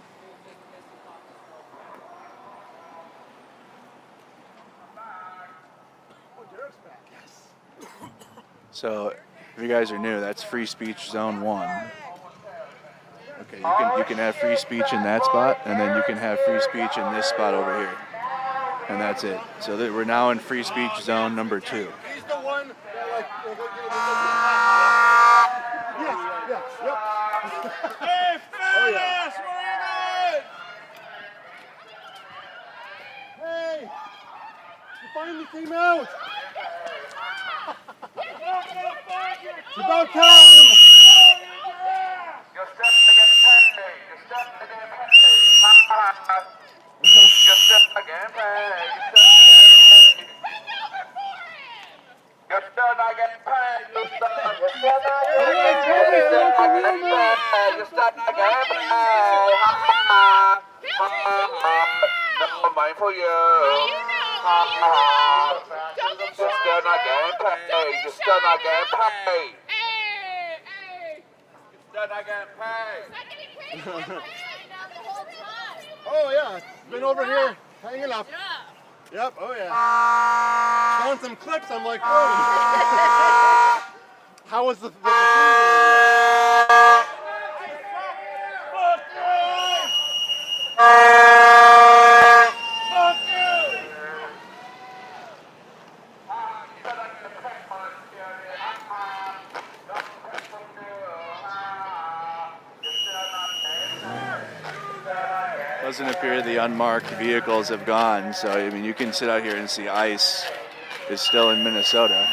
So, if you guys are new, that's free speech zone 1. Okay, you can have free speech in that spot, and then you can have free speech in this spot over here, and that's it. So we're now in free speech zone number 2. He's the one that like. Yes, yep. Hey, fat ass, where are you going? Hey, you finally came out. It's about time. You're starting to get paid. You're starting to get paid. You're starting to get paid. You're still not getting paid. You're still not getting paid. You start not getting paid. Ha ha ha. Ha ha. No mind for you. Ha ha. You're still not getting paid. You're still not getting paid. You're still not getting paid. Oh yeah, been over here hanging up. Yep, oh yeah. Found some clips, I'm like, oh. How was the Doesn't appear the unmarked vehicles have gone, so I mean you can sit out here and see ICE is still in Minnesota.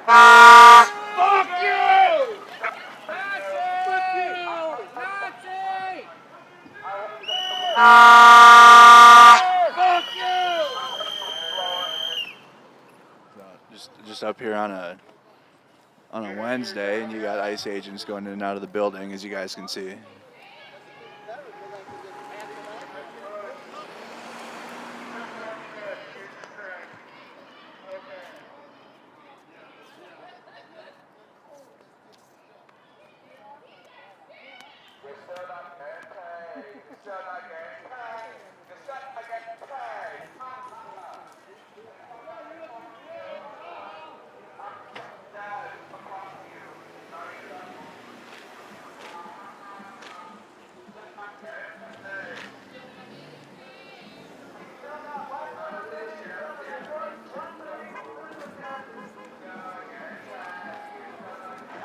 Fuck you! Just up here on a Wednesday, and you got ICE agents going in and out of the building, as you guys can see.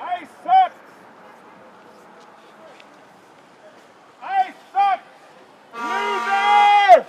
I suck! I suck! Loser!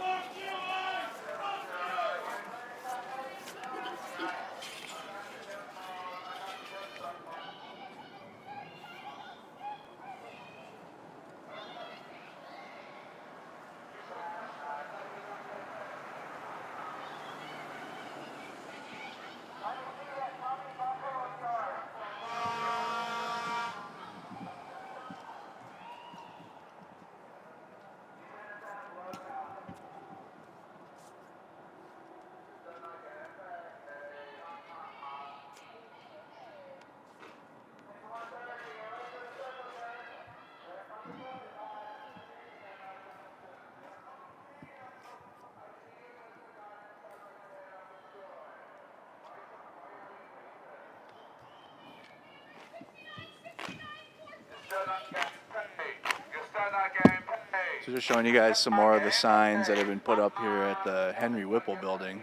So just showing you guys some more of the signs that have been put up here at the Henry Whipple building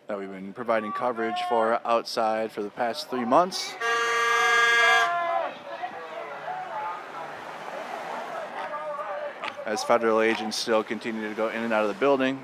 that we've been providing coverage for outside for the past 3 months. As federal agents still continue to go in and out of the building.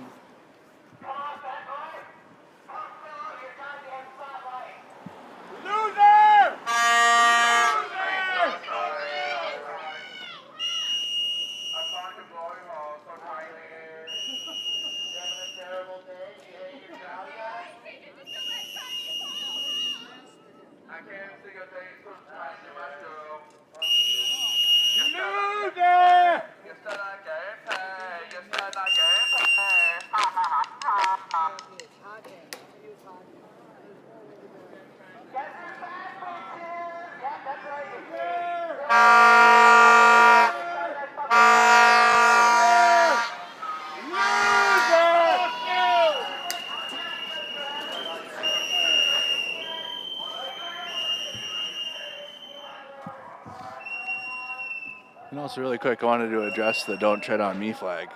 And also really quick, I wanted to address the Don't Tread on Me flag,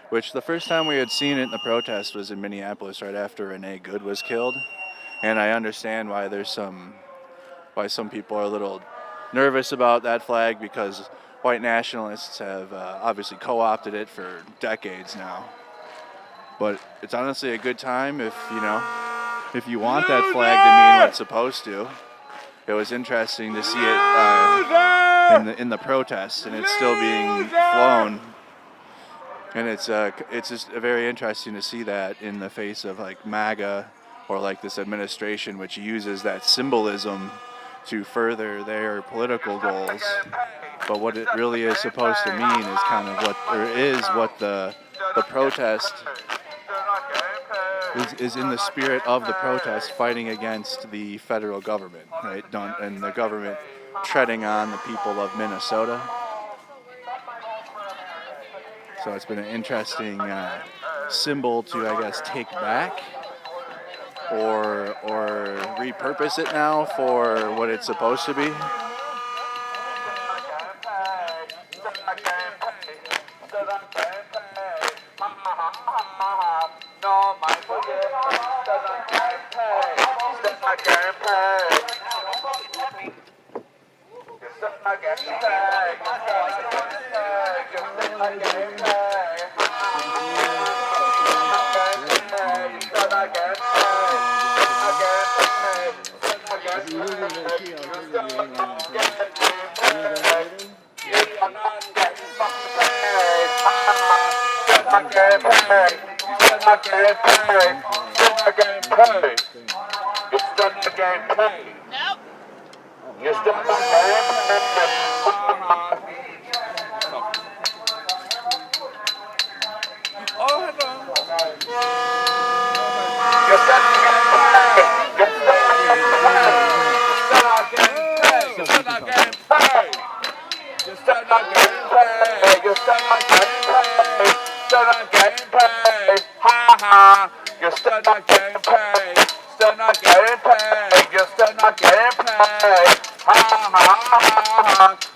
which the first time we had seen it in the protest was in Minneapolis right after Renee Good was killed. And I understand why some people are a little nervous about that flag, because white nationalists have obviously co-opted it for decades now. But it's honestly a good time if you want that flag to mean what it's supposed to. It was interesting to see it in the protests, and it's still being flown. And it's just very interesting to see that in the face of like MAGA or like this administration, which uses that symbolism to further their political goals. But what it really is supposed to mean is kind of what the protest is in the spirit of the protest, fighting against the federal government, right? And the government treading on the people of Minnesota. So it's been an interesting symbol to, I guess, take back or repurpose it now for what it's supposed to be.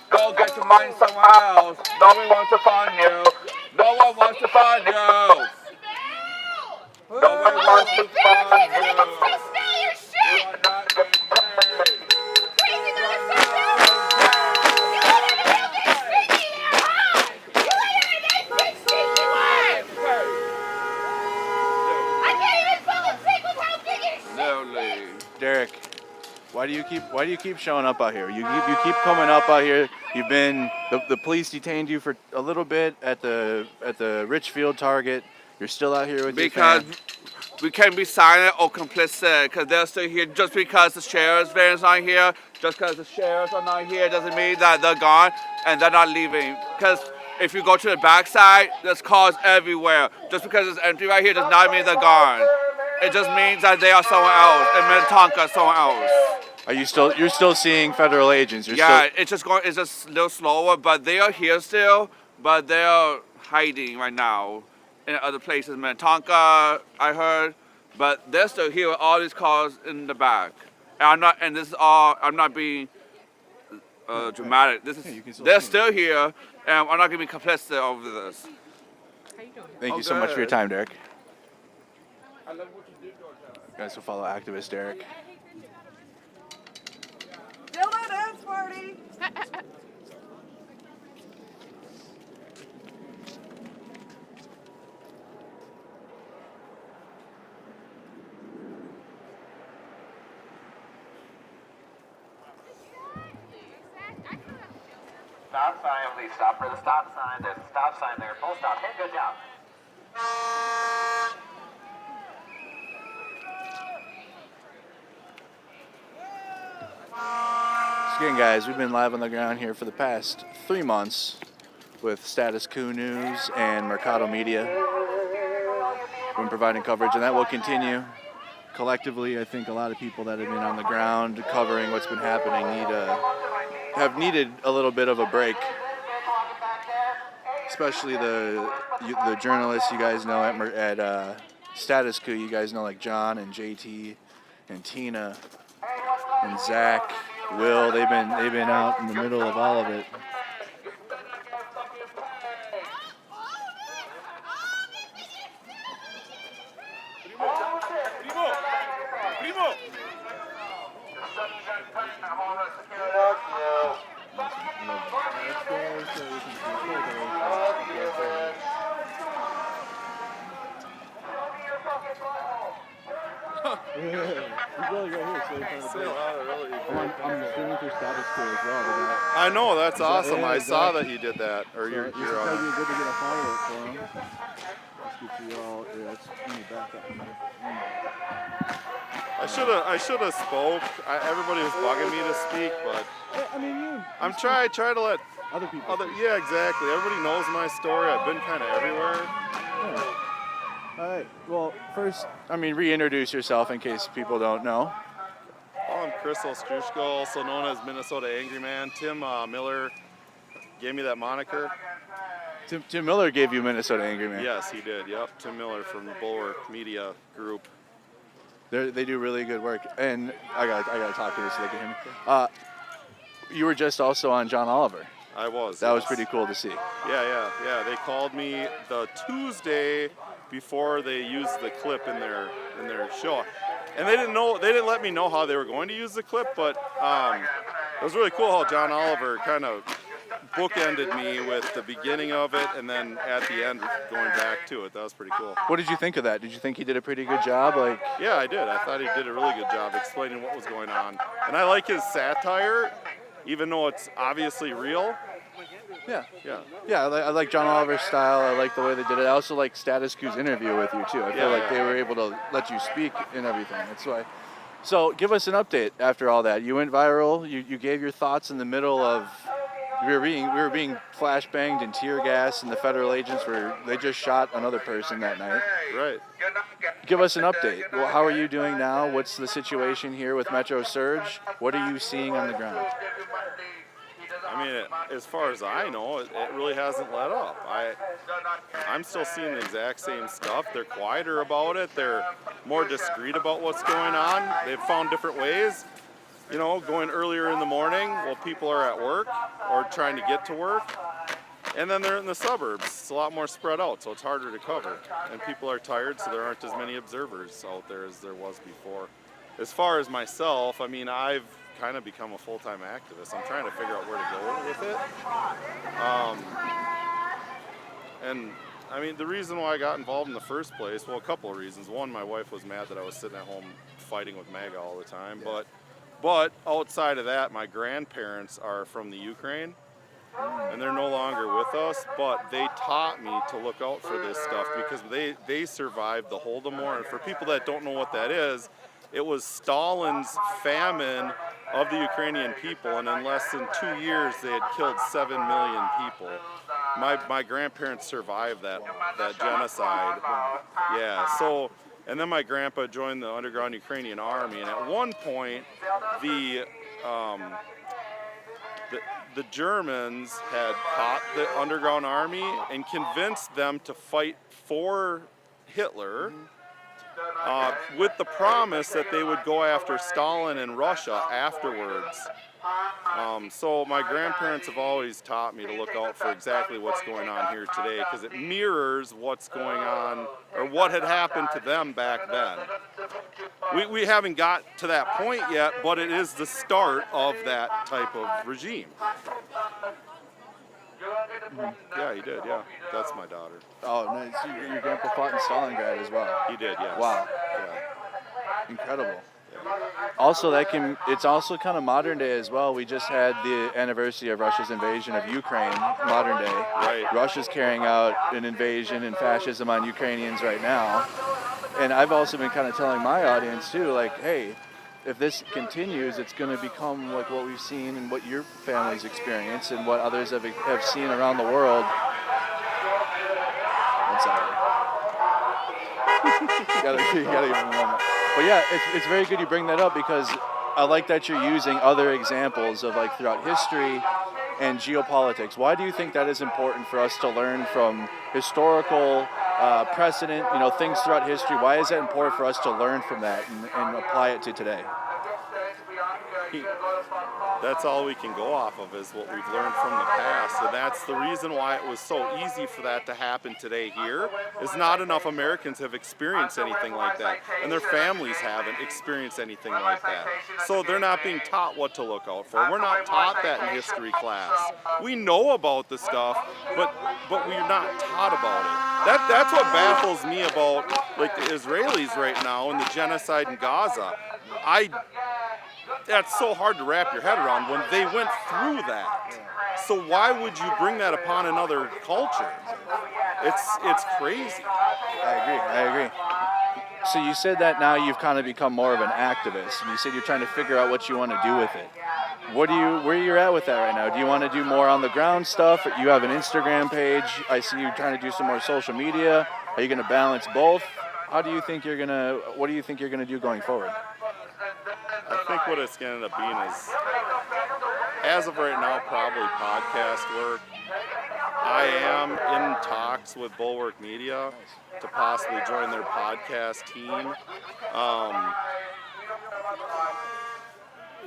Go get your money somewhere else. No one wants to find you. No one wants to find you. No one wants to find you. You are not getting paid. Crazy motherfucker! You let everything get stinky here, huh? You let everything get stinky word! I can't even fall asleep with how big your shit is! Derek, why do you keep showing up out here? You keep coming up out here. You've been the police detained you for a little bit at the Richfield Target. You're still out here with your Because fam. we can't be silent or complicit, because they're still here. Just because the sheriff's van is not here, just because the sheriffs are not here, doesn't mean that they're gone and they're not leaving. Because if you go to the backside, there's cars everywhere. Just because it's empty right here does not mean they're gone. It just means that they are somewhere else, in Minnetonka, somewhere else. You're still seeing federal agents? It's just a little slower, but they are here still, but they are hiding right now in other places. Minnetonka, I heard, but they're still here with all these cars in the back. And I'm not being dramatic. They're still here, and I'm not gonna be complicit over this. Thank you so much for your time, Derek. You guys will follow activist Derek. Dildo dance party! Stop sign, please stop for the stop sign. There's a stop sign there. Full stop. Hey, good job. So again, guys, we've been live on the ground here for the past 3 months with Status Coup News and Mercado Media. We've been providing coverage, and that will continue. Collectively, I think a lot of people that have been on the ground covering what's been happening have needed a little bit of a break. Especially the journalists you guys know at Status Coup. You guys know like John and JT and Tina and Zach, Will. They've been out in the middle of all of it. for status quo as well. Today. I know, that's Is that- awesome. yeah, I saw exactly. that you did that. Or So you're this is on probably it. good to get a follow-up for him. Let's get you all. Yeah, let me back up a minute. I should have spoke. Everybody was bugging me to speak, but I mean, you. I'm try to let other people. Yeah, exactly. Everybody knows my story. I've been kind of everywhere. All right. Well, first, I mean, reintroduce yourself in case people don't know. Well, I'm Chris Ostrushko, also known as Minnesota Angry Man. Tim Miller gave me that moniker. Tim Miller gave you Minnesota Angry Man. Yes, he did. Yep, Tim Miller from the Bulwark Media Group. They do really good work, and I got to talk to you so they can hear me. You were just also on John Oliver. I was. That was pretty cool to see. Yeah. They called me the Tuesday before they used the clip in their show, and they didn't let me know how they were going to use the clip, but it was really cool how John Oliver kind of bookended me with the beginning of it and then at the end going back to it. That was pretty cool. What did you think of that? Did you think he did a pretty good job? Yeah, I did. I thought he did a really good job explaining what was going on, and I like his satire, even though it's obviously real. Yeah. Yeah. I like John Oliver's style. I like the way they did it. I also like Status Quo's interview with you too. I feel like they were able to let you speak and everything. That's why. So give us an update after all that. You went viral. You gave your thoughts in the middle of we were being flashbanged and tear gassed, and the federal agents they just shot another person that night. Right. Give us an update. Well, how are you doing now? What's the situation here with Metro Surge? What are you seeing on the ground? I mean, as far as I know, it really hasn't let up. I'm still seeing the exact same stuff. They're quieter about it. They're more discreet about what's going on. They've found different ways, going earlier in the morning while people are at work or trying to get to work. And then they're in the suburbs. It's a lot more spread out, so it's harder to cover. And people are tired, so there aren't as many observers out there as there was before. As far as myself, I mean, I've kind of become a full-time activist. I'm trying to figure out where to go with it. And I mean, the reason why I got involved in the first place, well, a couple of reasons. One, my wife was mad that I was sitting at home fighting with MAGA all the time. But outside of that, my grandparents are from the Ukraine, and they're no longer with us, but they taught me to look out for this stuff because they survived the Holodomor. And for people that don't know what that is, it was Stalin's famine of the Ukrainian people, and in less than 2 years, they had killed 7 million people. My grandparents survived that genocide. Yeah, so, and then my grandpa joined the underground Ukrainian army, and at one point, the Germans had caught the underground army and convinced them to fight for Hitler, with the promise that they would go after Stalin and Russia afterwards. So my grandparents have always taught me to look out for exactly what's going on here today because it mirrors what's going on or what had happened to them back then. We haven't got to that point yet, but it is the start of that type of regime. Yeah, he did, yeah. That's my daughter. Oh, nice. Your grandpa fought in Stalingrad as well. He did, yes. Wow. Yeah. Incredible. Also, it's also kind of modern day as well. We just had the anniversary of Russia's invasion of Ukraine, modern day. Right. Russia's carrying out an invasion and fascism on Ukrainians right now. And I've also been kind of telling my audience too, like, hey, if this continues, it's going to become like what we've seen and what your family's experienced and what others have seen around the world. I'm sorry. you gotta give him a moment. But yeah, it's very good you bring that up because I like that you're using other examples of like throughout history and geopolitics. Why do you think that is important for us to learn from historical precedent, things throughout history? Why is that important for us to learn from that and apply it to today? That's all we can go off of is what we've learned from the past, and that's the reason why it was so easy for that to happen today here, is not enough Americans have experienced anything like that, and their families haven't experienced anything like that. So they're not being taught what to look out for. We're not taught that in history class. We know about the stuff, but we're not taught about it. That's what baffles me about like the Israelis right now and the genocide in Gaza. that's so hard to wrap your head around when they went through that. So why would you bring that upon another culture? It's crazy. I agree. So you said that now you've kind of become more of an activist, and you said you're trying to figure out what you want to do with it. Where you're at with that right now? Do you want to do more on the ground stuff? You have an Instagram page. I see you trying to do some more social media. Are you going to balance both? What do you think you're going to do going forward? I think what it's going to end up being is, as of right now, probably podcast work. I am in talks with Bulwark Media to possibly join their podcast team.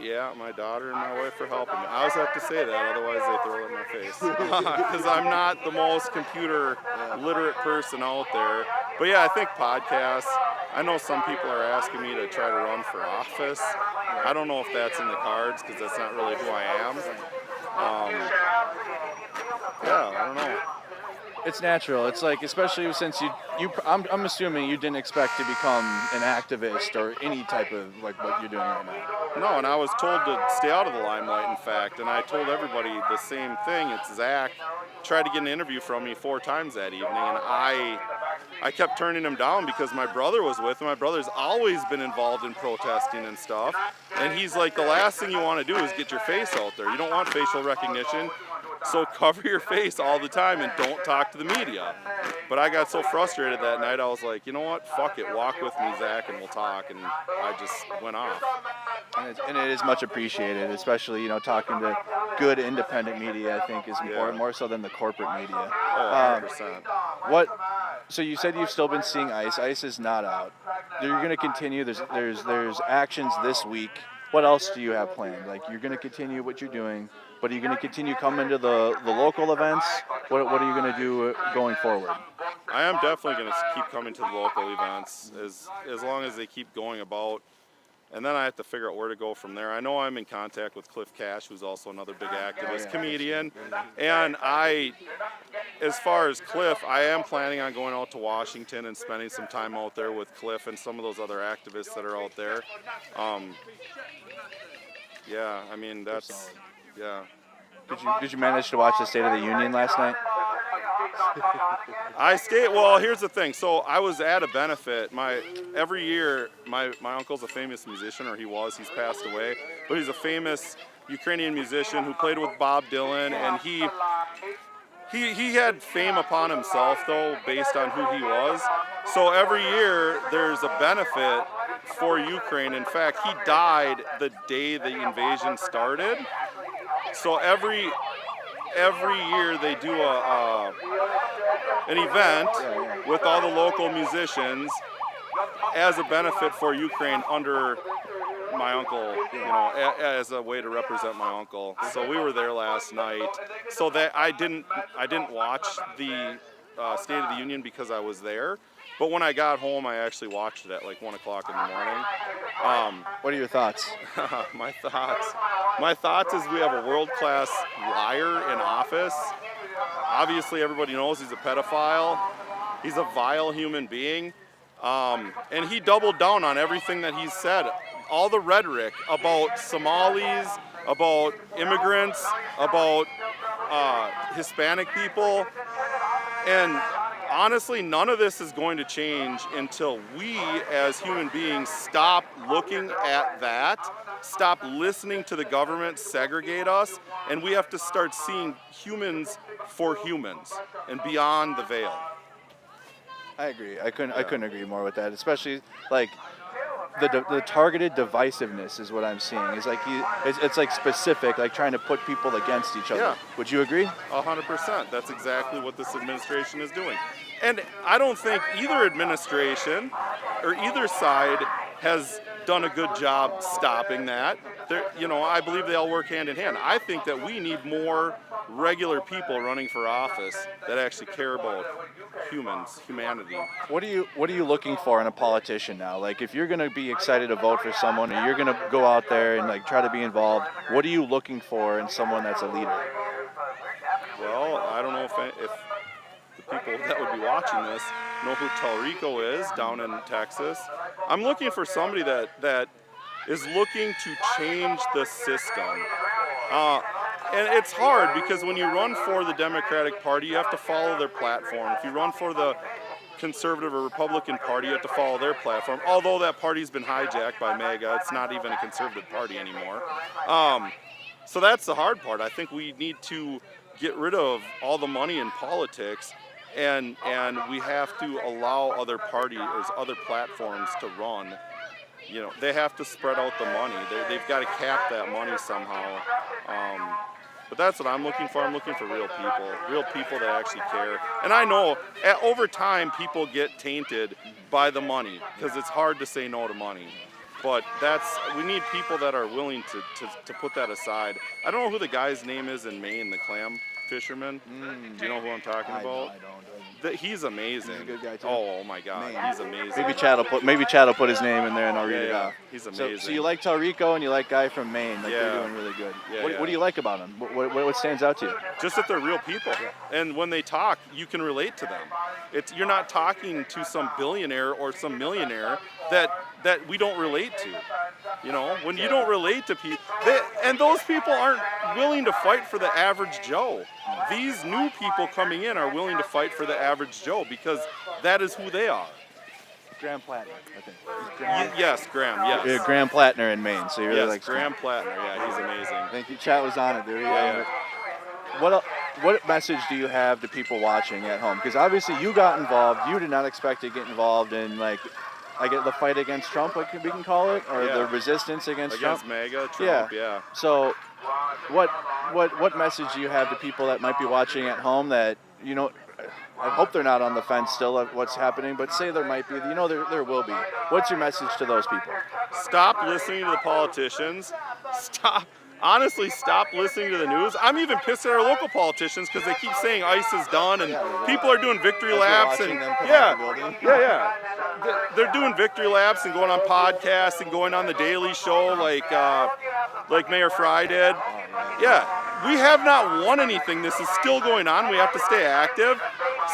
Yeah, my daughter and my wife are helping me. I always have to say that, otherwise they throw it in my face. Because I'm not the most computer literate person out there. But yeah, I think podcasts. I know some people are asking me to try to run for office. I don't know if that's in the cards because that's not really who I am. Yeah, I don't know. It's natural. It's like, especially since I'm assuming you didn't expect to become an activist or any type of like what you're doing right now. No, and I was told to stay out of the limelight, in fact, and I told everybody the same thing. It's Zach tried to get an interview from me 4 times that evening, and I kept turning him down because my brother was with him. My brother's always been involved in protesting and stuff, and he's like, the last thing you want to do is get your face out there. You don't want facial recognition. So cover your face all the time and don't talk to the media. But I got so frustrated that night, I was like, you know what, fuck it, walk with me, Zach, and we'll talk. And I just went off. And it is much appreciated, especially, talking to good independent media, I think, is important, more so than the corporate media. Oh, 100%. So you said you've still been seeing ICE. ICE is not out. You're going to continue. There's actions this week. What else do you have planned? Like, you're going to continue what you're doing, but are you going to continue coming to the local events? What are you going to do going forward? I am definitely going to keep coming to the local events as long as they keep going about. And then I have to figure out where to go from there. I know I'm in contact with Cliff Cash, who's also another big activist, comedian. And as far as Cliff, I am planning on going out to Washington and spending some time out there with Cliff and some of those other activists that are out there. Yeah, I mean, that's, yeah. Did you manage to watch the State of the Union last night? Well, here's the thing. So I was at a benefit. Every year, my uncle's a famous musician, or he's passed away, but he's a famous Ukrainian musician who played with Bob Dylan, and he had fame upon himself, though, based on who he was. So every year, there's a benefit for Ukraine. In fact, he died the day the invasion started. So every year they do an event with all the local musicians as a benefit for Ukraine under my uncle, as a way to represent my uncle. So we were there last night. So that I didn't watch the State of the Union because I was there. But when I got home, I actually watched it at like 1 o'clock in the morning. What are your thoughts? My thoughts is we have a world-class liar in office. Obviously, everybody knows he's a pedophile. He's a vile human being. And he doubled down on everything that he said. All the rhetoric about Somalis, about immigrants, about Hispanic people. And honestly, none of this is going to change until we as human beings stop looking at that, stop listening to the government segregate us, and we have to start seeing humans for humans and beyond the veil. I agree. I couldn't agree more with that, especially like the targeted divisiveness is what I'm seeing. It's like it's like specific, like trying to put people against each other. Yeah. Would you agree? 100%. That's exactly what this administration is doing. And I don't think either administration or either side has done a good job stopping that. I believe they all work hand in hand. I think that we need more regular people running for office that actually care about humanity. What are you looking for in a politician now? Like, if you're going to be excited to vote for someone, or you're going to go out there and like try to be involved, what are you looking for in someone that's a leader? Well, I don't know if the people that would be watching this know who Talrico is down in Texas. I'm looking for somebody that is looking to change the system. And it's hard because when you run for the Democratic Party, you have to follow their platform. If you run for the Conservative or Republican Party, you have to follow their platform. Although that party's been hijacked by MAGA, it's not even a conservative party anymore. So that's the hard part. I think we need to get rid of all the money in politics, and we have to allow other parties, other platforms to run. You know, they have to spread out the money. They've got to cap that money somehow. But that's what I'm looking for. I'm looking for real people that actually care. And I know over time people get tainted by the money because it's hard to say no to money. But we need people that are willing to put that aside. I don't know who the guy's name is in Maine, the clam fisherman. Do you know who I'm talking about? I don't. He's amazing. He's a good guy too. Oh my God, he's amazing. Maybe Chad will put his name in there and I'll read it out. He's amazing. So you like Talrico and you like guy from Maine. They're doing really good. What do you like about them? What stands out to you? Just that they're real people, and when they talk, you can relate to them. You're not talking to some billionaire or some millionaire that we don't relate to. You know, when you don't relate to people, and those people aren't willing to fight for the average Joe. These new people coming in are willing to fight for the average Joe because that is who they are. Graham Plattner, I think. Yes, Graham, yes. Yeah, Graham Plattner in Maine, so you really like Graham Plattner, yeah, he's amazing. Thank you. Chat was on it, dude. Yeah. What message do you have to people watching at home? Because obviously you got involved. You did not expect to get involved in the fight against Trump, like we can call it, or the resistance against Trump. MAGA, Trump, yeah. So, what message do you have to people that might be watching at home that, you know, I hope they're not on the fence still of what's happening, but say there might be, you know, there will be. What's your message to those people? Stop listening to the politicians. Honestly, stop listening to the news. I'm even pissed at our local politicians because they keep saying ICE is done and people are doing victory laps and they're doing victory laps and going on podcasts and going on the Daily Show like Mayor Fry did. Yeah, we have not won anything. This is still going on. We have to stay active.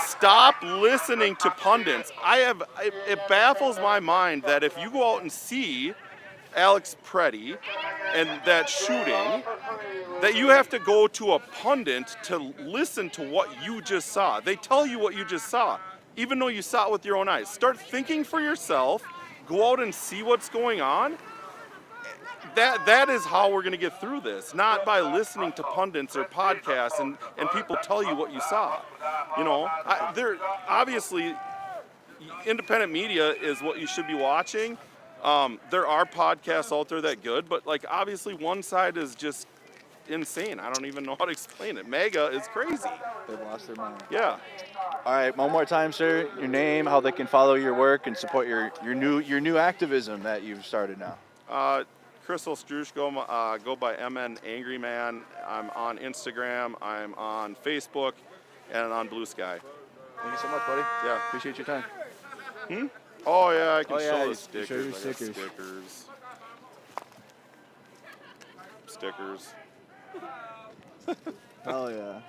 Stop listening to pundits. It baffles my mind that if you go out and see Alex Preddy and that shooting, that you have to go to a pundit to listen to what you just saw. They tell you what you just saw, even though you saw it with your own eyes. Start thinking for yourself, go out and see what's going on. That is how we're going to get through this, not by listening to pundits or podcasts and people tell you what you saw. You know, obviously, independent media is what you should be watching. There are podcasts out there that good, but obviously one side is just insane. I don't even know how to explain it. MAGA is crazy. They've lost their mind. Yeah. All right, one more time, sir. Your name, how they can follow your work and support your new activism that you've started now. Crystal Strushko, go by MN Angry Man. I'm on Instagram. I'm on Facebook, and on Blue Sky. Thank you so much, buddy. Yeah. Appreciate your time. Oh yeah, I can show the you stickers. show your I got stickers. Stickers. Hell yeah.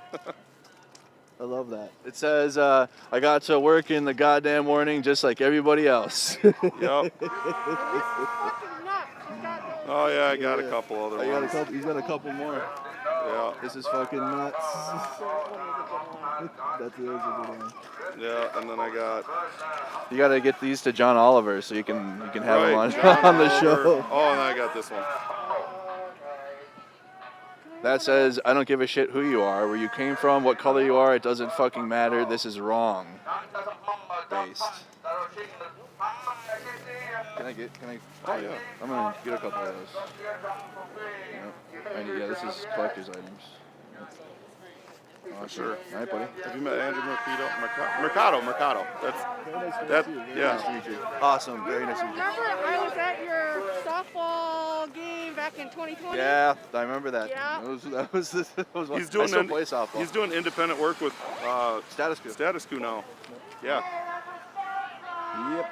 I love that. It says, I got to work in the goddamn morning just like everybody else. Yep. Oh yeah, I got a couple other ones. He's got a couple more. Yeah. This is fucking nuts. That's a good one. Yeah, and then I got. You got to get these to John Oliver so you can have him on John the show. Oliver. Oh, and I got this one. That says, I don't give a shit who you are, where you came from, what color you are, it doesn't fucking matter. This is wrong. Based. Can I? Oh yeah. I'm gonna get a couple of those. Yep. Yeah, this is collector's items. Oh, sure. All right, buddy. Have you met Andrew Mercado? Yeah. Nice to meet you. Awesome. Very nice to meet you. Remember I was at your softball game back in 2020? Yeah, I remember that. Yeah. That was He's I still play softball. He's doing independent work with Status Coup now. Yeah. Yep.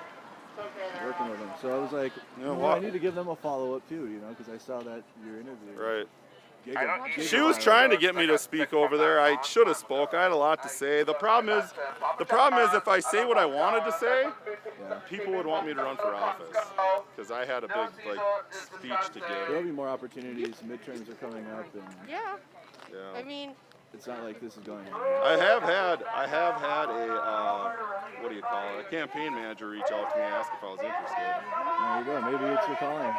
Working with them. So I was like, I need to give them a follow-up too, because I saw that your interview. Right. She was trying to get me to speak over there. I should have spoke. I had a lot to say. The problem is if I say what I wanted to say, people would want me to run for office because I had a big speech to give. There'll be more opportunities. Midterms are coming up, and Yeah. Yeah. I mean, it's not like this is going on. I have had a what do you call it? A campaign manager reach out to me and ask if I was interested. There you go. Maybe it's your calling.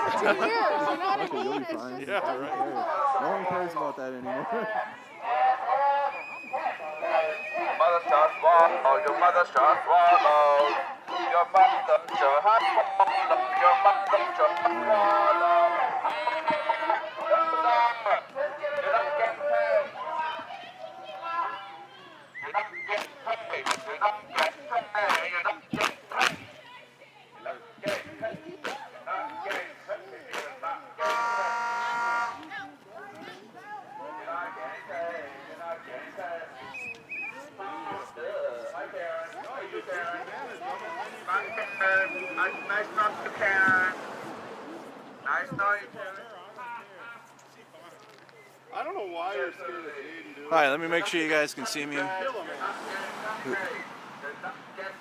for 2 years, you know what I Okay, mean? you'll be It's fine. just- Yeah, Who right. cares? No one cares about that anymore. Mother shall swallow, your mother shall swallow. Your mother shall swallow, your mother shall swallow. You're not getting paid. You're not getting paid. You're not getting paid. You're not getting paid. You're not getting paid. You're not getting paid. You're not getting paid. You're not getting paid. Hi, Karen. How are you, Karen? Hi, Karen. Nice talking to Karen. Nice knowing you, Karen. I don't know why you're scared of Jaden, dude. All right, let me make sure you guys can see me. All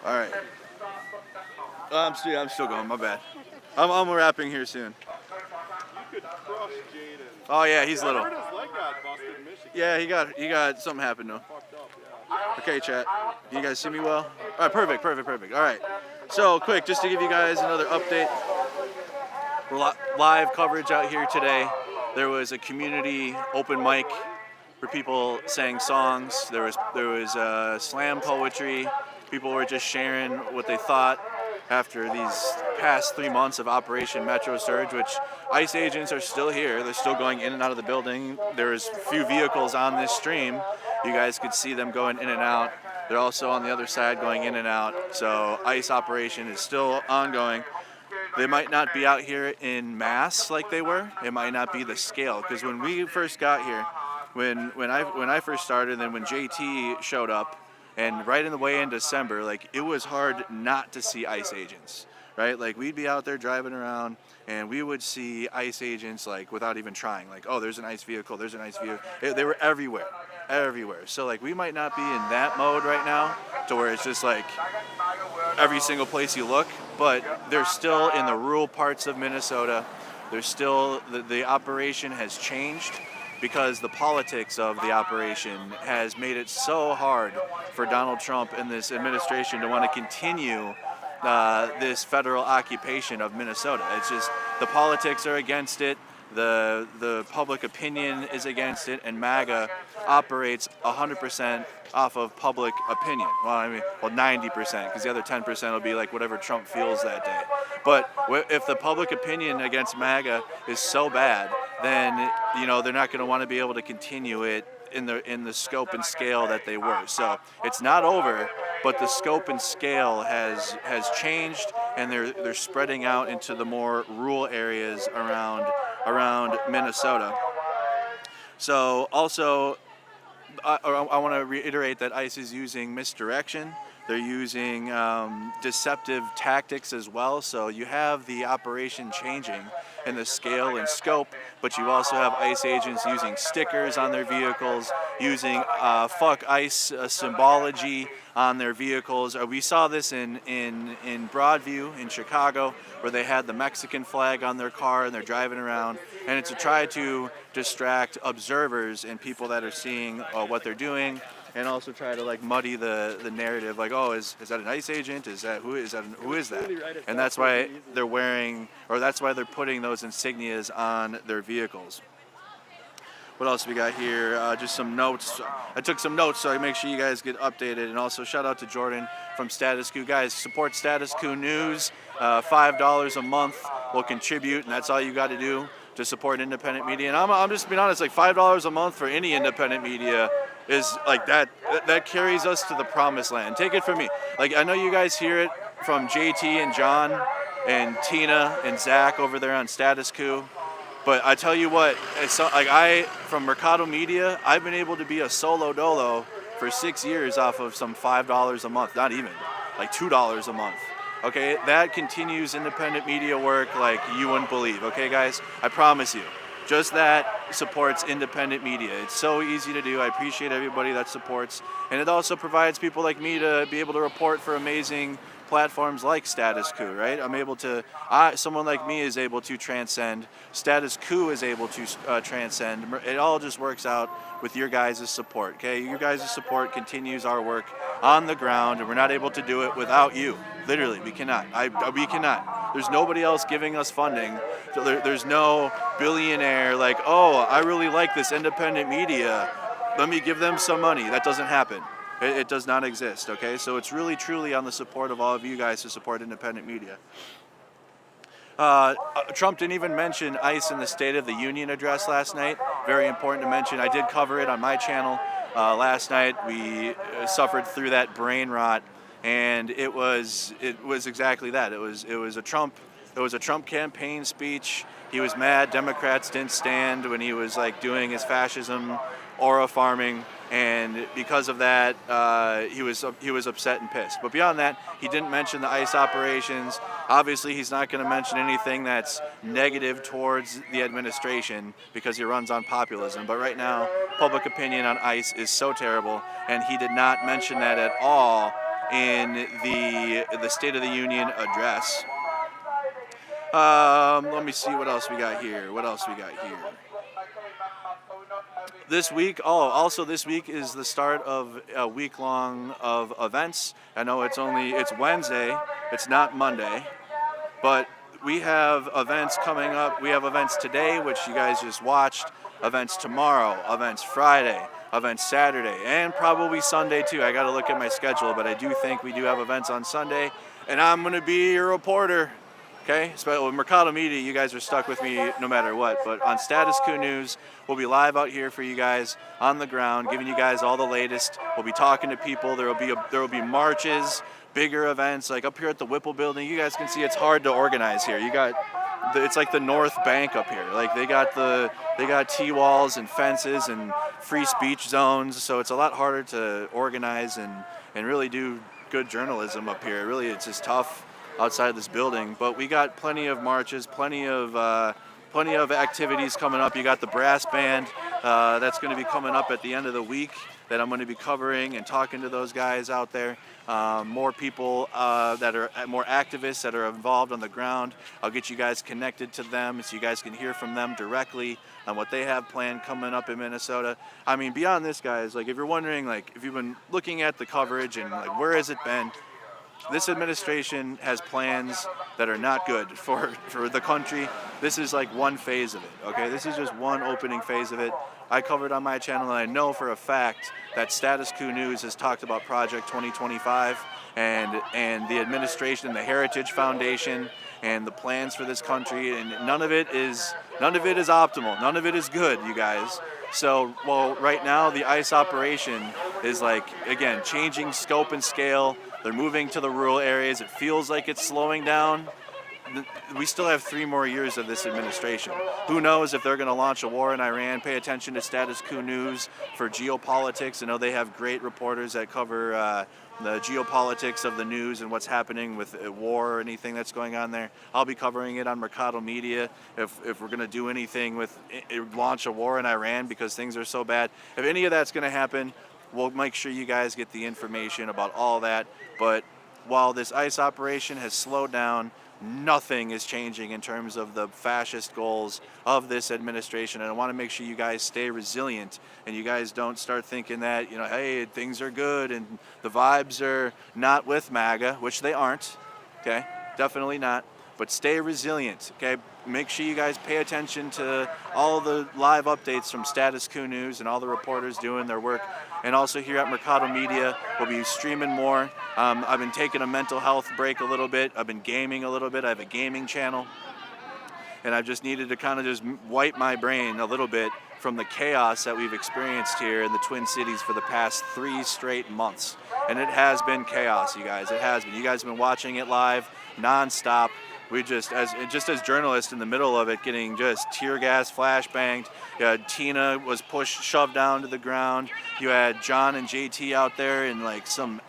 right. I'm still going. My bad. I'm wrapping here soon. You could crush Jaden. Oh yeah, he's I little. heard his leg got busted in Michigan. Yeah, he got something happened to him. Fucked up, yeah. Okay, chat. You guys see me well? All right, perfect. All right. So quick, just to give you guys another update. We're live coverage out here today. There was a community open mic for people saying songs. There was slam poetry. People were just sharing what they thought after these past 3 months of Operation Metro Surge, which ICE agents are still here. They're still going in and out of the building. There's few vehicles on this stream. You guys could see them going in and out. They're also on the other side going in and out. So ICE operation is still ongoing. They might not be out here in mass like they were. It might not be the scale, because when we first got here, when I first started, and when JT showed up, and right in the way in December, like, it was hard not to see ICE agents, right? Like, we'd be out there driving around, and we would see ICE agents, like, without even trying. Like, oh, there's an ICE vehicle, there's an ICE vehicle. They were everywhere. So, like, we might not be in that mode right now, to where it's just, like, every single place you look, but they're still in the rural parts of Minnesota. There's still, the operation has changed, because the politics of the operation has made it so hard for Donald Trump and this administration to want to continue this federal occupation of Minnesota. It's just, the politics are against it, the public opinion is against it, and MAGA operates 100% off of public opinion. Well, 90%, because the other 10% will be like whatever Trump feels that day. But if the public opinion against MAGA is so bad, then they're not going to want to be able to continue it in the scope and scale that they were. So it's not over, but the scope and scale has changed, and they're spreading out into the more rural areas around Minnesota. So also, I want to reiterate that ICE is using misdirection. They're using deceptive tactics as well. So you have the operation changing in the scale and scope, but you also have ICE agents using stickers on their vehicles, using fuck ICE symbology on their vehicles. We saw this in Broadview in Chicago, where they had the Mexican flag on their car and they're driving around, and it's to try to distract observers and people that are seeing what they're doing, and also try to muddy the narrative, like, oh, is that an ICE agent? Who is that? And that's why they're wearing, or that's why they're putting those insignias on their vehicles. What else we got here? Just some notes. I took some notes so I make sure you guys get updated. And also shout out to Jordan from Status Coup. Guys, support Status Coup News. $5 a month will contribute, and that's all you got to do to support independent media. And I'm just being honest, like $5 a month for any independent media is like that carries us to the promised land. Take it from me. Like, I know you guys hear it from JT and John and Tina and Zach over there on Status Coup. But I tell you what, from Mercado Media, I've been able to be a solo dolo for 6 years off of some $5 a month, not even, like $2 a month. Okay, that continues independent media work like you wouldn't believe. Okay, guys, I promise you. Just that supports independent media. It's so easy to do. I appreciate everybody that supports. And it also provides people like me to be able to report for amazing platforms like Status Coup, right? I'm able to, someone like me is able to transcend. Status Coup is able to transcend. It all just works out with your guys' support, okay? Your guys' support continues our work on the ground, and we're not able to do it without you. Literally, we cannot. We cannot. There's nobody else giving us funding. So there's no billionaire like, oh, I really like this independent media. Let me give them some money. That doesn't happen. It does not exist, okay? So it's really, truly on the support of all of you guys to support independent media. Trump didn't even mention ICE in the State of the Union address last night. Very important to mention. I did cover it on my channel last night. We suffered through that brain rot, and it was exactly that. It was a Trump campaign speech. He was mad Democrats didn't stand when he was like doing his fascism aura farming, and because of that, he was upset and pissed. But beyond that, he didn't mention the ICE operations. Obviously, he's not going to mention anything that's negative towards the administration because he runs on populism. But right now, public opinion on ICE is so terrible, and he did not mention that at all in the State of the Union address. Let me see what else we got here. This week, also this week is the start of a week long of events. I know it's Wednesday, it's not Monday, but we have events coming up. We have events today, which you guys just watched, events tomorrow, events Friday, events Saturday, and probably Sunday too. I got to look at my schedule, but I do think we do have events on Sunday, and I'm going to be your reporter. Okay, so with Mercado Media, you guys are stuck with me no matter what. But on Status Coup News, we'll be live out here for you guys on the ground, giving you guys all the latest. We'll be talking to people. There will be marches, bigger events, like up here at the Whipple Building. You guys can see it's hard to organize here. It's like the North Bank up here. Like they got T-walls and fences and free speech zones, so it's a lot harder to organize and really do good journalism up here. Really, it's just tough outside this building, but we got plenty of marches, plenty of activities coming up. You got the brass band that's going to be coming up at the end of the week that I'm going to be covering and talking to those guys out there. More people that are more activists that are involved on the ground. I'll get you guys connected to them so you guys can hear from them directly on what they have planned coming up in Minnesota. I mean, beyond this, guys, like if you're wondering, like if you've been looking at the coverage and like where has it been, this administration has plans that are not good for the country. This is like one phase of it, okay? This is just one opening phase of it. I covered on my channel, and I know for a fact that Status Coup News has talked about Project 2025 and the administration, the Heritage Foundation, and the plans for this country, and none of it is optimal. None of it is good, you guys. So, well, right now the ICE operation is like, again, changing scope and scale. They're moving to the rural areas. It feels like it's slowing down. We still have 3 more years of this administration. Who knows if they're going to launch a war in Iran? Pay attention to Status Coup News for geopolitics. I know they have great reporters that cover the geopolitics of the news and what's happening with war or anything that's going on there. I'll be covering it on Mercado Media if we're going to do anything with launch a war in Iran because things are so bad. If any of that's going to happen, we'll make sure you guys get the information about all that. But while this ICE operation has slowed down, nothing is changing in terms of the fascist goals of this administration. And I want to make sure you guys stay resilient and you guys don't start thinking that, you know, hey, things are good and the vibes are not with MAGA, which they aren't, okay? Definitely not. But stay resilient, okay? Make sure you guys pay attention to all the live updates from Status Coup News and all the reporters doing their work. And also here at Mercado Media, we'll be streaming more. I've been taking a mental health break a little bit. I've been gaming a little bit. I have a gaming channel. And I've just needed to kind of just wipe my brain a little bit from the chaos that we've experienced here in the Twin Cities for the past 3 straight months. And it has been chaos, you guys. It has been. You guys have been watching it live, nonstop. We just as journalists in the middle of it, getting just tear gas flashbanged. You had Tina was shoved down to the ground. You had John and JT out there in like some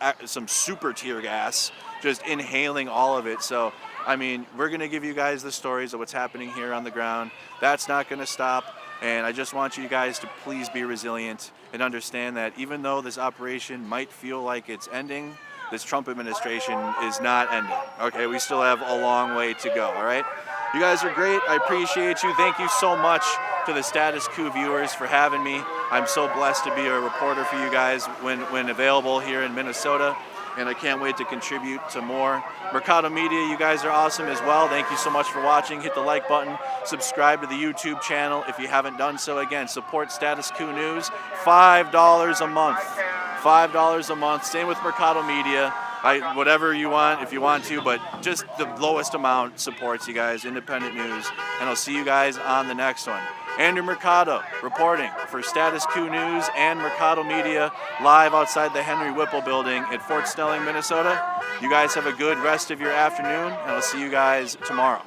super tear gas, just inhaling all of it. So, I mean, we're going to give you guys the stories of what's happening here on the ground. That's not going to stop. And I just want you guys to please be resilient and understand that even though this operation might feel like it's ending, this Trump administration is not ending. Okay, we still have a long way to go, all right? You guys are great. I appreciate you. Thank you so much to the Status Coup viewers for having me. I'm so blessed to be a reporter for you guys when available here in Minnesota, and I can't wait to contribute to more. Mercado Media, you guys are awesome as well. Thank you so much for watching. Hit the like button, subscribe to the YouTube channel if you haven't done so. Again, support Status Coup News, $5 a month. $5 a month. Same with Mercado Media. Whatever you want, if you want to, but just the lowest amount supports you guys, independent news. And I'll see you guys on the next one. Andrew Mercado reporting for Status Coup News and Mercado Media live outside the Henry Whipple building at Fort Snelling, Minnesota. You guys have a good rest of your afternoon, and I'll see you guys tomorrow.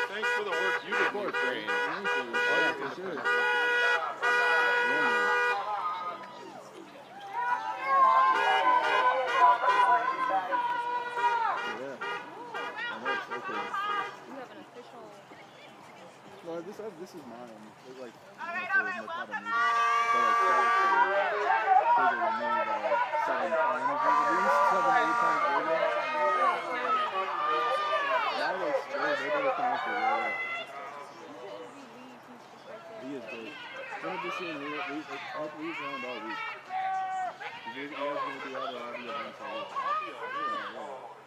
Thanks for the work you did in Ukraine. Well, this is mine. It's like for Mercado Media. So like bigger than me by like 7 times. At least 7, 8 times bigger. That looks good. They better come up with it. He is good. I'm gonna be seeing these around all week. You guys gonna be out of all the events all week. Yeah.